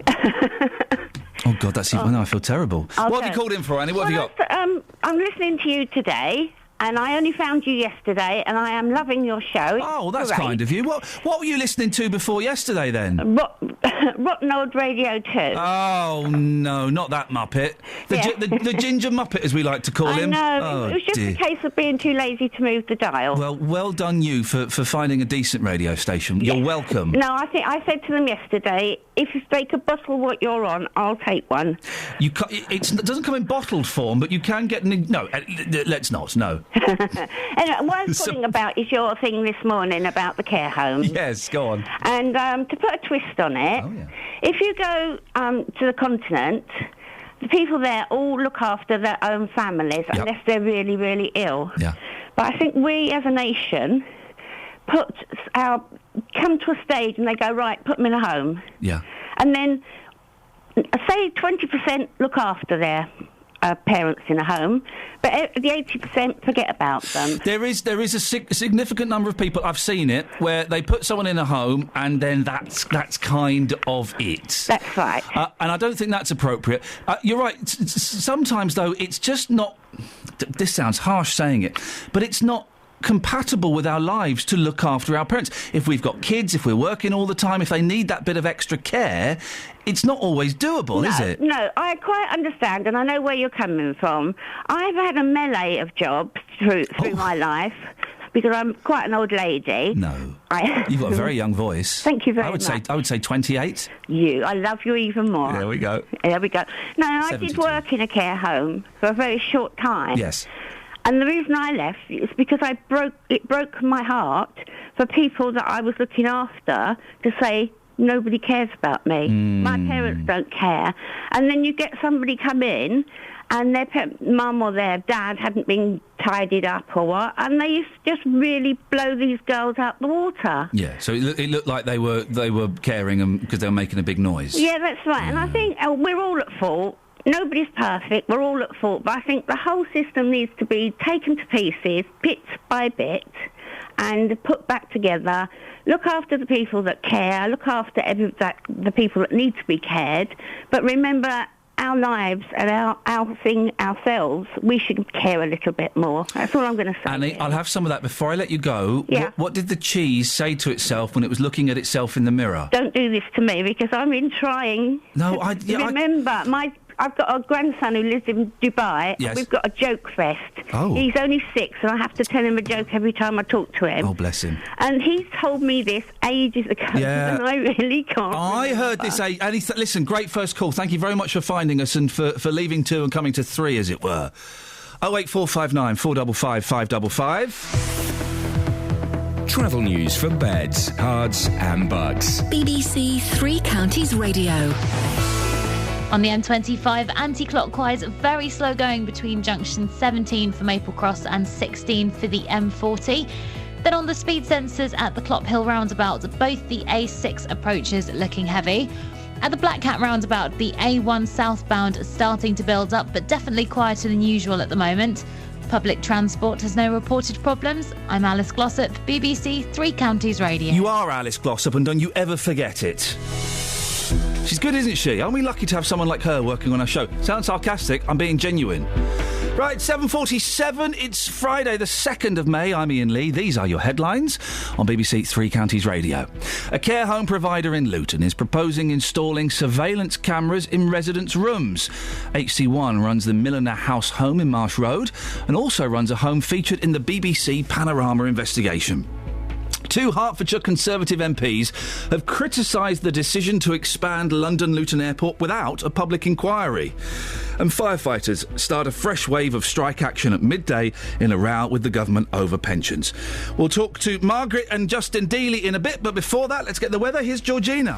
Oh God, that's even. I feel terrible. Okay. What have you called in for, Annie? What have you got? I'm listening to you today, and I only found you yesterday, and I am loving your show. Oh, that's kind of you. What were you listening to before yesterday, then? Rotten Old Radio 2. Oh no, not that Muppet. The ginger Muppet, as we like to call him. I know. Oh, it was just dear. a case of being too lazy to move the dial. Well done you for finding a decent radio station. You're welcome. No, I think I said to them yesterday, if they could bottle what you're on, I'll take one. It doesn't come in bottled form, but you can get... No, let's not, no. Anyway, what I'm calling about is your thing this morning about the care home. Yes, go on. And to put a twist on it, if you go to the continent, the people there all look after their own families unless they're really, really ill. Yeah. But I think we as a nation come to a stage and they go, right, put them in a home. Yeah. And then say 20% look after their parents in a home, but the 80% forget about them. There is a significant number of people, I've seen it, where they put someone in a home and then that's kind of it. That's right. And I don't think that's appropriate. You're right. Sometimes, though, it's just not... This sounds harsh saying it, but it's not compatible with our lives to look after our parents. If we've got kids, if we're working all the time, if they need that bit of extra care, it's not always doable, is it? No, I quite understand, and I know where you're coming from. I've had a melee of jobs through my life, because I'm quite an old lady. No. You've got a very young voice. Thank you very much. I would say 28. I love you even more. There we go. There we go. No, I 72. did work in a care home for a very short time. Yes. And the reason I left is because it broke my heart for people that I was looking after to say, nobody cares about me. My parents don't care. And then you get somebody come in and their mum or their dad hadn't been tidied up or what, and they used to just really blow these girls out the water. Yeah, so it looked like they were caring them because they were making a big noise. Yeah, that's right. And I think we're all at fault. Nobody's perfect, we're all at fault, but I think the whole system needs to be taken to pieces, bit by bit, and put back together. Look after the people that care, look after the people that need to be cared, but remember our lives and our thing ourselves, we should care a little bit more. That's all I'm going to say. Annie, I'll have some of that before I let you go. Yeah. What did the cheese say to itself when it was looking at itself in the mirror? Don't do this to me, because I've been trying to remember. I've got a grandson who lives in Dubai. Yes. We've got a joke fest. Oh. He's only 6, and I have to tell him a joke every time I talk to him. Oh, bless him. And he's told me this ages ago, Yeah. and I really can't I heard this. Annie, listen, great first call. Thank you very much for finding us and for leaving 2 and coming to 3, as it were. 08459 455 555. Travel news for beds, cards and bugs. BBC Three Counties Radio. On the M25, anti-clockwise, very slow going between junction 17 for Maple Cross and 16 for the M40. Then on the speed sensors at the Clop Hill roundabout, both the A6 approaches looking heavy. At the Black Cat roundabout, the A1 southbound is starting to build up, but definitely quieter than usual at the moment. Public transport has no reported problems. I'm Alice Glossop, BBC Three Counties Radio. You are Alice Glossop, and don't you ever forget it. She's good, isn't she? Aren't we lucky to have someone like her working on our show? Sounds sarcastic, I'm being genuine. Right, 7:47, it's Friday the 2nd of May. I'm Iain Lee. These are your headlines on BBC Three Counties Radio. A care home provider in Luton is proposing installing surveillance cameras in residents' rooms. HC1 runs the Milliner House home in Marsh Road and also runs a home featured in the BBC Panorama investigation. Two Hertfordshire Conservative MPs have criticised the decision to expand London Luton Airport without a public inquiry. And firefighters start a fresh wave of strike action at midday in a row with the government over pensions. We'll talk to Margaret and Justin Dealey in a bit, but before that, let's get the weather. Here's Georgina.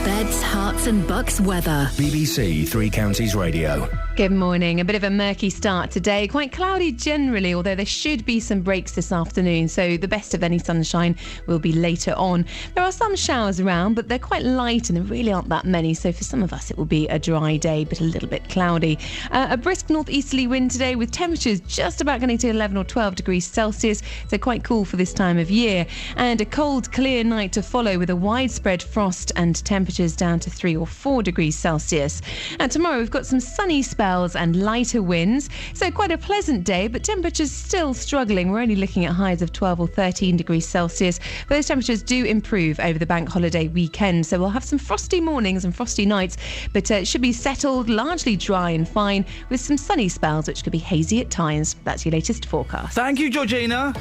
Beds, Herts and Bucks weather. BBC Three Counties Radio. Good morning. A bit of a murky start today. Quite cloudy generally, although there should be some breaks this afternoon, so the best of any sunshine will be later on. There are some showers around, but they're quite light and there really aren't that many, so for some of us it will be a dry day, but a little bit cloudy. A brisk northeasterly wind today with temperatures just about getting to 11 or 12 degrees Celsius, so quite cool for this time of year. And a cold, clear night to follow with a widespread frost and temperatures down to 3 or 4 degrees Celsius. And tomorrow we've got some sunny spells and lighter winds, so quite a pleasant day, but temperatures still struggling. We're only looking at highs of 12 or 13 degrees Celsius. But those temperatures do improve over the bank holiday weekend, so we'll have some frosty mornings and frosty nights, but it should be settled, largely dry and fine, with some sunny spells which could be hazy at times. That's your latest forecast. Thank you, Georgina.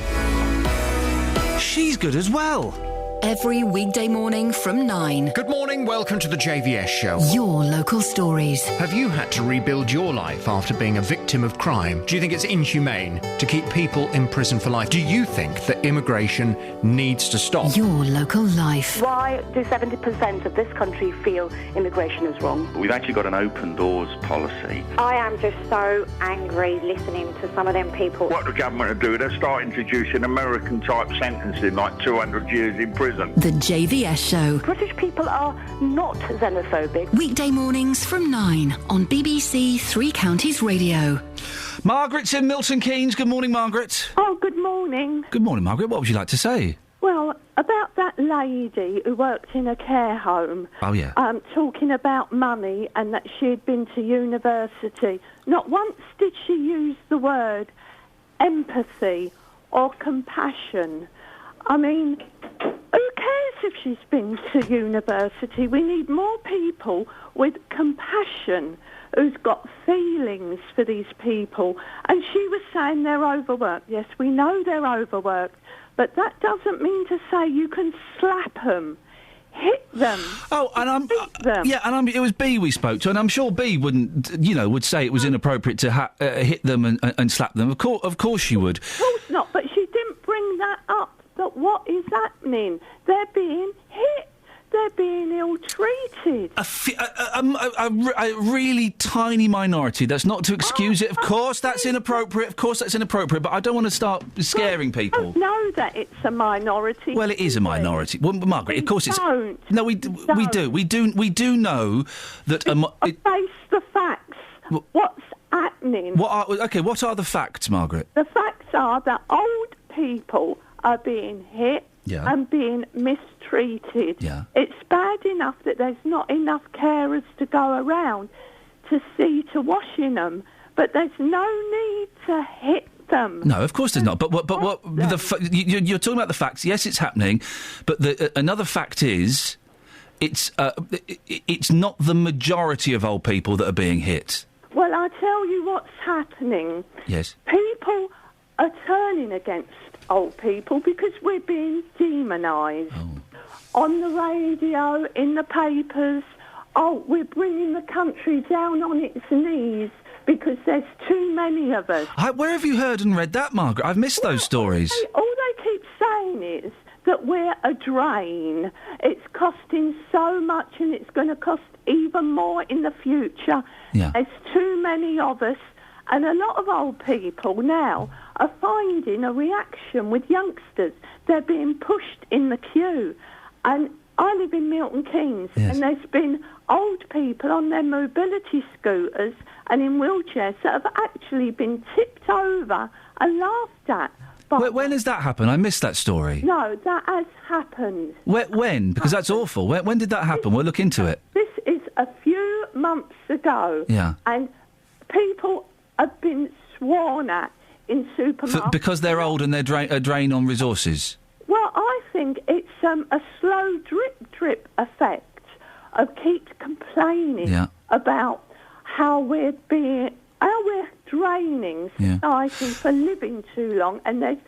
She's good as well. Every weekday morning from 9. Good morning, welcome to the JVS show. Your local stories. Have you had to rebuild your life after being a victim of crime? Do you think it's inhumane to keep people in prison for life? Do you think that immigration needs to stop? Your local life. Why do 70% of this country feel immigration is wrong? We've actually got an open doors policy. I am just so angry listening to some of them people. What the government will do, they'll start introducing American-type sentencing, like 200 years in prison. The JVS show. British people are not xenophobic. Weekday mornings from 9 on BBC Three Counties Radio. Margaret's in Milton Keynes. Good morning, Margaret. Oh, good morning. Good morning, Margaret. What would you like to say? Well, about that lady who worked in a care home. Oh, yeah. Talking about money and that she had been to university. Not once did she use the word empathy or compassion. I mean, who cares if she's been to university? We need more people with compassion who's got feelings for these people. And she was saying they're overworked. Yes, we know they're overworked, but that doesn't mean to say you can slap them, hit them. Oh, and it was B we spoke to, and I'm sure B wouldn't, would say it was inappropriate to hit them and slap them. Of course she would. Of course not, but she didn't bring that up. But what is happening? They're being hit. They're being ill-treated. A really tiny minority. That's not to excuse it. Of course that's inappropriate. Of course that's inappropriate. But I don't want to start scaring people. I don't know that it's a minority. Well, it is a minority. Well, Margaret, of course it's... Don't. No, we do know that... Face the facts. What's happening? What are the facts, Margaret? The facts are that old people are being hit and being mistreated. Yeah. It's bad enough that there's not enough carers to go around to see to washing them, but there's no need to hit them. No, of course there's not. But you're talking about the facts. Yes, it's happening, but another fact is it's not the majority of old people that are being hit. Well, I'll tell you what's happening. Yes. People are turning against old people because we're being demonised. On the radio, in the papers. Oh, we're bringing the country down on its knees because there's too many of us. Where have you heard and read that, Margaret? I've missed those stories. All they keep saying is that we're a drain. It's costing so much and it's going to cost even more in the future. Yeah. There's too many of us. And a lot of old people now are finding a reaction with youngsters. They're being pushed in the queue. And I live in Milton Keynes, and there's been old people on their mobility scooters and in wheelchairs that have actually been tipped over and laughed at. When has that happened? I missed that story. No, that has happened. When? Because that's awful. When did that happen? We'll look into it. This is a few months ago. Yeah. And people have been sworn at in supermarkets. Because they're old and they're a drain on resources? Well, I think it's a slow drip effect of keep complaining about how we're draining society for living too long, and there's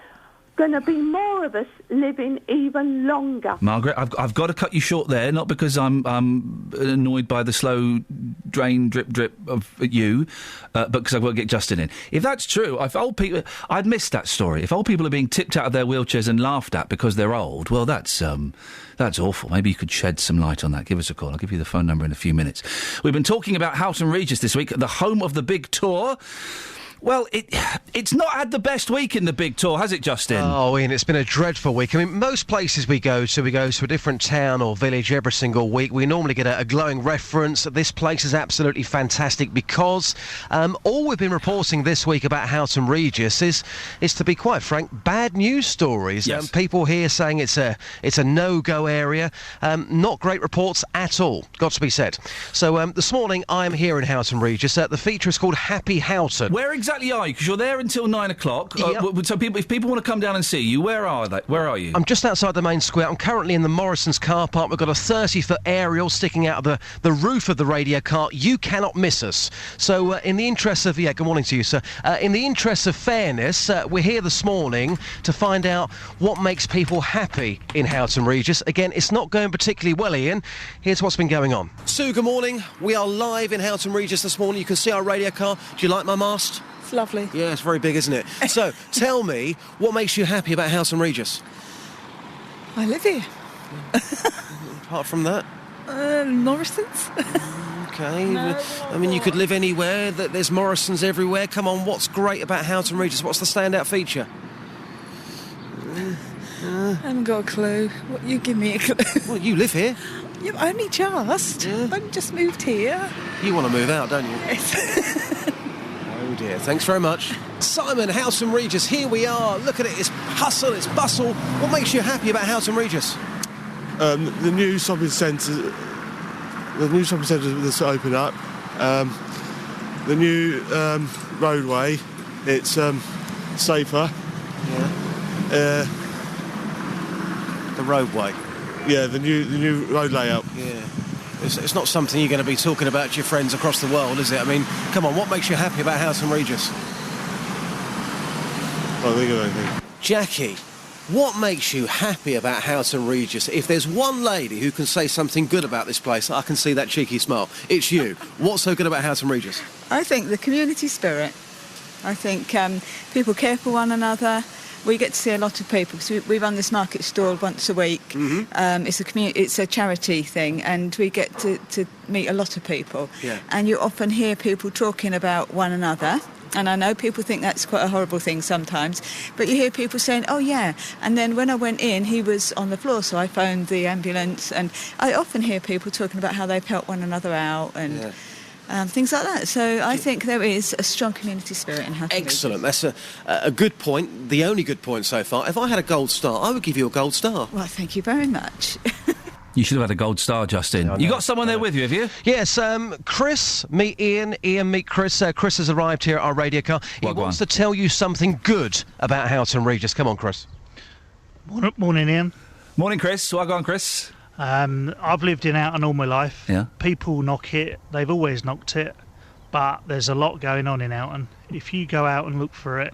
going to be more of us living even longer. Margaret, I've got to cut you short there, not because I'm annoyed by the slow drain drip of you, but because I've got to get Justin in. If that's true, if old people, I'd missed that story. If old people are being tipped out of their wheelchairs and laughed at because they're old, well, that's awful. Maybe you could shed some light on that. Give us a call. I'll give you the phone number in a few minutes. We've been talking about Houghton Regis this week, the home of the big tour. Well, it's not had the best week in the big tour, has it, Justin? Oh, Ian, it's been a dreadful week. I mean, most places we go to a different town or village every single week. We normally get a glowing reference. This place is absolutely fantastic because all we've been reporting this week about Houghton Regis is, to be quite frank, bad news stories. Yes. People here saying it's a no-go area. Not great reports at all, got to be said. So this morning I'm here in Houghton Regis. The feature is called Happy Houghton. Where exactly are you? Because you're there until 9 o'clock. Yep. So if people want to come down and see you, where are they? Where are you? I'm just outside the main square. I'm currently in the Morrison's car park. We've got a 30-foot aerial sticking out of the roof of the radio car. You cannot miss us. So in the interest of... good morning to you, sir. In the interest of fairness, we're here this morning to find out what makes people happy in Houghton Regis. Again, it's not going particularly well, Ian. Here's what's been going on. Sue, good morning. We are live in Houghton Regis this morning. You can see our radio car. Do you like my mast? It's lovely. Yeah, it's very big, isn't it? So, tell me, what makes you happy about Houghton Regis? I live here. Apart from that? Morrison's. Okay. No, I mean, you could live anywhere. There's Morrison's everywhere. Come on, what's great about Houghton Regis? What's the standout feature? I haven't got a clue. You give me a clue. Well, you live here. Yeah, only just. Yeah. I've just moved here. You want to move out, don't you? Yes. Oh dear, thanks very much. Simon, Houghton Regis, here we are. Look at it, it's hustle, it's bustle. What makes you happy about Houghton Regis? The new shopping centre that's opened up. The new roadway, it's safer. Yeah. The roadway. Yeah, the new road layout. Yeah. It's not something you're going to be talking about to your friends across the world, is it? I mean, come on, what makes you happy about Houghton Regis? I don't think of anything. Jackie, what makes you happy about Houghton Regis? If there's one lady who can say something good about this place, I can see that cheeky smile. It's you. What's so good about Houghton Regis? I think the community spirit. I think people care for one another. We get to see a lot of people because we run this market stall once a week. Mm-hmm. It's a charity thing, and we get to meet a lot of people. Yeah. And you often hear people talking about one another. And I know people think that's quite a horrible thing sometimes, but you hear people saying, oh yeah, and then when I went in, he was on the floor, so I phoned the ambulance, and I often hear people talking about how they've helped one another out and things like that. So I think there is a strong community spirit in Houghton Regis. Excellent. That's a good point, the only good point so far. If I had a gold star, I would give you a gold star. Well, thank you very much. You should have had a gold star, Justin. You got someone there with you, have you? Yes, Chris, meet Ian. Ian, meet Chris. Chris has arrived here at our radio car. He wants to tell you something good about Houghton Regis. Come on, Chris. Morning, Ian. Morning, Chris. Well, go on, Chris. I've lived in Houghton all my life. Yeah. People knock it. They've always knocked it. But there's a lot going on in Houghton. If you go out and look for it,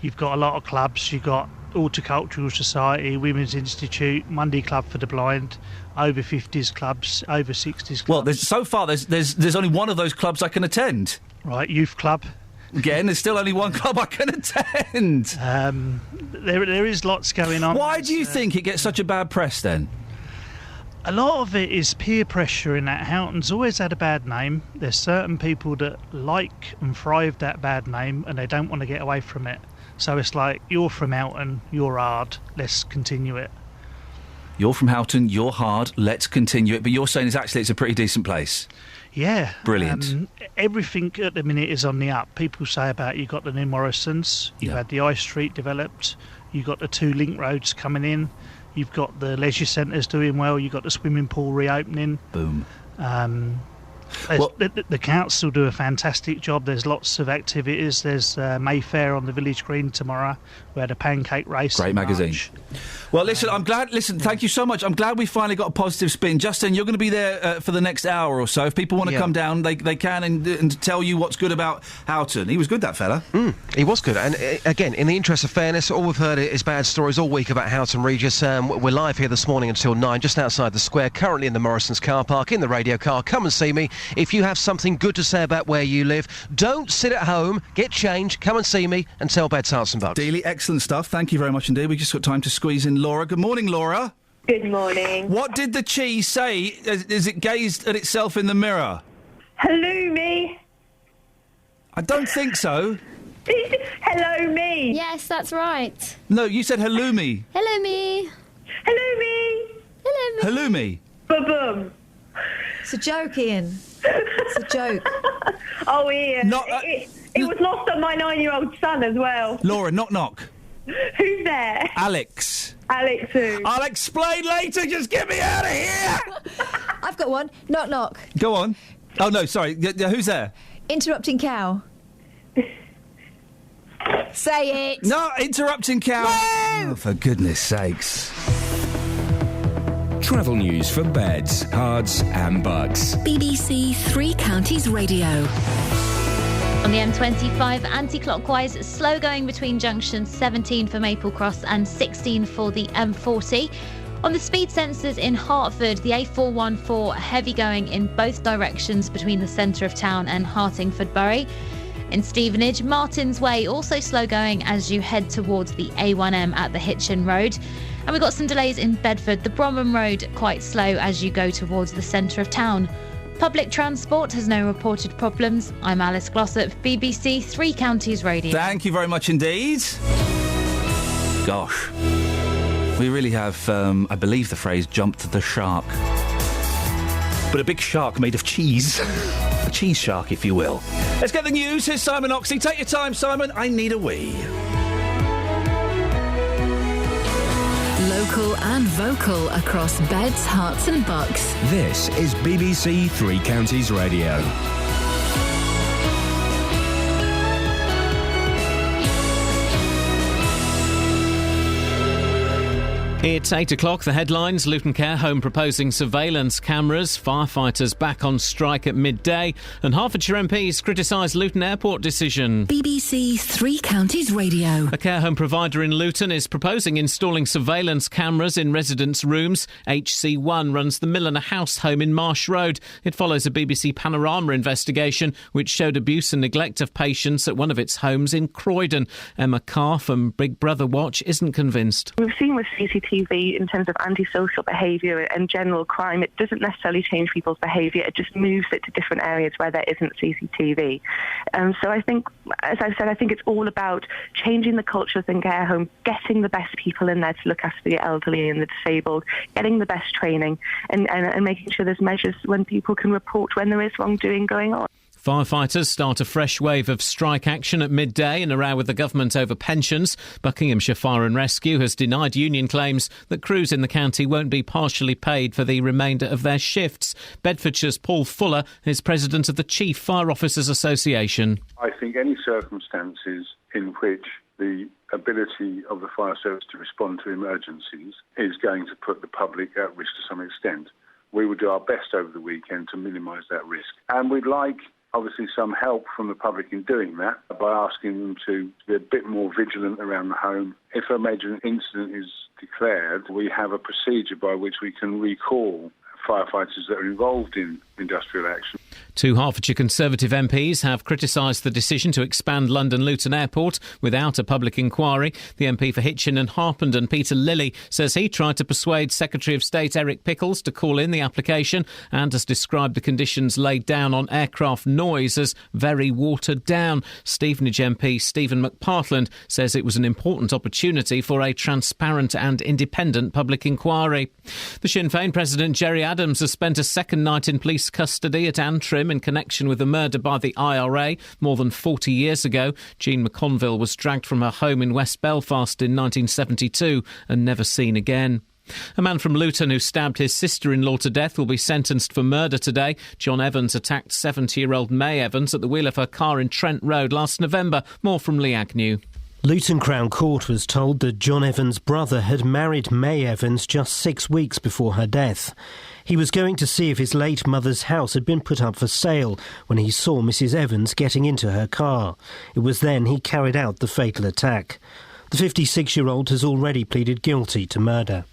you've got a lot of clubs. You've got Horticultural Society, Women's Institute, Monday Club for the Blind, over 50s clubs, over 60s clubs. Well, there's only one of those clubs I can attend. Right, youth club. Again, there's still only one club I can attend. There is lots going on. Why do you think it gets such a bad press then? A lot of it is peer pressure in that Houghton's always had a bad name. There's certain people that like and thrive that bad name and they don't want to get away from it. So it's like, you're from Houghton, you're hard, let's continue it. You're from Houghton, you're hard, let's continue it. But you're saying it's a pretty decent place. Yeah. Brilliant. Everything at the minute is on the up. People say about you got the new Morrison's, you've had the High Street developed, you've got the 2 link roads coming in, you've got the leisure centres doing well, you've got the swimming pool reopening. Boom. The council do a fantastic job. There's lots of activities. There's Mayfair on the Village Green tomorrow. We had a pancake race. Great magazine. Well, listen, I'm glad. Listen, thank you so much. I'm glad we finally got a positive spin. Justin, you're going to be there for the next hour or so. If people want to come down, they can and tell you what's good about Houghton. He was good, that fella. He was good. And again, in the interest of fairness, all we've heard is bad stories all week about Houghton Regis. We're live here this morning until 9, just outside the square, currently in the Morrison's car park, in the radio car. Come and see me. If you have something good to say about where you live, don't sit at home, get changed, come and see me and tell Beds, Hearts and Bucks. Dealey, excellent stuff. Thank you very much indeed. We've just got time to squeeze in Laura. Good morning, Laura. Good morning. What did the cheese say as it gazed at itself in the mirror? Hello, me. I don't think so. Hello, me. Yes, that's right. No, you said halloumi. Hello, me. Hello, me. Hello, me. Halloumi. Ba-boom. It's a joke, Ian. It's a joke. Oh, Ian. It was lost on my 9-year-old son as well. Laura, knock, knock. Who's there? Alex. Alex who? I'll explain later. Just get me out of here. I've got one. Knock, knock. Go on. Oh, no, sorry. Who's there? Interrupting cow. Say it. No, interrupting cow. No! Oh, for goodness sakes. Travel news for beds, cards and bugs. BBC Three Counties Radio. On the M25, anti-clockwise, slow going between junctions 17 for Maple Cross and 16 for the M40. On the speed sensors in Hertford, the A414 heavy going in both directions between the centre of town and Hartingford Bury. In Stevenage, Martin's Way also slow going as you head towards the A1M at the Hitchin Road. And we've got some delays in Bedford, the Bromham Road quite slow as you go towards the centre of town. Public transport has no reported problems. I'm Alice Glossop, BBC Three Counties Radio. Thank you very much indeed. Gosh. We really have, I believe the phrase, jumped the shark. But a big shark made of cheese. A cheese shark, if you will. Let's get the news. Here's Simon Oxley. Take your time, Simon. I need a wee. Local and vocal across Beds, Hearts and Bucks. This is BBC Three Counties Radio. It's 8 o'clock. The headlines. Luton Care Home proposing surveillance cameras. Firefighters back on strike at midday. And Hertfordshire MPs criticise Luton Airport decision. BBC Three Counties Radio. A care home provider in Luton is proposing installing surveillance cameras in residents' rooms. HC1 runs the Milliner House home in Marsh Road. It follows a BBC Panorama investigation which showed abuse and neglect of patients at one of its homes in Croydon. Emma Carr from Big Brother Watch isn't convinced. We've seen with CCTV in terms of antisocial behaviour and general crime, it doesn't necessarily change people's behaviour, it just moves it to different areas where there isn't CCTV. So I think, as I said, I think it's all about changing the culture in care home, getting the best people in there to look after the elderly and the disabled, getting the best training and making sure there's measures when people can report when there is wrongdoing going on. Firefighters start a fresh wave of strike action at midday in a row with the government over pensions. Buckinghamshire Fire and Rescue has denied union claims that crews in the county won't be partially paid for the remainder of their shifts. Bedfordshire's Paul Fuller is president of the Chief Fire Officers Association. I think any circumstances in which the ability of the fire service to respond to emergencies is going to put the public at risk to some extent. We will do our best over the weekend to minimise that risk. And we'd like obviously some help from the public in doing that by asking them to be a bit more vigilant around the home. If a major incident is declared, we have a procedure by which we can recall firefighters that are involved in industrial action. Two Hertfordshire Conservative MPs have criticised the decision to expand London Luton Airport without a public inquiry. The MP for Hitchin and Harpenden, Peter Lilly, says he tried to persuade Secretary of State Eric Pickles to call in the application and has described the conditions laid down on aircraft noise as very watered down. Stevenage MP Stephen McPartland says it was an important opportunity for a transparent and independent public inquiry. The Sinn Féin President Gerry Adams has spent a second night in police custody at Antrim in connection with the murder by the IRA more than 40 years ago. Jean McConville was dragged from her home in West Belfast in 1972 and never seen again. A man from Luton who stabbed his sister-in-law to death will be sentenced for murder today. John Evans attacked 70-year-old May Evans at the wheel of her car in Trent Road last November. More from Lee Agnew. Luton Crown Court was told that John Evans' brother had married May Evans just 6 weeks before her death. He was going to see if his late mother's house had been put up for sale when he saw Mrs. Evans getting into her car. It was then he carried out the fatal attack. The 56-year-old has already pleaded guilty to murder.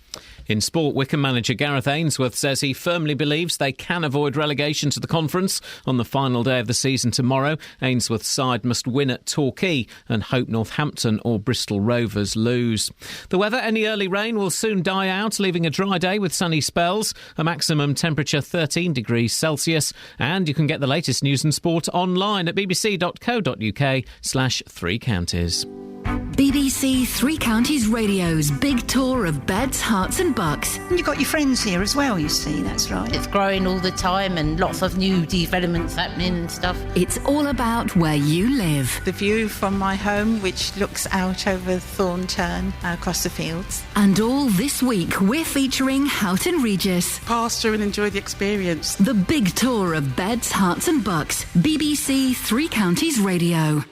In sport, Wycombe manager Gareth Ainsworth says he firmly believes they can avoid relegation to the conference on the final day of the season tomorrow. Ainsworth's side must win at Torquay and hope Northampton or Bristol Rovers lose. The weather, any early rain will soon die out, leaving a dry day with sunny spells, a maximum temperature 13 degrees Celsius, and you can get the latest news and sport online at bbc.co.uk/Three Counties. BBC Three Counties Radio's big tour of beds, hearts and bucks. And you've got your friends here as well, you see, that's right. It's growing all the time and lots of new developments happening and stuff. It's all about where you live. The view from my home, which looks out over Thornturn across the fields. And all this week we're featuring Houghton Regis. Pass through and enjoy the experience. The big tour of beds, hearts and bucks. BBC Three Counties Radio.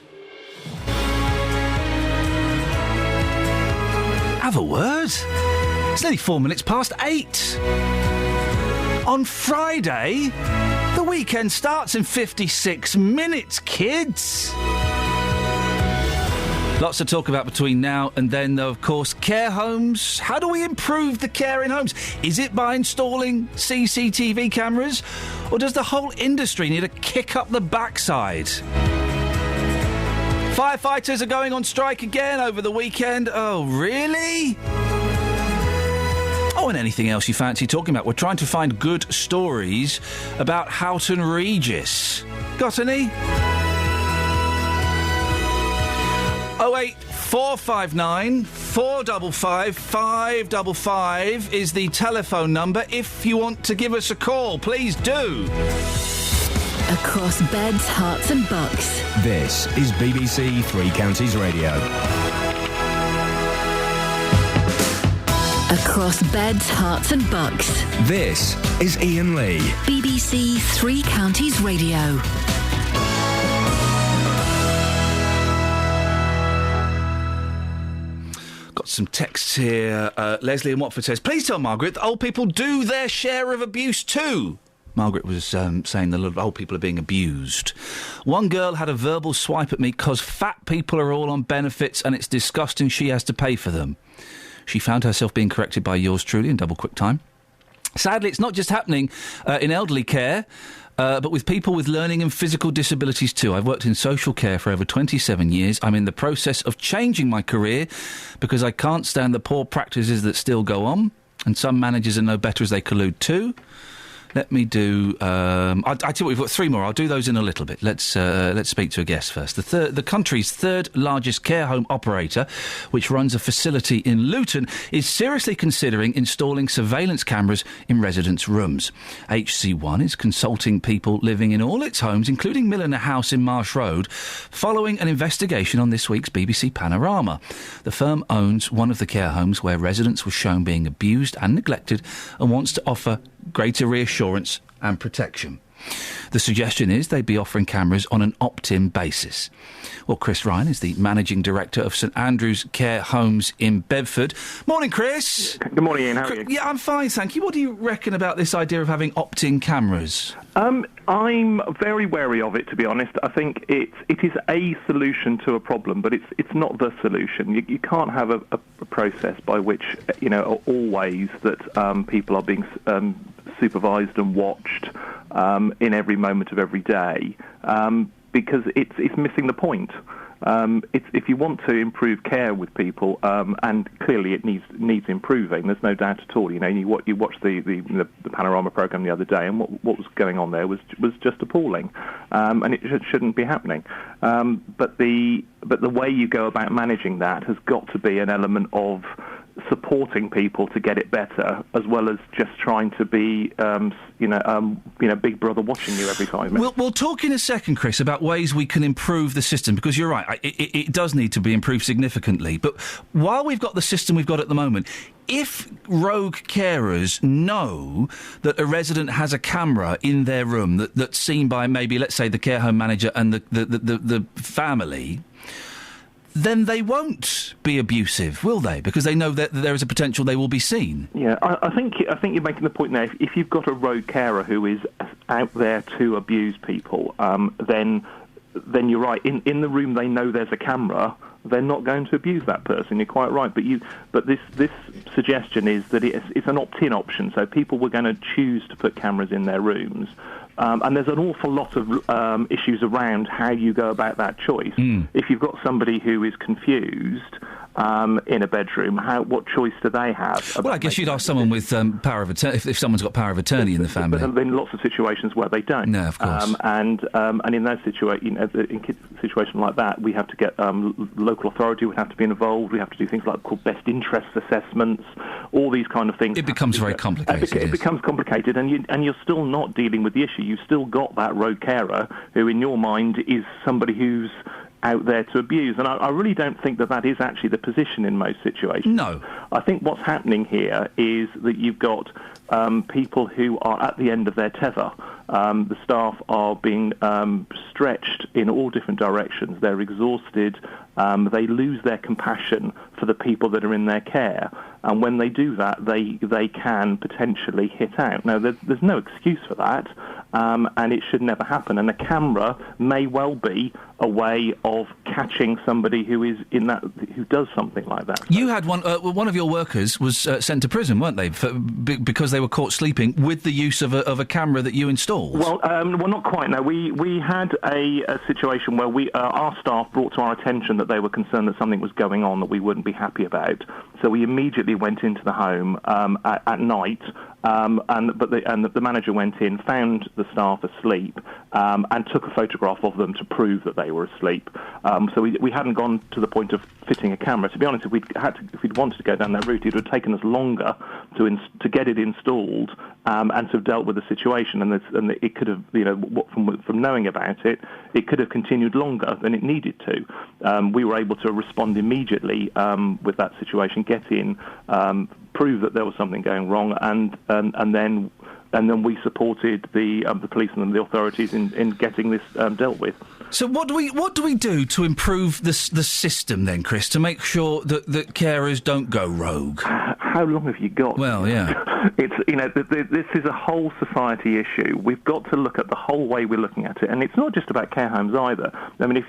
Have a word. It's nearly 4 minutes past 8. On Friday, the weekend starts in 56 minutes, kids. Lots to talk about between now and then, though, of course. Care homes. How do we improve the care in homes? Is it by installing CCTV cameras? Or does the whole industry need a kick up the backside? Firefighters are going on strike again over the weekend. Oh, really? Oh, and anything else you fancy talking about? We're trying to find good stories about Houghton Regis. Got any? 08459 455 555 is the telephone number. If you want to give us a call, please do. Across beds, hearts and bucks. This is BBC Three Counties Radio. Across beds, hearts and bucks. This is Iain Lee. BBC Three Counties Radio. Got some texts here. Leslie in Watford says, please tell Margaret that old people do their share of abuse too. Margaret was saying that a lot of old people are being abused. One girl had a verbal swipe at me because fat people are all on benefits and it's disgusting she has to pay for them. She found herself being corrected by yours truly in double quick time. Sadly, it's not just happening in elderly care, but with people with learning and physical disabilities too. I've worked in social care for over 27 years. I'm in the process of changing my career because I can't stand the poor practices that still go on, and some managers are no better as they collude too. Let me do... I tell you what, we've got three more. I'll do those in a little bit. Let's speak to a guest first. The country's third largest care home operator, which runs a facility in Luton, is seriously considering installing surveillance cameras in residents' rooms. HC1 is consulting people living in all its homes, including Milliner House in Marsh Road, following an investigation on this week's BBC Panorama. The firm owns one of the care homes where residents were shown being abused and neglected and wants to offer greater reassurance and protection. The suggestion is they'd be offering cameras on an opt-in basis. Well, Chris Ryan is the Managing Director of St Andrew's Care Homes in Bedford. Morning, Chris. Good morning, Ian. How are you? Yeah, I'm fine, thank you. What do you reckon about this idea of having opt-in cameras? I'm very wary of it, to be honest. I think it is a solution to a problem, but it's not the solution. You can't have a process by which, always that people are being supervised and watched in every moment of every day, because it's missing the point. If you want to improve care with people, and clearly it needs improving, there's no doubt at all. You watched the Panorama programme the other day, and what was going on there was just appalling, and it shouldn't be happening. But the way you go about managing that has got to be an element of supporting people to get it better, as well as just trying to be, Big Brother watching you every 5 minutes. We'll talk in a second, Chris, about ways we can improve the system, because you're right, it does need to be improved significantly. But while we've got the system we've got at the moment, if rogue carers know that a resident has a camera in their room that's seen by maybe, let's say, the care home manager and the family, then they won't be abusive, will they? Because they know that there is a potential they will be seen. Yeah, I think you're making the point now. If you've got a rogue carer who is out there to abuse people, then you're right. In the room, they know there's a camera. They're not going to abuse that person. You're quite right. But this suggestion is that it's an opt-in option. So people were going to choose to put cameras in their rooms. And there's an awful lot of issues around how you go about that choice. If you've got somebody who is confused in a bedroom, what choice do they have? Well, I guess you'd ask someone with power of attorney, if someone's got power of attorney in the family. But in lots of situations where they don't. No, of course. And in those in situations like that, we have to get local authority would have to be involved. We have to do things like called best interest assessments, all these kind of things. It becomes very complicated. It becomes complicated, and you're still not dealing with the issue. You've still got that rogue carer who, in your mind, is somebody who's out there to abuse. And I really don't think that is actually the position in most situations. No. I think what's happening here is that you've got people who are at the end of their tether. The staff are being stretched in all different directions. They're exhausted. They lose their compassion for the people that are in their care. And when they do that, they can potentially hit out. Now, there's no excuse for that, and it should never happen. And a camera may well be a way of catching somebody who does something like that. You had one of your workers was sent to prison, weren't they, because they were caught sleeping with the use of a camera that you installed? Well, not quite. No, we had a situation where our staff brought to our attention that they were concerned that something was going on that we wouldn't be happy about. So we immediately went into the home at night. And the manager went in, found the staff asleep, and took a photograph of them to prove that they were asleep. So we hadn't gone to the point of fitting a camera. To be honest, if we'd wanted to go down that route, it would have taken us longer to get it installed and to have dealt with the situation. And it could have, from knowing about it, it could have continued longer than it needed to. We were able to respond immediately with that situation, get in, prove that there was something going wrong, and then we supported the police and the authorities in getting this dealt with. So what do we do to improve the system then, Chris, to make sure that carers don't go rogue? How long have you got? Well, yeah. It's this is a whole society issue. We've got to look at the whole way we're looking at it, and it's not just about care homes either. I mean,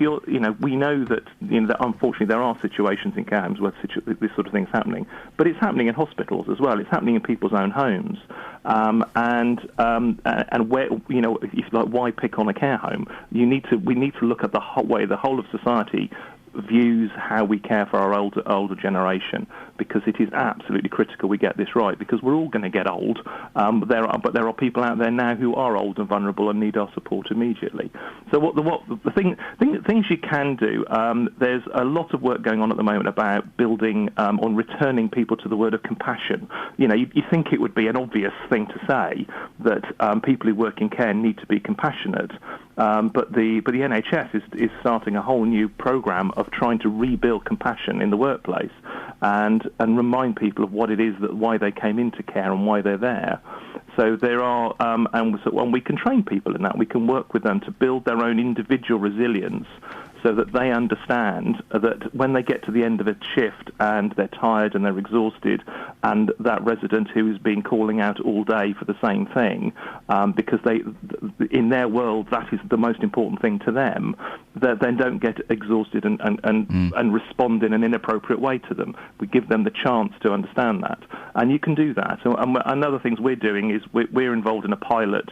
we know that that unfortunately there are situations in care homes where this sort of thing's happening, but it's happening in hospitals as well. It's happening in people's own homes, and where if you like, why pick on a care home? We need to look at the whole way the whole of society views how we care for our older generation, because it is absolutely critical we get this right, because we're all going to get old. But there are people out there now who are old and vulnerable and need our support immediately. So things you can do, there's a lot of work going on at the moment about building on returning people to the word of compassion. You think it would be an obvious thing to say that people who work in care need to be compassionate. But the NHS is starting a whole new programme of trying to rebuild compassion in the workplace and remind people of what it is, why they came into care and why they're there. So there are, and we can train people in that. We can work with them to build their own individual resilience, so that they understand that when they get to the end of a shift and they're tired and they're exhausted, and that resident who has been calling out all day for the same thing, because in their world that is the most important thing to them, that then don't get exhausted and respond in an inappropriate way to them. We give them the chance to understand that, and you can do that. So, and other things we're doing is we're involved in a pilot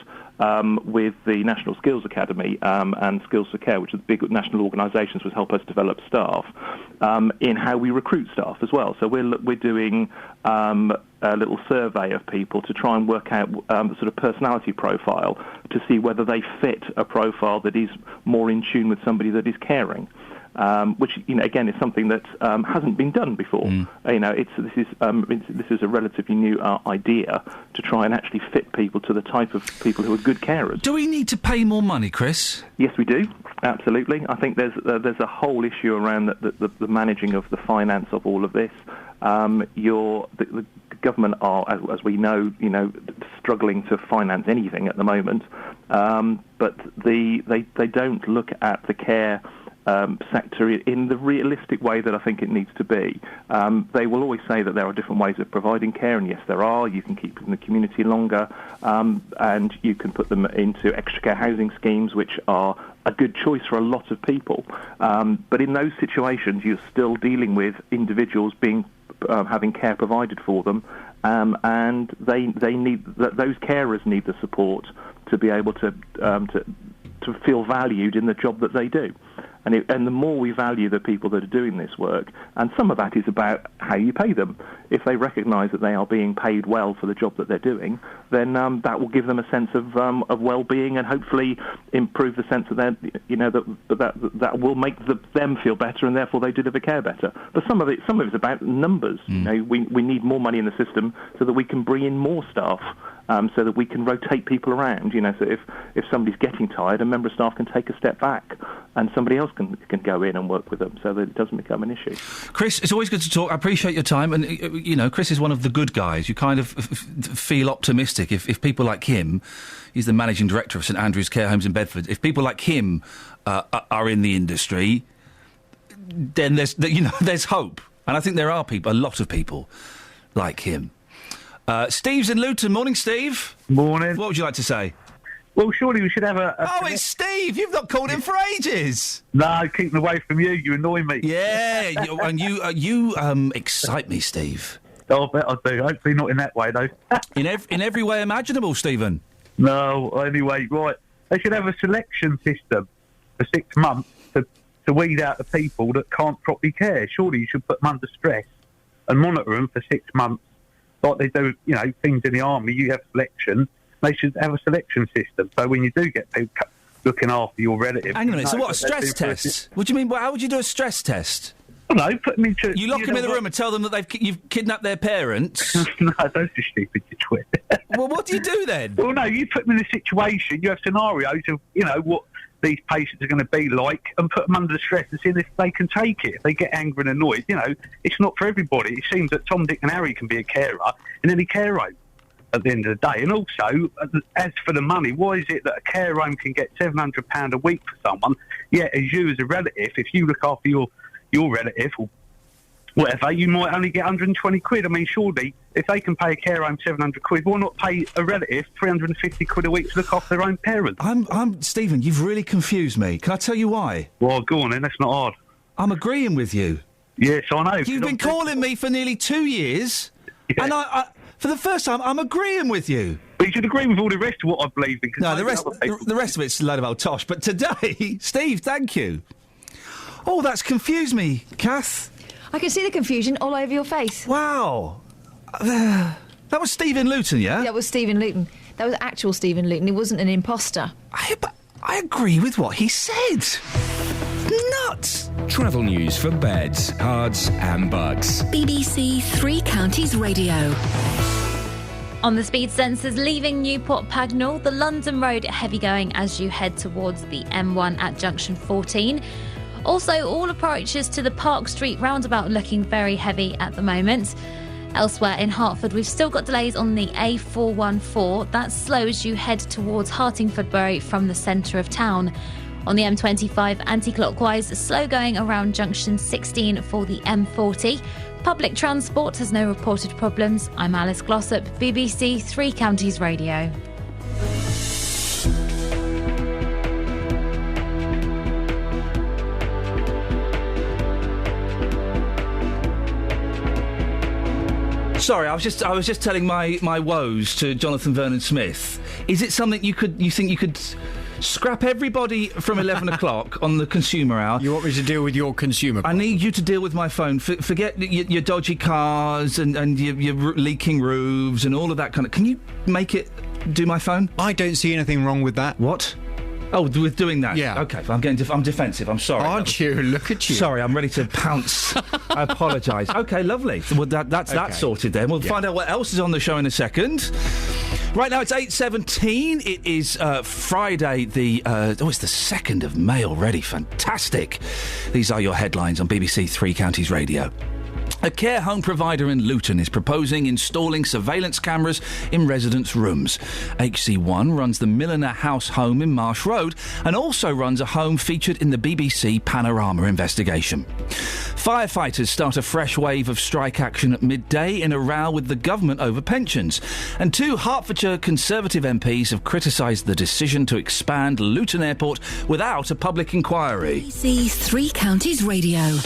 with the National Skills Academy and Skills for Care, which are the big national organisations which help us develop staff, in how we recruit staff as well. So we're doing a little survey of people to try and work out the sort of personality profile to see whether they fit a profile that is more in tune with somebody that is caring. which, again, is something that hasn't been done before. This is a relatively new idea to try and actually fit people to the type of people who are good carers. Do we need to pay more money, Chris? Yes, we do. Absolutely. I think there's a whole issue around the managing of the finance of all of this. The government are, as we know, struggling to finance anything at the moment. But they don't look at the care sector in the realistic way that I think it needs to be. They will always say that there are different ways of providing care, and yes, there are. You can keep them in the community longer, and you can put them into extra care housing schemes, which are a good choice for a lot of people. But in those situations, you're still dealing with individuals having care provided for them, and they need those carers need the support to be able to feel valued in the job that they do. And the more we value the people that are doing this work, and some of that is about how you pay them. If they recognise that they are being paid well for the job that they're doing, then that will give them a sense of well-being, and hopefully improve the sense that that will make them feel better, and therefore they deliver care better. But some of it's about numbers. We need more money in the system so that we can bring in more staff. So that we can rotate people around, so if somebody's getting tired, a member of staff can take a step back and somebody else can go in and work with them so that it doesn't become an issue. Chris, it's always good to talk. I appreciate your time. And, Chris is one of the good guys. You kind of feel optimistic. If people like him, he's the managing director of St Andrew's Care Homes in Bedford, if people like him are in the industry, then there's hope. And I think there are a lot of people like him. Steve's in Luton. Morning, Steve. Morning. What would you like to say? Well, surely we should have a... Oh, it's Steve! You've not called him for ages! No, keeping away from you. You annoy me. Yeah, and you excite me, Steve. Oh, I bet I do. Hopefully not in that way, though. in every way imaginable, Stephen. No, anyway, right. They should have a selection system for 6 months to weed out the people that can't properly care. Surely you should put them under stress and monitor them for 6 months. Like they do, things in the army, you have selection. They should have a selection system. So when you do get people looking after your relatives... Hang on a minute, so what, a stress test? What do you mean, how would you do a stress test? I don't know, put them into... You lock them in the room and tell them that you've kidnapped their parents? No, don't be stupid, you twit. Well, what do you do then? Well, no, you put them in a situation, you have scenarios of, what these patients are going to be like, and put them under stress and see if they can take it. If they get angry and annoyed, it's not for everybody. It seems that Tom, Dick and Harry can be a carer in any care home at the end of the day. And also, as for the money, why is it that a care home can get £700 a week for someone, yet as you as a relative, if you look after your relative or whatever, you might only get 120 quid. I mean, surely, if they can pay a care home 700 quid, why not pay a relative 350 quid a week to look after their own parents? Stephen, you've really confused me. Can I tell you why? Well, go on then, that's not hard. I'm agreeing with you. Yes, I know. You've been calling me for nearly 2 years, and I for the first time, I'm agreeing with you. But you should agree with all the rest of what I believe in. No, the rest of it's a load of old tosh. But today, Steve, thank you. Oh, that's confused me, Kath. I can see the confusion all over your face. Wow. That was Stephen Luton, yeah? That was Stephen Luton. That was actual Stephen Luton. He wasn't an imposter. I agree with what he said. Nuts. Travel news for beds, cards and bugs. BBC Three Counties Radio. On the speed sensors leaving Newport Pagnell, the London Road heavy going as you head towards the M1 at junction 14. Also, all approaches to the Park Street roundabout looking very heavy at the moment. Elsewhere in Hertford, we've still got delays on the A414. That's slow as you head towards Hartingford from the centre of town. On the M25 anti-clockwise, slow going around junction 16 for the M40. Public transport has no reported problems. I'm Alice Glossop, BBC Three Counties Radio. Sorry, I was just telling my woes to Jonathan Vernon Smith. Is it something you think you could scrap everybody from 11 o'clock on the consumer hour? You want me to deal with your consumer problem? I need you to deal with my phone. Forget your dodgy cars and your leaking roofs and all of that kind of... Can you make it do my phone? I don't see anything wrong with that. What? Oh, with doing that? Yeah. Okay, I'm defensive. I'm sorry. Aren't you? Look at you. Sorry, I'm ready to pounce. I apologise. Okay, lovely. Well, that's that sorted then. We'll find out what else is on the show in a second. Right now, it's 8:17. It is Friday, it's the 2nd of May already. Fantastic. These are your headlines on BBC Three Counties Radio. A care home provider in Luton is proposing installing surveillance cameras in residents' rooms. HC1 runs the Milliner House home in Marsh Road and also runs a home featured in the BBC Panorama investigation. Firefighters start a fresh wave of strike action at midday in a row with the government over pensions. And 2 Hertfordshire Conservative MPs have criticised the decision to expand Luton Airport without a public inquiry. BBC Three Counties Radio.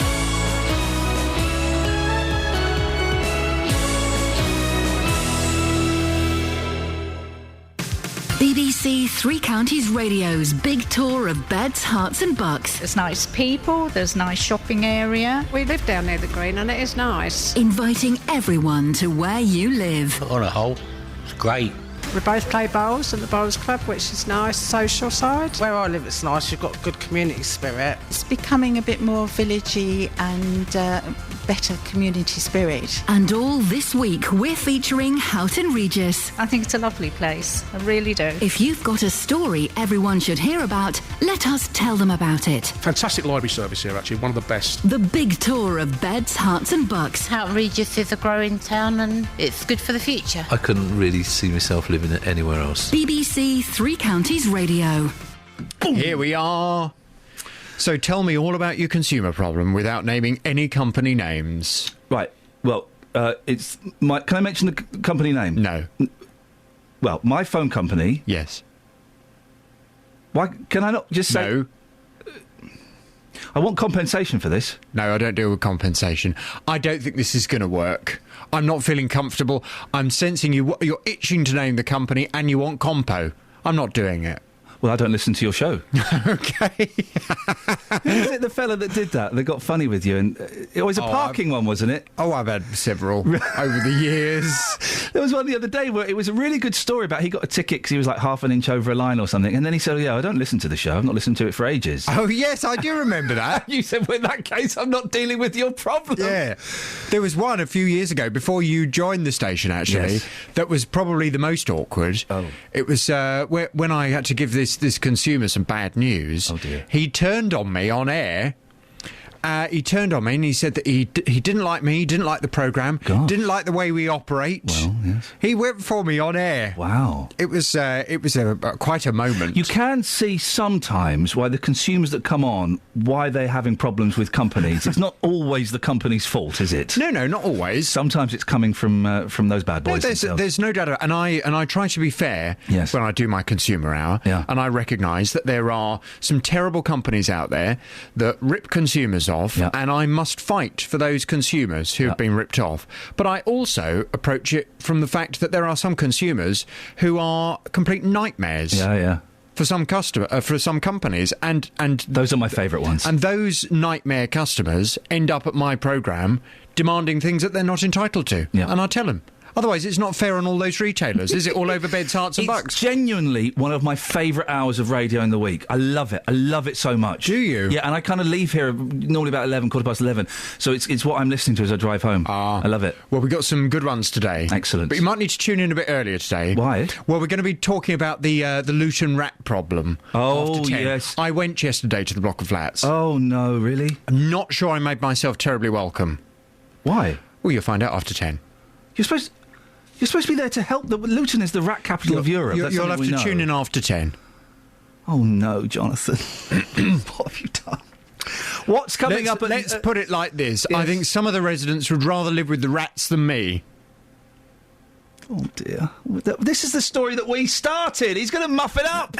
BBC Three Counties Radio's big tour of beds, hearts and bucks. There's nice people, there's nice shopping area. We live down near the Green and it is nice. Inviting everyone to where you live. On a whole, it's great. We both play bowls at the Bowls Club, which is nice, social side. Where I live, it's nice. You've got good community spirit. It's becoming a bit more villagey and better community spirit. And all this week, we're featuring Houghton Regis. I think it's a lovely place. I really do. If you've got a story everyone should hear about, let us tell them about it. Fantastic library service here, actually. One of the best. The big tour of beds, hearts and bucks. Houghton Regis is a growing town and it's good for the future. I couldn't really see myself living it anywhere else. BBC Three Counties Radio. Here we are. So tell me all about your consumer problem without naming any company names. Right. Well, it's my. Can I mention the company name? No. Well, my phone company. Yes. Why can I not just say? No. I want compensation for this. No, I don't deal with compensation. I don't think this is going to work. I'm not feeling comfortable. I'm sensing you're itching to name the company and you want compo. I'm not doing it. Well, I don't listen to your show. Okay. Is it the fella that did that? That got funny with you? And it was a parking one, wasn't it? Oh, I've had several over the years. There was one the other day where it was a really good story about he got a ticket because he was like half an inch over a line or something. And then he said, I don't listen to the show. I've not listened to it for ages. Oh, yes, I do remember that. You said, well, in that case, I'm not dealing with your problem. Yeah. There was one a few years ago, before you joined the station, actually, that was probably the most awkward. Oh. It was when I had to give this consumer some bad news. Oh, dear. He turned on me on air. He turned on me and he said that he didn't like me, didn't like the programme, didn't like the way we operate. Well, yes. He went for me on air. Wow. It was quite a moment. You can see sometimes why the consumers that come on, why they're having problems with companies. It's not always the company's fault, is it? No, not always. Sometimes it's coming from those bad boys. No, there's no doubt. And I try to be fair when I do my consumer hour. Yeah. And I recognise that there are some terrible companies out there that rip consumers off, and I must fight for those consumers who have been ripped off. But I also approach it from the fact that there are some consumers who are complete nightmares. Yeah. For some companies, and those are my favourite ones. And those nightmare customers end up at my programme demanding things that they're not entitled to. Yeah. And I tell them. Otherwise, it's not fair on all those retailers, is it? All over beds, hearts and bucks. It's genuinely one of my favourite hours of radio in the week. I love it. I love it so much. Do you? Yeah, and I kind of leave here normally about 11, 11:15. So it's what I'm listening to as I drive home. I love it. Well, we've got some good ones today. Excellent. But you might need to tune in a bit earlier today. Why? Well, we're going to be talking about the Luton rat problem. Oh, after 10. yes. I went yesterday to the block of flats. Oh, no, really? I'm not sure I made myself terribly welcome. Why? Well, you'll find out after 10. You're supposed to be there to help. Luton is the rat capital of Europe. You'll have to tune in after 10. Oh, no, Jonathan. What have you done? What's coming up? Let's put it like this. Yes. I think some of the residents would rather live with the rats than me. Oh, dear. This is the story that we started. He's going to muff it up.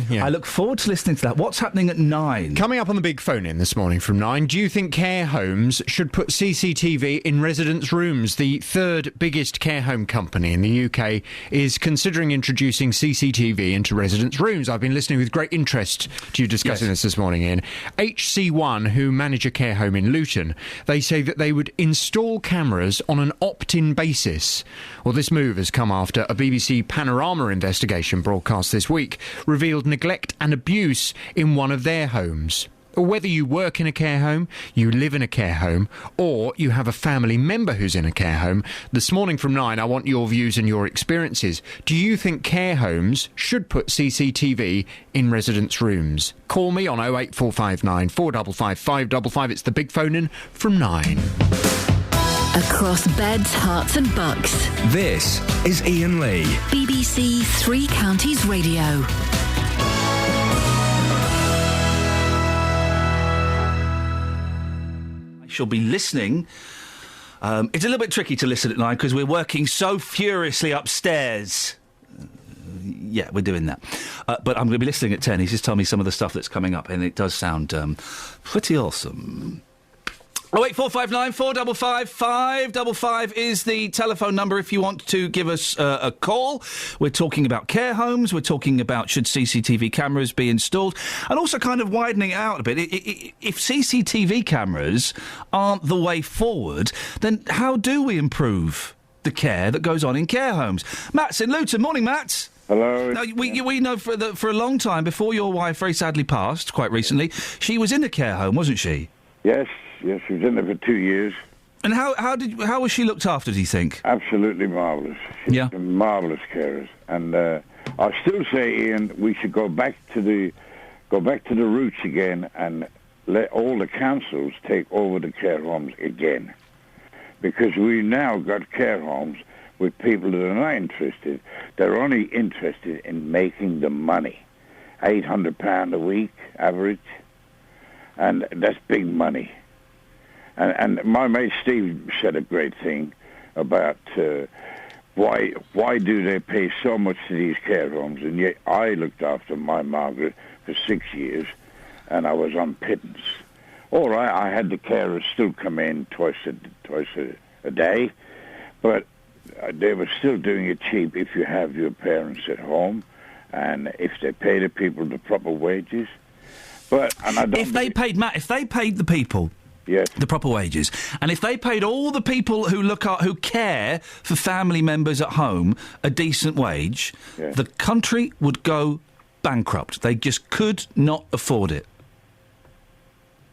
Yeah. I look forward to listening to that. What's happening at 9? Coming up on the big phone-in this morning from 9, do you think care homes should put CCTV in residents' rooms? The third biggest care home company in the UK is considering introducing CCTV into residents' rooms. I've been listening with great interest to you discussing this morning, Iain. HC1, who manage a care home in Luton, they say that they would install cameras on an opt-in basis. Well, this move move has come after a BBC Panorama investigation broadcast this week revealed neglect and abuse in one of their homes. Whether you work in a care home, you live in a care home, or you have a family member who's in a care home, this morning from 9, I want your views and your experiences. Do you think care homes should put CCTV in residents' rooms? Call me on 08459 455 555. It's the big phone in from 9. Across beds, hearts and bucks. This is Iain Lee. BBC Three Counties Radio. She'll be listening. It's a little bit tricky to listen at 9 because we're working so furiously upstairs. Yeah, we're doing that. But I'm going to be listening at 10. He's just telling me some of the stuff that's coming up, and it does sound pretty awesome. 08459 455 555 is the telephone number if you want to give us a call. We're talking about care homes. We're talking about should CCTV cameras be installed, and also kind of widening it out a bit. If CCTV cameras aren't the way forward, then how do we improve the care that goes on in care homes? Matt's in Luton. Morning, Matt. Hello. Now, we know for a long time, before your wife very sadly passed, quite recently, she was in a care home, wasn't she? Yes, she was in there for 2 years. And how was she looked after, do you think? Absolutely marvellous. She was marvellous carers. And I still say, Ian, we should go back to the roots again and let all the councils take over the care homes again. Because we now got care homes with people that are not interested. They're only interested in making the money. £800 a week, average. And that's big money. And my mate Steve said a great thing about why do they pay so much to these care homes? And yet I looked after my Margaret for 6 years, and I was on pittance. All right, I had the carers still come in twice a day, but they were still doing it cheap if you have your parents at home, and if they pay the people the proper wages. If they paid the people the proper wages, and if they paid all the people who care for family members at home a decent wage, the country would go bankrupt. They just could not afford it.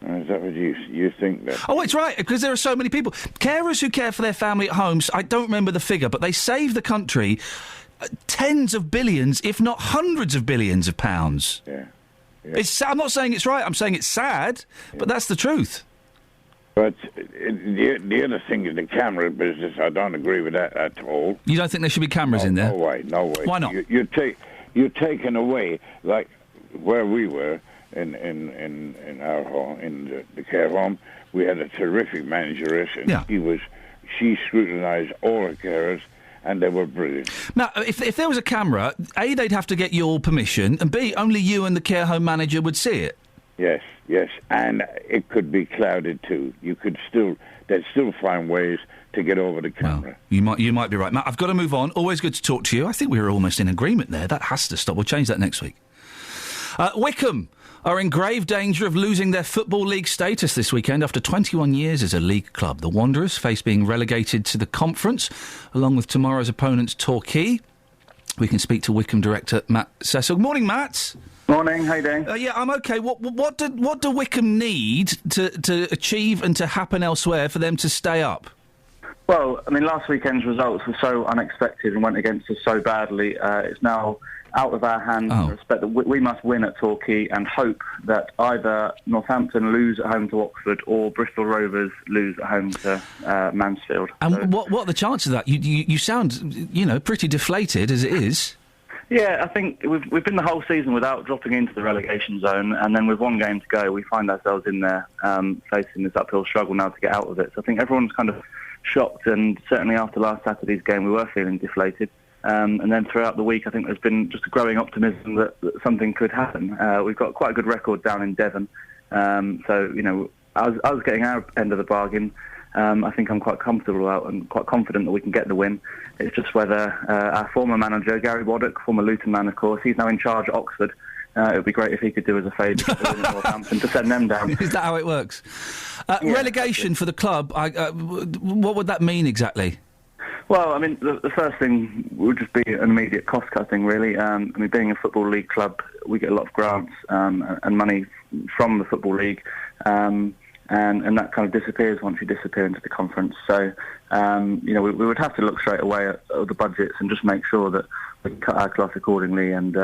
Is that what you think? That? Oh, it's right, because there are so many people. Carers who care for their family at home, I don't remember the figure, but they save the country tens of billions, if not hundreds of billions of pounds. Yeah. I'm not saying it's right, I'm saying it's sad, but that's the truth. But the other thing is the camera business. I don't agree with that at all. You don't think there should be cameras in there? No way. Why not? You're taking away, like where we were in our home, in the care home. We had a terrific manageress, and she scrutinised all her carers, and they were brilliant. Now, if there was a camera, A, they'd have to get your permission, and B, only you and the care home manager would see it. Yes, and it could be clouded too. They'd still find ways to get over the camera. Well, you might be right. Matt, I've got to move on. Always good to talk to you. I think we were almost in agreement there. That has to stop. We'll change that next week. Wycombe are in grave danger of losing their Football League status this weekend after 21 years as a league club. The Wanderers face being relegated to the Conference, along with tomorrow's opponent Torquay. We can speak to Wycombe director Matt Cecil. Good morning, Matt. Morning, how you doing? Yeah, I'm OK. What do Wycombe need to achieve and to happen elsewhere for them to stay up? Well, I mean, last weekend's results were so unexpected and went against us so badly. It's now out of our hands. I expect that we must win at Torquay and hope that either Northampton lose at home to Oxford or Bristol Rovers lose at home to Mansfield. And what are the chances of that? You sound, pretty deflated as it is. Yeah, I think we've been the whole season without dropping into the relegation zone, and then with one game to go, we find ourselves in there facing this uphill struggle now to get out of it. So I think everyone's kind of shocked, and certainly after last Saturday's game, we were feeling deflated. And then throughout the week, I think there's been just a growing optimism that something could happen. We've got quite a good record down in Devon, so I was getting our end of the bargain. I think I'm quite comfortable about and quite confident that we can get the win. It's just whether our former manager, Gary Waddock, former Luton man, of course, he's now in charge at Oxford. It would be great if he could do us a favour to Northampton to send them down. Is that how it works? Relegation for the club, what would that mean exactly? Well, I mean, the first thing would just be an immediate cost cutting, really. I mean, being a Football League club, we get a lot of grants and money from the Football League, and that kind of disappears once you disappear into the conference. So, we would have to look straight away at the budgets and just make sure that we cut our cloth accordingly and,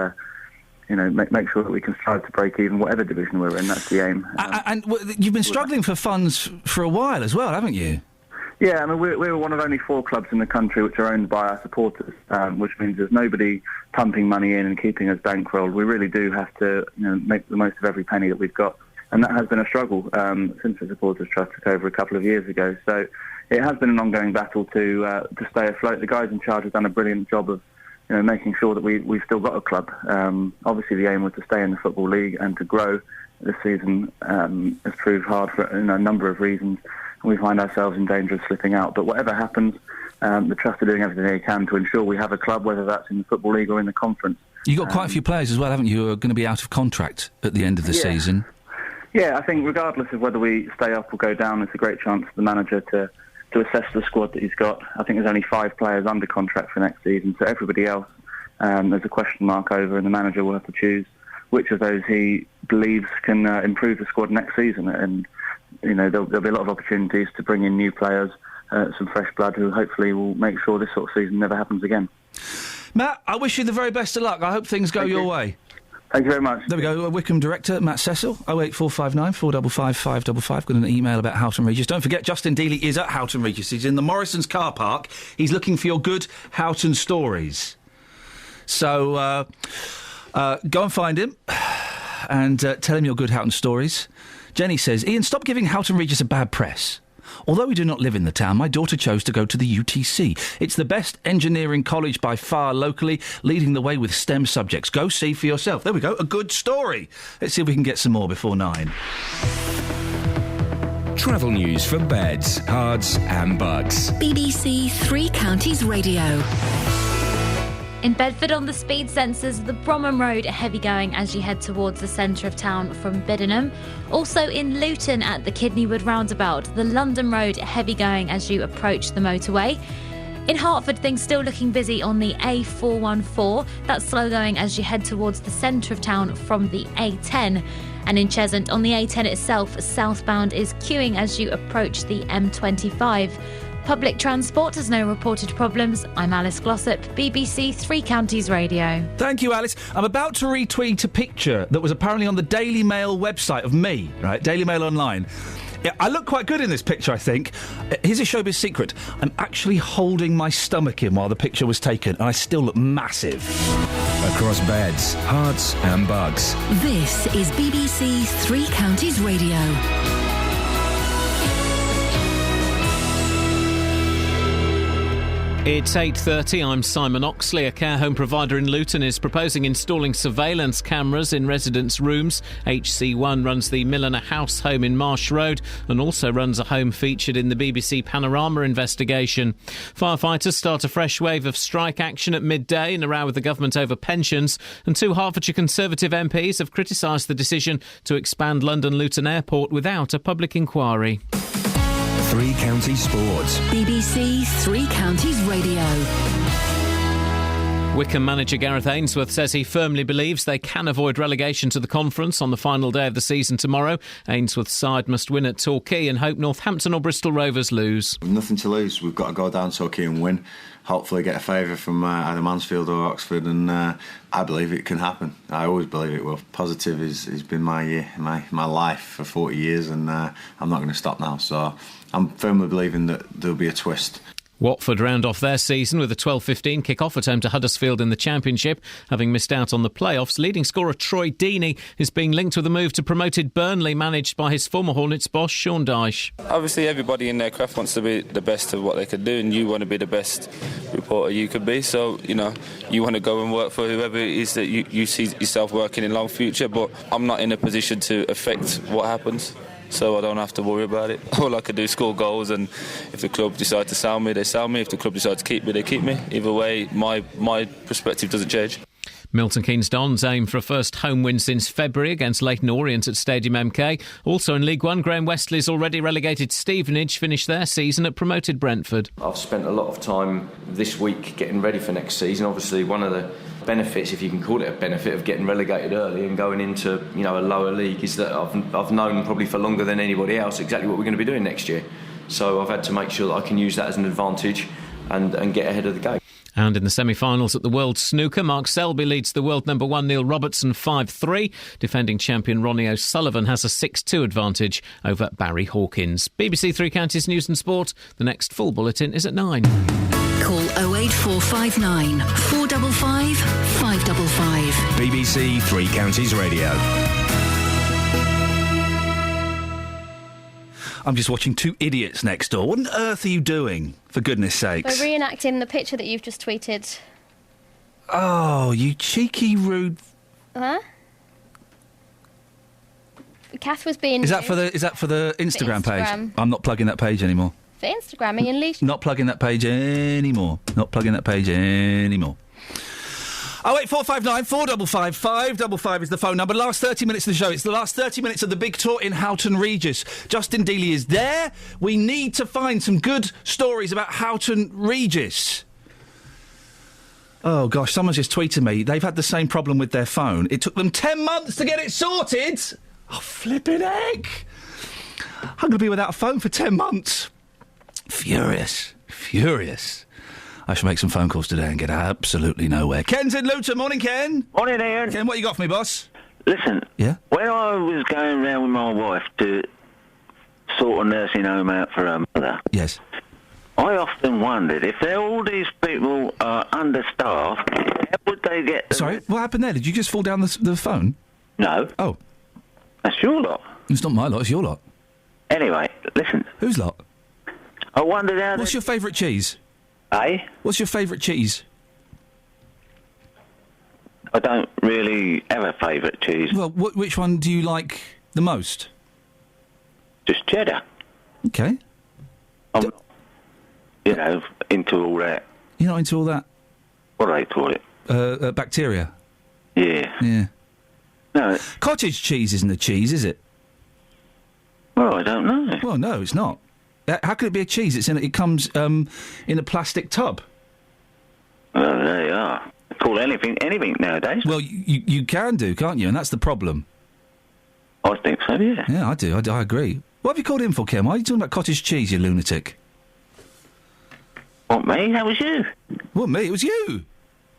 make sure that we can strive to break even whatever division we're in. That's the aim. And you've been struggling for funds for a while as well, haven't you? Yeah, I mean, we're one of only 4 clubs in the country which are owned by our supporters, which means there's nobody pumping money in and keeping us bankrolled. We really do have to, make the most of every penny that we've got, and that has been a struggle since the Supporters Trust took over a couple of years ago. So it has been an ongoing battle to stay afloat. The guys in charge have done a brilliant job of, making sure that we've still got a club. Obviously, the aim was to stay in the Football League and to grow. This season has proved hard for a number of reasons. We find ourselves in danger of slipping out. But whatever happens, the Trust are doing everything they can to ensure we have a club, whether that's in the Football League or in the conference. You've got quite a few players as well, haven't you, who are going to be out of contract at the end of the season? Yeah, I think regardless of whether we stay up or go down, it's a great chance for the manager to assess the squad that he's got. I think there's only 5 players under contract for next season, so everybody else there's a question mark over, and the manager will have to choose which of those he believes can improve the squad next season. And there'll be a lot of opportunities to bring in new players, some fresh blood, who hopefully will make sure this sort of season never happens again. Matt, I wish you the very best of luck. I hope things go your way. Thank you very much. There we go. Wickham director Matt Cecil, 08459 455 555. Got an email about Houghton Regis. Don't forget, Justin Dealey is at Houghton Regis. He's in the Morrison's car park. He's looking for your good Houghton stories. So go and find him and tell him your good Houghton stories. Jenny says, Iain, stop giving Houghton Regis a bad press. Although we do not live in the town, my daughter chose to go to the UTC. It's the best engineering college by far locally, leading the way with STEM subjects. Go see for yourself. There we go, a good story. Let's see if we can get some more before 9. Travel news for beds, cards and bugs. BBC Three Counties Radio. In Bedford on the speed sensors, the Bromham Road heavy going as you head towards the centre of town from Biddenham. Also in Luton at the Kidneywood roundabout, the London Road heavy going as you approach the motorway. In Hertford, things still looking busy on the A414. That's slow going as you head towards the centre of town from the A10. And in Cheshunt, on the A10 itself, southbound is queuing as you approach the M25. Public transport has no reported problems. I'm Alice Glossop, BBC Three Counties Radio. Thank you, Alice. I'm about to retweet a picture that was apparently on the Daily Mail website of me, right? Daily Mail Online. Yeah, I look quite good in this picture, I think. Here's a showbiz secret. I'm actually holding my stomach in while the picture was taken, and I still look massive. Across beds, hearts and bugs. This is BBC Three Counties Radio. It's 8:30. I'm Simon Oxley. A care home provider in Luton is proposing installing surveillance cameras in residents' rooms. HC1 runs the Milliner House home in Marsh Road and also runs a home featured in the BBC Panorama investigation. Firefighters start a fresh wave of strike action at midday in a row with the government over pensions, and 2 Hertfordshire Conservative MPs have criticised the decision to expand London Luton Airport without a public inquiry. Three Counties Sports. BBC Three Counties Radio. Wycombe manager Gareth Ainsworth says he firmly believes they can avoid relegation to the conference on the final day of the season tomorrow. Ainsworth's side must win at Torquay and hope Northampton or Bristol Rovers lose. We've nothing to lose. We've got to go down to Torquay and win. Hopefully get a favour from either Mansfield or Oxford, and I believe it can happen. I always believe it will. Positive has been my life for 40 years, and I'm not going to stop now. So I'm firmly believing that there'll be a twist. Watford round off their season with a 12:15 kick-off at home to Huddersfield in the Championship. Having missed out on the playoffs, leading scorer Troy Deeney is being linked with a move to promoted Burnley, managed by his former Hornets boss, Sean Dyche. Obviously, everybody in their craft wants to be the best of what they can do, and you want to be the best reporter you could be. So, you want to go and work for whoever it is that you see yourself working in long future, but I'm not in a position to affect what happens. So I don't have to worry about it. All I can do is score goals, and if the club decide to sell me, they sell me. If the club decide to keep me, they keep me. Either way, my perspective doesn't change. Milton Keynes Dons aim for a first home win since February against Leyton Orient at Stadium MK. Also in League One, Graham Westley's already relegated Stevenage finished their season at promoted Brentford. I've spent a lot of time this week getting ready for next season. Obviously, one of the benefits, if you can call it a benefit, of getting relegated early and going into a lower league is that I've known probably for longer than anybody else exactly what we're going to be doing next year. So I've had to make sure that I can use that as an advantage and get ahead of the game. And in the semi-finals at the World Snooker, Mark Selby leads the world number 1 Neil Robertson 5-3. Defending champion Ronnie O'Sullivan has a 6-2 advantage over Barry Hawkins. BBC Three Counties News and Sport. The next full bulletin is at 9. Call 08459 455 555. BBC Three Counties Radio. I'm just watching two idiots next door. What on earth are you doing, for goodness sakes? We're reenacting the picture that you've just tweeted. Oh, you cheeky, rude... Huh? Kath was being... Is that for the Instagram page? Instagram. I'm not plugging that page anymore. For Instagramming and leash. Not plugging that page anymore. 08459 455 555 is the phone number. Last 30 minutes of the show. It's the last 30 minutes of the big tour in Houghton Regis. Justin Dealey is there. We need to find some good stories about Houghton Regis. Oh, gosh, someone's just tweeted me. They've had the same problem with their phone. It took them 10 months to get it sorted. Oh, flipping heck. I'm going to be without a phone for 10 months. Furious. I shall make some phone calls today and get absolutely nowhere. Ken's in Luton. Morning, Ken. Morning, Ian. Ken, what you got for me, boss? Listen. Yeah? When I was going round with my wife to sort a nursing home out for her mother... Yes. I often wondered if all these people are understaffed, how would they get... Sorry, what happened there? Did you just fall down the phone? No. Oh. That's your lot. It's not my lot, it's your lot. Anyway, listen. Whose lot? I wondered how... What's your favourite cheese? Eh? What's your favourite cheese? I don't really have a favourite cheese. Well, which one do you like the most? Just cheddar. Okay. I'm not, into all that. You're not into all that? What do they call it? Bacteria. Yeah. No. Cottage cheese isn't a cheese, is it? Well, I don't know. Well, no, it's not. How could it be a cheese? It comes in a plastic tub. Well, there you are. Call anything nowadays. Well, you can do, can't you? And that's the problem. I think so, yeah. Yeah, I do. I agree. What have you called in for, Ken? Why are you talking about cottage cheese, you lunatic? What, me? That was you. What, me? It was you.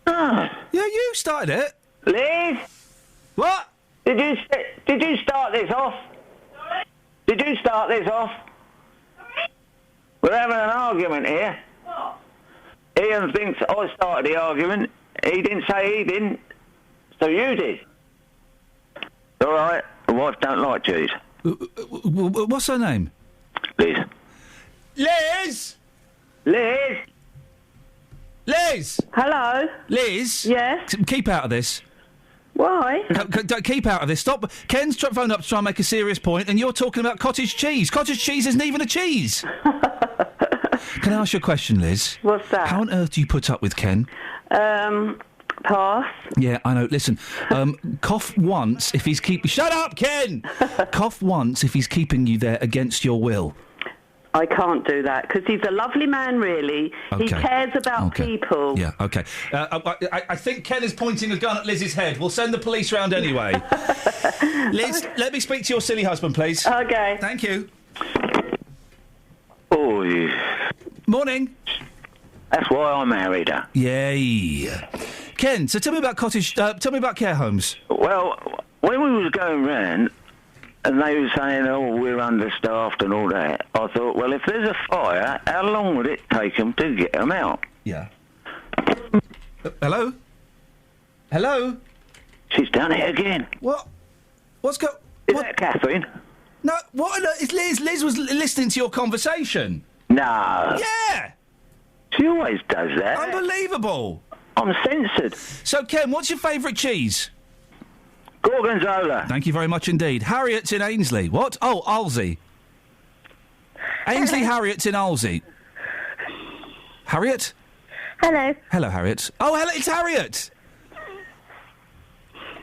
Oh. Yeah, you started it. Liz? What? Did you start this off? Sorry? Did you start this off? Sorry? We're having an argument here. What? Iain thinks I started the argument. He didn't say he didn't. So you did. All right. The wife don't like cheese. What's her name? Liz. Liz! Liz! Liz! Hello? Liz? Yes? Keep out of this. Why? Keep out of this. Stop. Ken's phoned up to try and make a serious point, and you're talking about cottage cheese. Cottage cheese isn't even a cheese. Can I ask you a question, Liz? What's that? How on earth do you put up with Ken? Pass. Yeah, I know. Listen, cough once if he's Shut up, Ken! Cough once if he's keeping you there against your will. I can't do that, because he's a lovely man, really. Okay. He cares about people. Yeah, OK. I think Ken is pointing a gun at Liz's head. We'll send the police round anyway. Liz, let me speak to your silly husband, please. OK. Thank you. Oh, yeah. Morning. That's why I married her. Yay. Ken, so tell me about tell me about care homes. Well, when we was going round, and they were saying, oh, we're understaffed and all that, I thought, well, if there's a fire, how long would it take them to get them out? Yeah. Hello? Hello? She's done it again. What? What's going... Is that Catherine? No, what? It's Liz. Liz was listening to your conversation. No. Yeah! She always does that. Unbelievable. I'm censored. So, Ken, what's your favourite cheese? Gorgonzola. Thank you very much indeed. Harriet's in Ainsley. What? Oh, Alsey. Ainsley Harriet's in Alsey. Harriet? Hello. Hello, Harriet. Oh, hello, it's Harriet.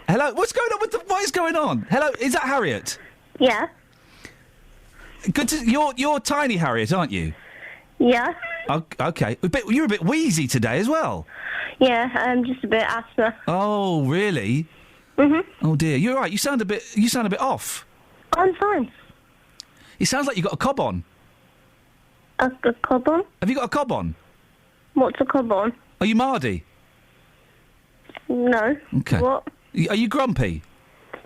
Hello. What's going on? What is going on? Hello. Is that Harriet? Yeah. Good to. You're tiny, Harriet, aren't you? Yeah. Okay. You're a bit wheezy today as well. Yeah. Just a bit asthma. Oh, really? Mhm. Oh dear. You're right. You sound a bit off. I'm fine. It sounds like you got a cob on. A cob on? Have you got a cob on? What's a cob on? Are you Mardy? No. Okay. What? Are you grumpy?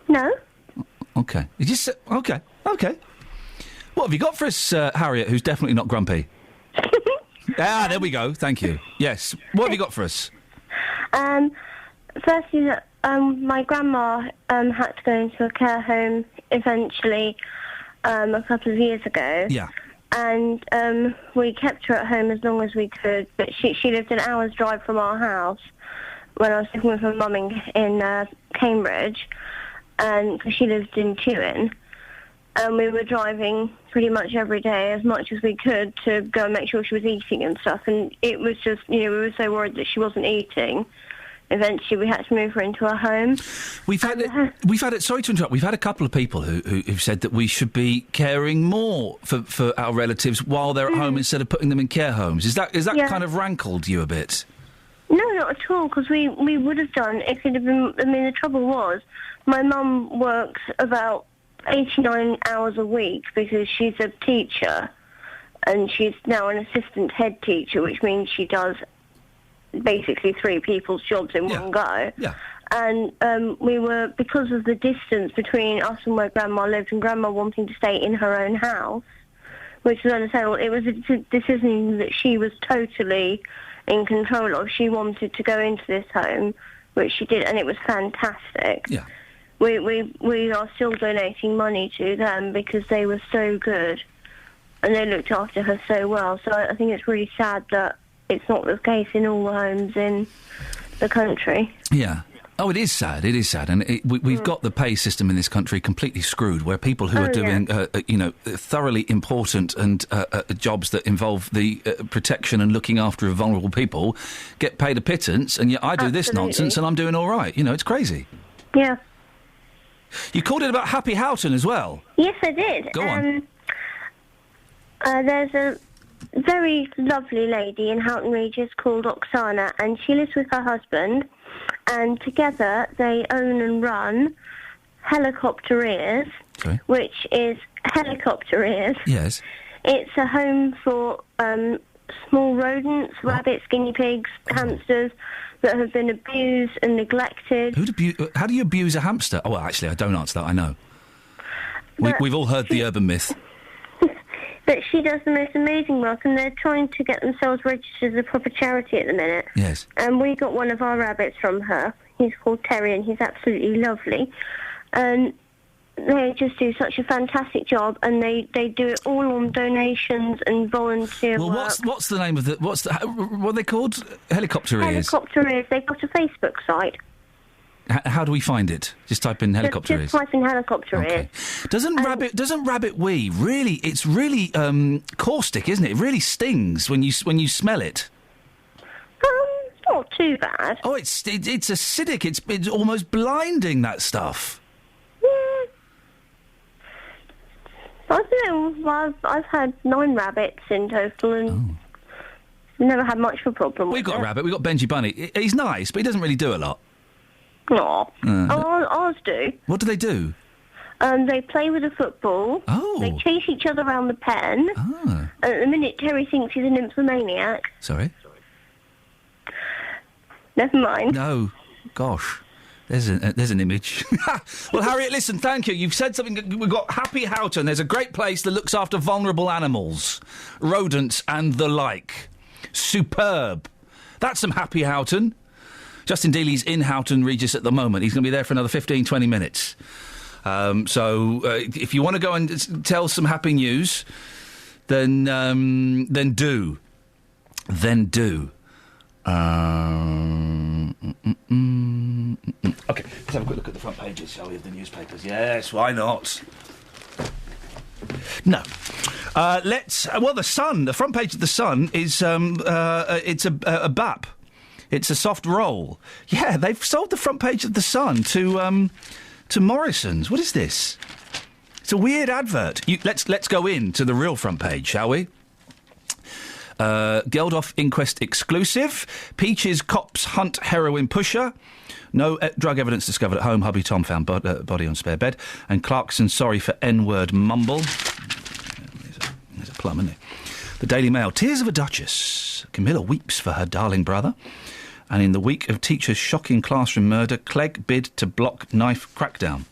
No. Okay. You just okay. What have you got for us, Harriet? Who's definitely not grumpy. There we go. Thank you. Yes. What have you got for us? Firstly, my grandma had to go into a care home eventually a couple of years ago. Yeah. And we kept her at home as long as we could, but she lived an hour's drive from our house when I was living with her mum in Cambridge, and she lived in Tuin. And we were driving pretty much every day as much as we could to go and make sure she was eating and stuff. And it was just, we were so worried that she wasn't eating. Eventually, we had to move her into a home. We've had it. Sorry to interrupt. We've had a couple of people who've said that we should be caring more for our relatives while they're at home instead of putting them in care homes. Is that kind of rankled you a bit? No, not at all. Because we would have done if it had been. I mean, the trouble was, my mum works about 89 hours a week because she's a teacher, and she's now an assistant head teacher, which means she does basically 3 people's jobs in one go. Yeah. And we were, because of the distance between us and where Grandma lived, and Grandma wanting to stay in her own house, which was understandable, it was a decision that she was totally in control of. She wanted to go into this home, which she did, and it was fantastic. Yeah. We are still donating money to them because they were so good, and they looked after her so well. So I think it's really sad that it's not the case in all the homes in the country. Yeah. Oh, it is sad. It is sad. And we've got the pay system in this country completely screwed, where people who are doing, thoroughly important and jobs that involve the protection and looking after of vulnerable people get paid a pittance, and yet I do this nonsense and I'm doing all right. It's crazy. Yeah. You called it about Happy Houghton as well. Yes, I did. Go on. There's a very lovely lady in Houghton Regis called Oksana, and she lives with her husband, and together they own and run Helicopter Ears, which is Helicopter Ears. Yes. It's a home for small rodents, rabbits, guinea pigs, hamsters that have been abused and neglected. How do you abuse a hamster? Oh, well, actually, I don't answer that, I know. We've all heard the urban myth. But she does the most amazing work, and they're trying to get themselves registered as a proper charity at the minute. Yes. And we got one of our rabbits from her. He's called Terry, and he's absolutely lovely. And they just do such a fantastic job, and they do it all on donations and volunteer work. Well, what's the name of what are they called? Helicopter Ears? Helicopter Ears. They've got a Facebook site. How do we find it? Just type in Helicopter Ears. Just type in Helicopter Ears. Doesn't rabbit wee really? It's really caustic, isn't it? It really stings when you smell it. It's not too bad. Oh, it's acidic. It's almost blinding, that stuff. I don't know. I've had 9 rabbits in total, and never had much of a problem. We've got a rabbit. We've got Benji Bunny. He's nice, but he doesn't really do a lot. No. Ours do. What do they do? They play with a football. Oh. They chase each other around the pen. Ah. And at the minute, Terry thinks he's a nymphomaniac. Sorry? Never mind. No. Gosh. There's an image. Well, Harriet, listen, thank you. You've said something. We've got Happy Houghton. There's a great place that looks after vulnerable animals, rodents and the like. Superb. That's some Happy Houghton. Justin Dealey's in Houghton Regis at the moment. He's going to be there for another 15, 20 minutes. So if you want to go and tell some happy news, then do. Then do. Okay, let's have a quick look at the front pages, shall we, of the newspapers? Yes, why not? No. The Sun, the front page of the Sun is it's a BAP. It's a soft roll. Yeah, they've sold the front page of The Sun to Morrison's. What is this? It's a weird advert. Let's go into the real front page, shall we? Geldof inquest exclusive. Peaches cops hunt heroin pusher. No drug evidence discovered at home. Hubby Tom found body on spare bed. And Clarkson sorry for N-word mumble. There's a plum, isn't it? The Daily Mail. Tears of a Duchess. Camilla weeps for her darling brother. And in the week of teacher's shocking classroom murder, Clegg bid to block knife crackdown.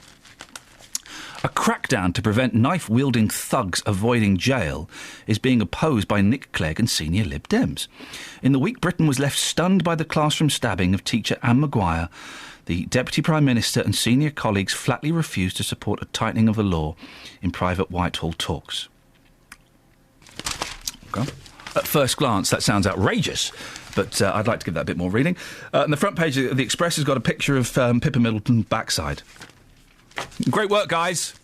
A crackdown to prevent knife-wielding thugs avoiding jail is being opposed by Nick Clegg and senior Lib Dems. In the week Britain was left stunned by the classroom stabbing of teacher Anne Maguire, the Deputy Prime Minister and senior colleagues flatly refused to support a tightening of the law in private Whitehall talks. Okay. At first glance, that sounds outrageous, but I'd like to give that a bit more reading. And the front page of the Express has got a picture of Pippa Middleton's backside. Great work, guys.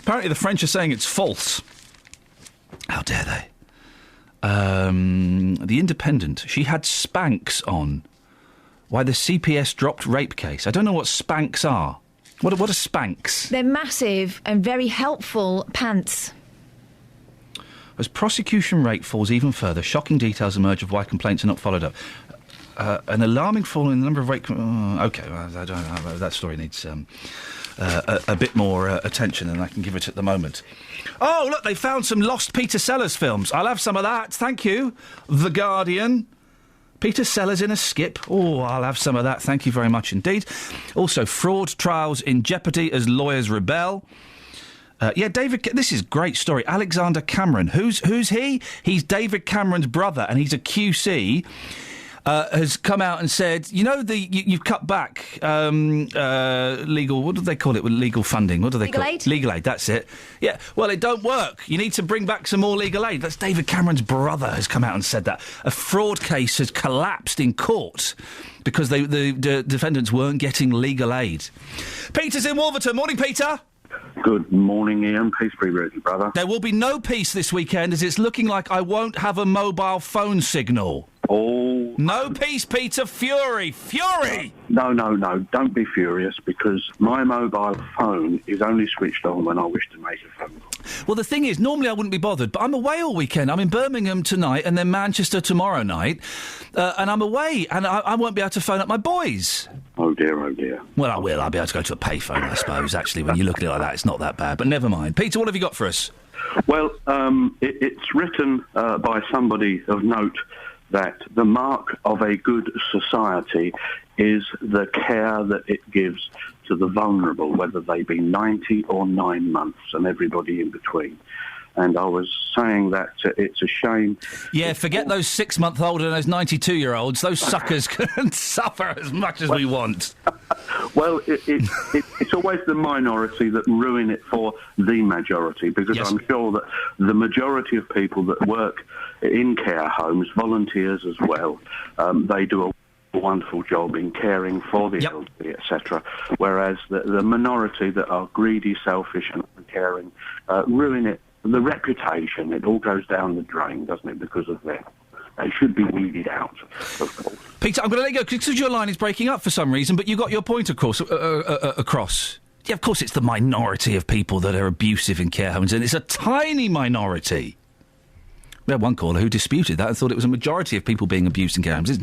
Apparently the French are saying it's false. How dare they? The Independent. She had Spanx on. Why the CPS dropped rape case. I don't know what Spanx are. What are Spanx? They're massive and very helpful pants. As prosecution rate falls even further, shocking details emerge of why complaints are not followed up. An alarming fall in the number of rape... OK, well, I don't know. That story needs... a bit more attention than I can give it at the moment. Oh, look, they found some lost Peter Sellers films. I'll have some of that, thank you. The Guardian. Peter Sellers in a skip. Oh, I'll have some of that, thank you very much indeed. Also, fraud trials in jeopardy as lawyers rebel. David... This is a great story. Alexander Cameron. Who's he? He's David Cameron's brother, and he's a QC... has come out and said, you've cut back legal... What do they call it? Legal funding. What do they call it? Aid? Legal aid, that's it. Yeah, well, it don't work. You need to bring back some more legal aid. That's David Cameron's brother has come out and said that. A fraud case has collapsed in court because the defendants weren't getting legal aid. Peter's in Wolverton. Morning, Peter. Good morning, Ian. Peace be with you, brother. There will be no peace this weekend as it's looking like I won't have a mobile phone signal. Oh. No peace, Peter. Fury. Fury! No. Don't be furious, because my mobile phone is only switched on when I wish to make a phone call. Well, the thing is, normally I wouldn't be bothered, but I'm away all weekend. I'm in Birmingham tonight and then Manchester tomorrow night, and I'm away, and I won't be able to phone up my boys. Oh, dear, oh, dear. Well, I will. I'll be able to go to a payphone, I suppose, actually. When you look at it like that, it's not that bad, but never mind. Peter, what have you got for us? Well, it's written by somebody of note that the mark of a good society is the care that it gives to the vulnerable, whether they be 90 or 9 months, and everybody in between. And I was saying that it's a shame... Yeah, forget those 6-month-old and those 92-year-olds. Those suckers can suffer as much as we want. Well, it's always the minority that ruin it for the majority, because yes. I'm sure that the majority of people that work in care homes, volunteers as well, they do a wonderful job in caring for the elderly, etc. Whereas the minority that are greedy, selfish and uncaring ruin it. The reputation, it all goes down the drain, doesn't it, because of that. They should be weeded out, of course. Peter, I'm going to let you go, because your line is breaking up for some reason, but you got your point across. Yeah, of course it's the minority of people that are abusive in care homes, and it's a tiny minority. We had one caller who disputed that and thought it was a majority of people being abused in care homes. It's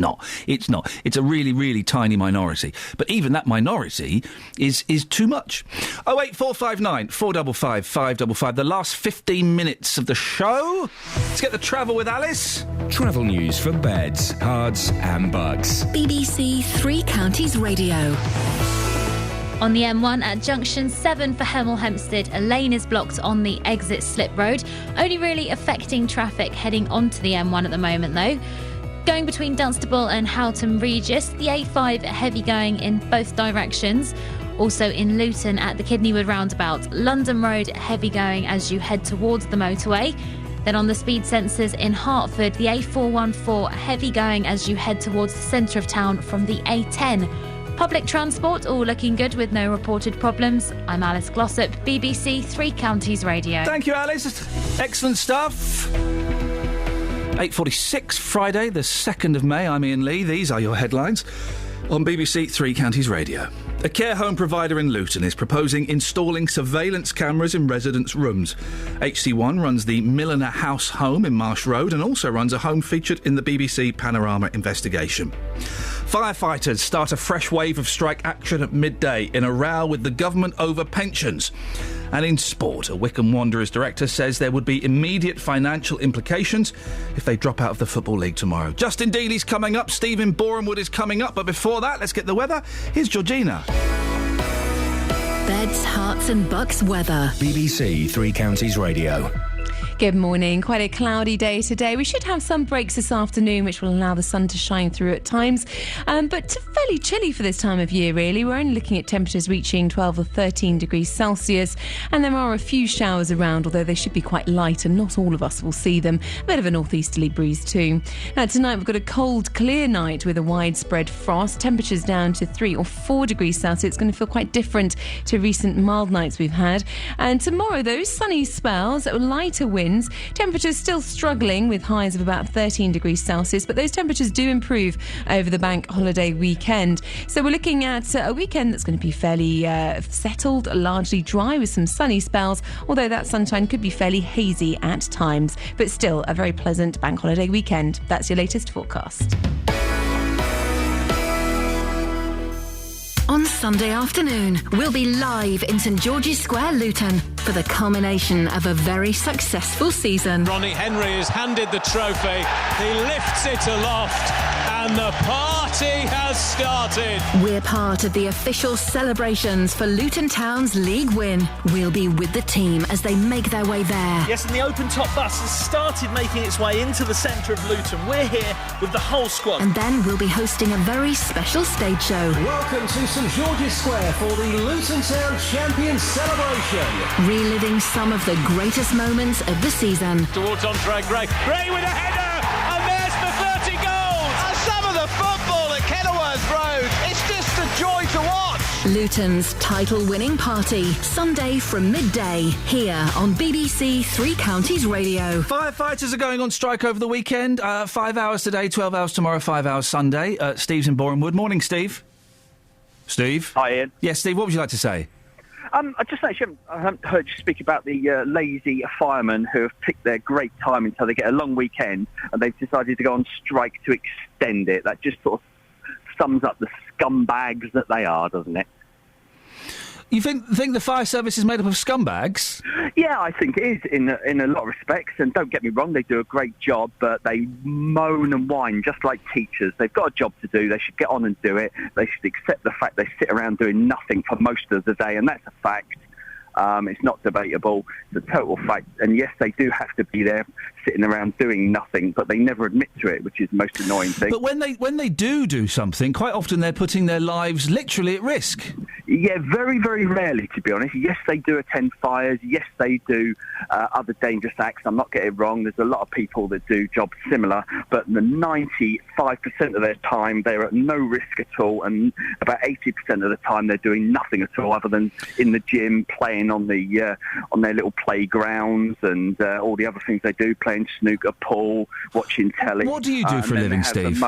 not. It's a really, really tiny minority. But even that minority is too much. 08459 455 555. The last 15 minutes of the show. Let's get the travel with Alice. Travel news for beds, cards and bugs. BBC Three Counties Radio. On the M1 at junction 7 for Hemel Hempstead, a lane is blocked on the exit slip road, only really affecting traffic heading onto the M1 at the moment though. Going between Dunstable and Houghton Regis, the A5 heavy going in both directions. Also in Luton at the Kidneywood roundabout, London Road heavy going as you head towards the motorway. Then on the speed sensors in Hertford, the A414 heavy going as you head towards the centre of town from the A10. Public transport all looking good with no reported problems. I'm Alice Glossop, BBC Three Counties Radio. Thank you, Alice. Excellent stuff. 8:46, Friday, the 2nd of May. I'm Iain Lee. These are your headlines on BBC Three Counties Radio. A care home provider in Luton is proposing installing surveillance cameras in residents' rooms. HC1 runs the Milliner House home in Marsh Road and also runs a home featured in the BBC Panorama investigation. Firefighters start a fresh wave of strike action at midday in a row with the government over pensions. And in sport, a Wycombe Wanderers director says there would be immediate financial implications if they drop out of the Football League tomorrow. Justin Dealey's coming up, Stephen Borehamwood is coming up, but before that, let's get the weather. Here's Georgina. Beds, Hearts and Bucks weather. BBC Three Counties Radio. Good morning. Quite a cloudy day today. We should have some breaks this afternoon, which will allow the sun to shine through at times. But fairly chilly for this time of year, really. We're only looking at temperatures reaching 12 or 13 degrees Celsius. And there are a few showers around, although they should be quite light and not all of us will see them. A bit of a northeasterly breeze too. Now, tonight we've got a cold, clear night with a widespread frost. Temperatures down to 3 or 4 degrees Celsius. It's going to feel quite different to recent mild nights we've had. And tomorrow, those sunny spells, lighter winds. Temperatures still struggling with highs of about 13 degrees Celsius, but those temperatures do improve over the bank holiday weekend. So we're looking at a weekend that's going to be fairly settled, largely dry with some sunny spells, although that sunshine could be fairly hazy at times. But still a very pleasant bank holiday weekend. That's your latest forecast. On Sunday afternoon, we'll be live in St George's Square, Luton, for the culmination of a very successful season. Ronnie Henry is handed the trophy, he lifts it aloft, and the party has started. We're part of the official celebrations for Luton Town's league win. We'll be with the team as they make their way there. Yes, and the open-top bus has started making its way into the centre of Luton. We're here with the whole squad. And then we'll be hosting a very special stage show. Welcome to St George's Square for the Luton Town Champions celebration. Reliving some of the greatest moments of the season. Towards Andre Gray. Gray with a header, and there's the 30 goals. And some of the football at Kenilworth Road, it's just a joy to watch. Luton's title-winning party, Sunday from midday, here on BBC Three Counties Radio. Firefighters are going on strike over the weekend. 5 hours today, 12 hours tomorrow, 5 hours Sunday. Steve's in Borehamwood. Morning, Steve. Steve? Hi, Ian. Yes, Steve, what would you like to say? I just actually haven't heard you speak about the lazy firemen who have picked their great time until they get a long weekend and they've decided to go on strike to extend it. That just sort of sums up the scumbags that they are, doesn't it? You think the fire service is made up of scumbags? Yeah, I think it is in a lot of respects. And don't get me wrong, they do a great job, but they moan and whine just like teachers. They've got a job to do. They should get on and do it. They should accept the fact they sit around doing nothing for most of the day, and that's a fact. It's not debatable. It's a total fact. And yes, they do have to be there sitting around doing nothing, but they never admit to it, which is the most annoying thing. But when they do something, quite often they're putting their lives literally at risk. Yeah, very, very rarely, to be honest. Yes, they do attend fires. Yes, they do other dangerous acts. I'm not getting it wrong. There's a lot of people that do jobs similar, but the 95% of their time, they're at no risk at all, and about 80% of the time they're doing nothing at all other than in the gym, playing on their little playgrounds and all the other things they do, playing snooker, pool, watching telly. What do you do for a living, Steve?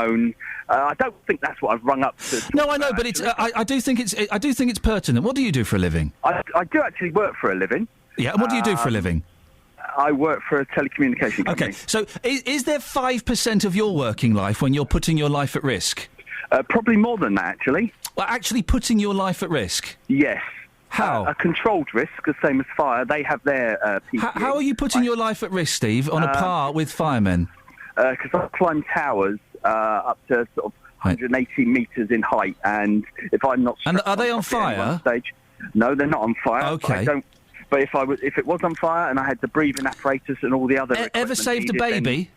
I don't think that's what I've rung up to. No, I know, but it's. I do think it's pertinent. What do you do for a living? I do actually work for a living. Yeah, and what do you do for a living? I work for a telecommunication company. Okay, so is there 5% of your working life when you're putting your life at risk? Probably more than that, actually. Well, actually putting your life at risk? Yes. How? A controlled risk, the same as fire. They have their PPE. How are you putting your life at risk, Steve, on a par with firemen? Because I climb towers up to sort of 180 metres in height, and if I'm not... And are they on fire? Stage, no, they're not on fire. Okay. But if it was on fire and I had the breathing apparatus and all the other... Ever saved a baby?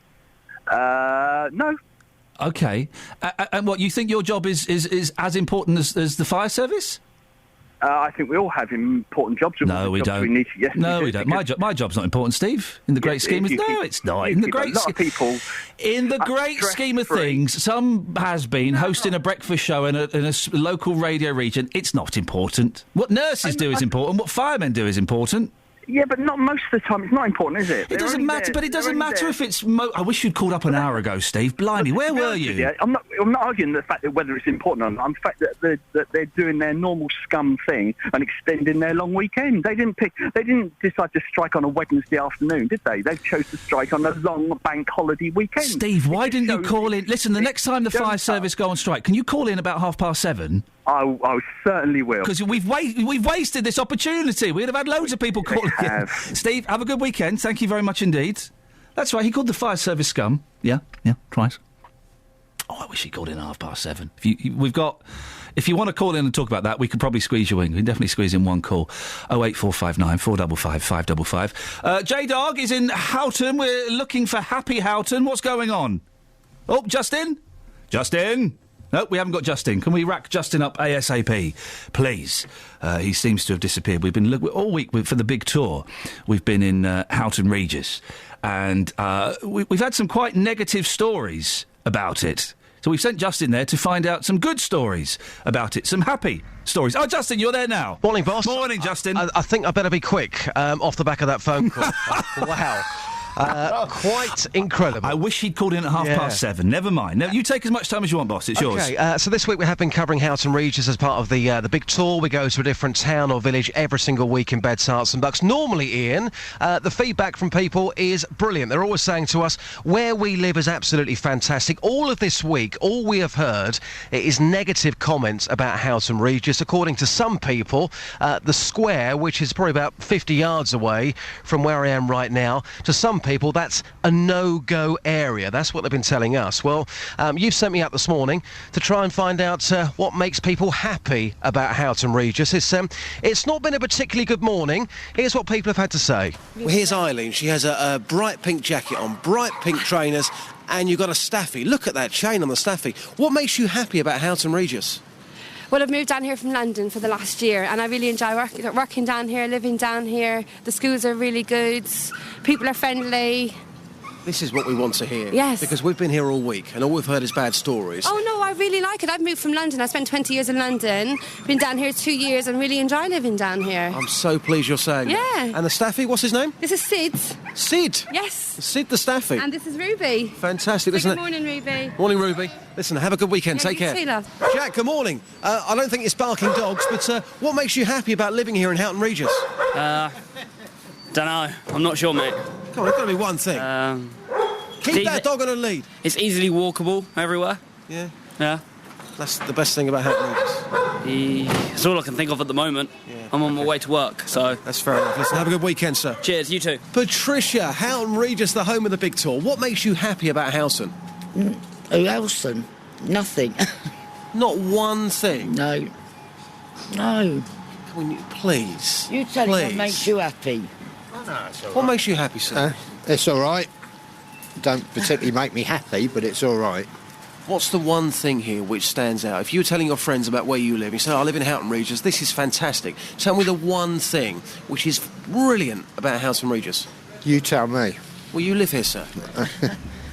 No. Okay. And what, you think your job is as important as the fire service? I think we all have important jobs. No, we don't. We don't. My job's not important, Steve. In the great scheme of... No, it's not. In the great scheme of things, some has-been hosting a breakfast show in a local radio region. It's not important. What nurses do is important. What firemen do is important. Yeah, but not most of the time. It's not important, is it? It doesn't matter, but it doesn't matter if it's... I wish you'd called up an hour ago, Steve. Blimey, where were you? Yeah, I'm not arguing the fact that whether it's important or not. I'm the fact that they're doing their normal scum thing and extending their long weekend. They didn't decide to strike on a Wednesday afternoon, did they? They chose to strike on a long bank holiday weekend. Steve, why didn't you call in? Listen, the next time the fire service go on strike, can you call in about 7:30? I certainly will. Because we've wasted this opportunity. We'd have had loads of people calling in. Steve, have a good weekend. Thank you very much indeed. That's right, he called the fire service scum. Yeah, twice. Oh, I wish he called in at 7:30. If you want to call in and talk about that, we could probably squeeze you in. We can definitely squeeze in one call. 08459 455 555. J-Dog is in Houghton. We're looking for Happy Houghton. What's going on? Oh, Justin? Justin? No, we haven't got Justin. Can we rack Justin up ASAP, please? He seems to have disappeared. We've been all week for the big tour. We've been in Houghton Regis, and we've had some quite negative stories about it. So we've sent Justin there to find out some good stories about it, some happy stories. Oh, Justin, you're there now. Morning, boss. Morning, Justin. I think I better be quick off the back of that phone call. Wow. Quite incredible. I wish he'd called in at 7:30. Never mind. No, you take as much time as you want, boss. It's yours. Okay, so this week we have been covering Houghton Regis as part of the big tour. We go to a different town or village every single week in Beds, Herts and Bucks. Normally, Ian, the feedback from people is brilliant. They're always saying to us, where we live is absolutely fantastic. All of this week, all we have heard is negative comments about Houghton Regis. According to some people, the square, which is probably about 50 yards away from where I am right now, to some people, that's a no-go area. That's what they've been telling us. Well, you've sent me out this morning to try and find out what makes people happy about Houghton Regis. It's not been a particularly good morning. Here's what people have had to say. Well, here's Eileen. She has a bright pink jacket on, bright pink trainers, and you've got a staffy. Look at that chain on the staffy. What makes you happy about Houghton Regis? Well, I've moved down here from London for the last year, and I really enjoy working down here, living down here. The schools are really good, people are friendly. This is what we want to hear. Yes. Because we've been here all week, and all we've heard is bad stories. Oh, no, I really like it. I've moved from London. I spent 20 years in London, been down here 2 years, and really enjoy living down here. I'm so pleased you're saying that. And the staffy, what's his name? This is Sid. Sid? Yes. Sid the staffy. And this is Ruby. Fantastic. So good morning, Ruby. Morning, Ruby. Listen, have a good weekend. Take care. You too, love. Jack, good morning. I don't think it's barking dogs, but what makes you happy about living here in Houghton Regis? Don't know. I'm not sure, mate. Come on, there's got to be one thing. Keep that dog on a lead. It's easily walkable everywhere. Yeah. Yeah. That's the best thing about Houghton Regis. That's all I can think of at the moment. Yeah. I'm on my way to work, so... That's fair enough. Listen, have a good weekend, sir. Cheers, you too. Patricia, Houghton Regis, the home of the big tour. What makes you happy about Houghton? Houghton? Nothing. Not one thing? No. No. Can you, please? You tell me what makes you happy. Oh, no, it's all right. What makes you happy, sir? It's all right. Don't particularly make me happy, but it's all right. What's the one thing here which stands out? If you were telling your friends about where you live, you say, I live in Houghton Regis, this is fantastic. Tell me the one thing which is brilliant about Houghton Regis. You tell me. Well, you live here, sir.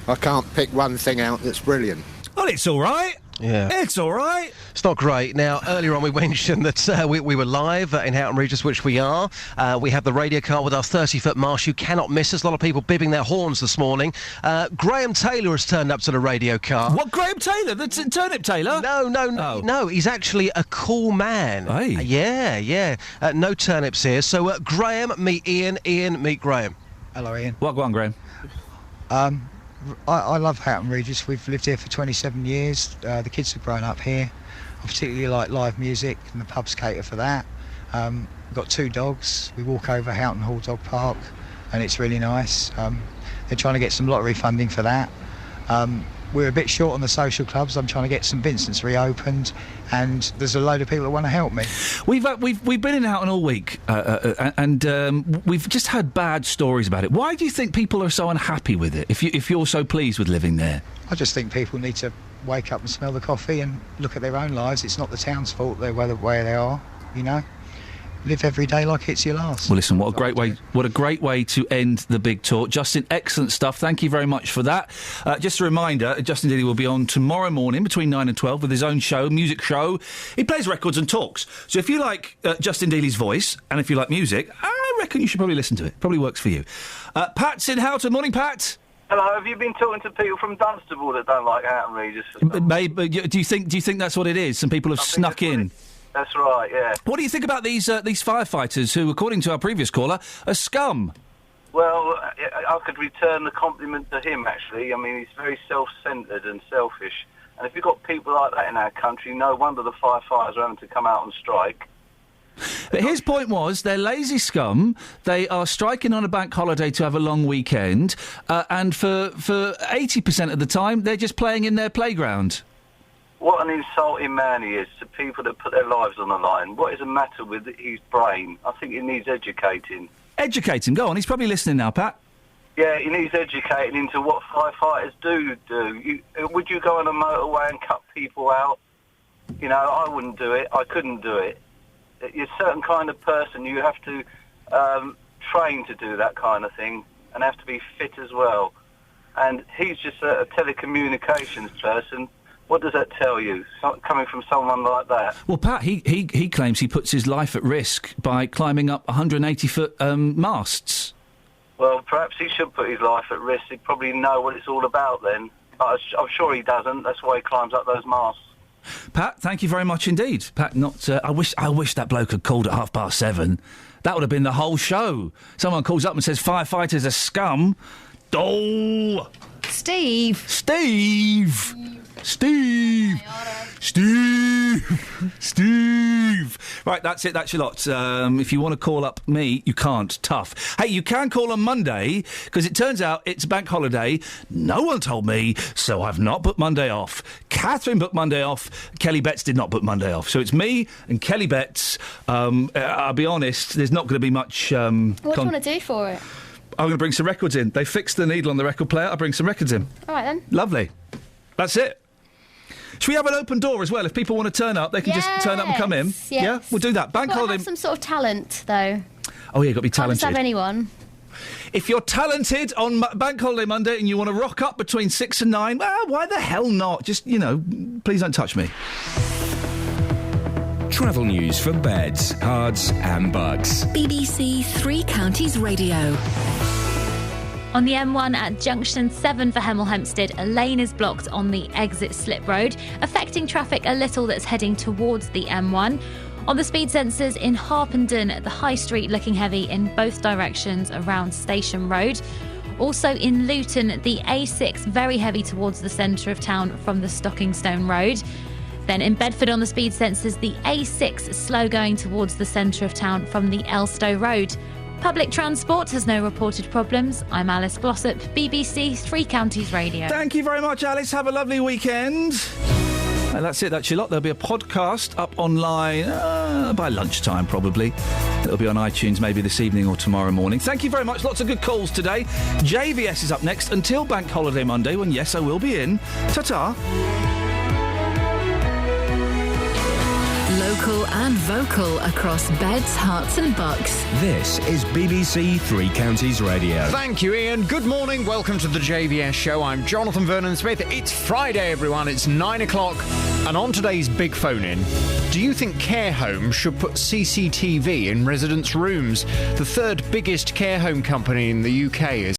I can't pick one thing out that's brilliant. Well, it's all right. Yeah. It's all right. It's not great. Now, earlier on we mentioned that we were live in Houghton Regis, which we are. We have the radio car with our 30-foot marsh. You cannot miss us. A lot of people bibbing their horns this morning. Graham Taylor has turned up to the radio car. What, Graham Taylor? The Turnip Taylor? No. He's actually a cool man. Hey. Yeah. No turnips here. So, Graham, meet Ian. Ian, meet Graham. Hello, Ian. What, go on, Graham. I love Houghton Regis. We've lived here for 27 years. The kids have grown up here. I particularly like live music, and the pubs cater for that. We've got 2 dogs. We walk over Houghton Hall Dog Park, and it's really nice. They're trying to get some lottery funding for that. We're a bit short on the social clubs. I'm trying to get St Vincent's reopened, and there's a load of people that want to help me. We've been in Houghton all week, and we've just had bad stories about it. Why do you think people are so unhappy with it? If you're so pleased with living there, I just think people need to wake up and smell the coffee and look at their own lives. It's not the town's fault they're where they are, you know. Live every day like it's your last. Well, listen, what a great way to end the big tour. Justin, excellent stuff. Thank you very much for that. Just a reminder, Justin Dealey will be on tomorrow morning between 9 and 12 with his own show, music show. He plays records and talks. So if you like Justin Dealey's voice, and if you like music, I reckon you should probably listen to it. Probably works for you. Pat's in Houghton. Morning, Pat. Hello, have you been talking to people from Dunstable that don't like Houghton Regis? Maybe, do you think that's what it is? Some people have snuck in. That's right, yeah. What do you think about these firefighters who, according to our previous caller, are scum? Well, I could return the compliment to him, actually. I mean, he's very self-centred and selfish. And if you've got people like that in our country, no wonder the firefighters are having to come out on strike. But his point was, they're lazy scum, they are striking on a bank holiday to have a long weekend, and for 80% of the time, they're just playing in their playground. What an insulting man he is to people that put their lives on the line. What is the matter with his brain? I think he needs educating. Educate him, go on, he's probably listening now, Pat. Yeah, he needs educating into what firefighters do. Would you go on a motorway and cut people out? You know, I wouldn't do it. I couldn't do it. You're a certain kind of person. You have to train to do that kind of thing and have to be fit as well. And he's just a telecommunications person. What does that tell you, coming from someone like that? Well, Pat, he claims he puts his life at risk by climbing up 180-foot masts. Well, perhaps he should put his life at risk. He'd probably know what it's all about then. I'm sure he doesn't. That's why he climbs up those masts. Pat, thank you very much indeed. Pat, I wish that bloke had called at 7:30. That would have been the whole show. Someone calls up and says firefighters are scum. Oh, Steve. Right, that's it. That's your lot. If you want to call up me, you can't. Tough. Hey, you can call on Monday, because it turns out it's a bank holiday. No one told me, so I've not booked Monday off. Catherine booked Monday off. Kelly Betts did not book Monday off. So it's me and Kelly Betts. I'll be honest, there's not going to be much... what do you want to do for it? I'm going to bring some records in. They fixed the needle on the record player. I'll bring some records in. All right, then. Lovely. That's it. Should we have an open door as well? If people want to turn up, they can just turn up and come in. Yes. Yeah, we'll do that. Bank holiday. Have some sort of talent, though. Oh, yeah, you've got to be Can't talented. just have anyone. If you're talented on Bank Holiday Monday and you want to rock up between 6 and 9, well, why the hell not? Just, please don't touch me. Travel news for beds, cards and bugs. BBC Three Counties Radio. On the M1 at junction 7 for Hemel Hempstead, a lane is blocked on the exit slip road, affecting traffic a little that's heading towards the M1. On the speed sensors in Harpenden, the High Street looking heavy in both directions around Station Road. Also in Luton, the A6 very heavy towards the centre of town from the Stockingstone Road. Then in Bedford on the speed sensors, the A6 slow going towards the centre of town from the Elstow Road. Public transport has no reported problems. I'm Alice Glossop, BBC Three Counties Radio. Thank you very much, Alice. Have a lovely weekend. And that's it. That's your lot. There'll be a podcast up online by lunchtime, probably. It'll be on iTunes maybe this evening or tomorrow morning. Thank you very much. Lots of good calls today. JVS is up next until Bank Holiday Monday, when, yes, I will be in. Ta-ta. Local and vocal across beds, hearts and bucks. This is BBC Three Counties Radio. Thank you, Iain. Good morning. Welcome to the JVS show. I'm Jonathan Vernon Smith. It's Friday, everyone. It's 9 o'clock. And on today's Big Phone In, do you think care homes should put CCTV in residents' rooms? The third biggest care home company in the UK is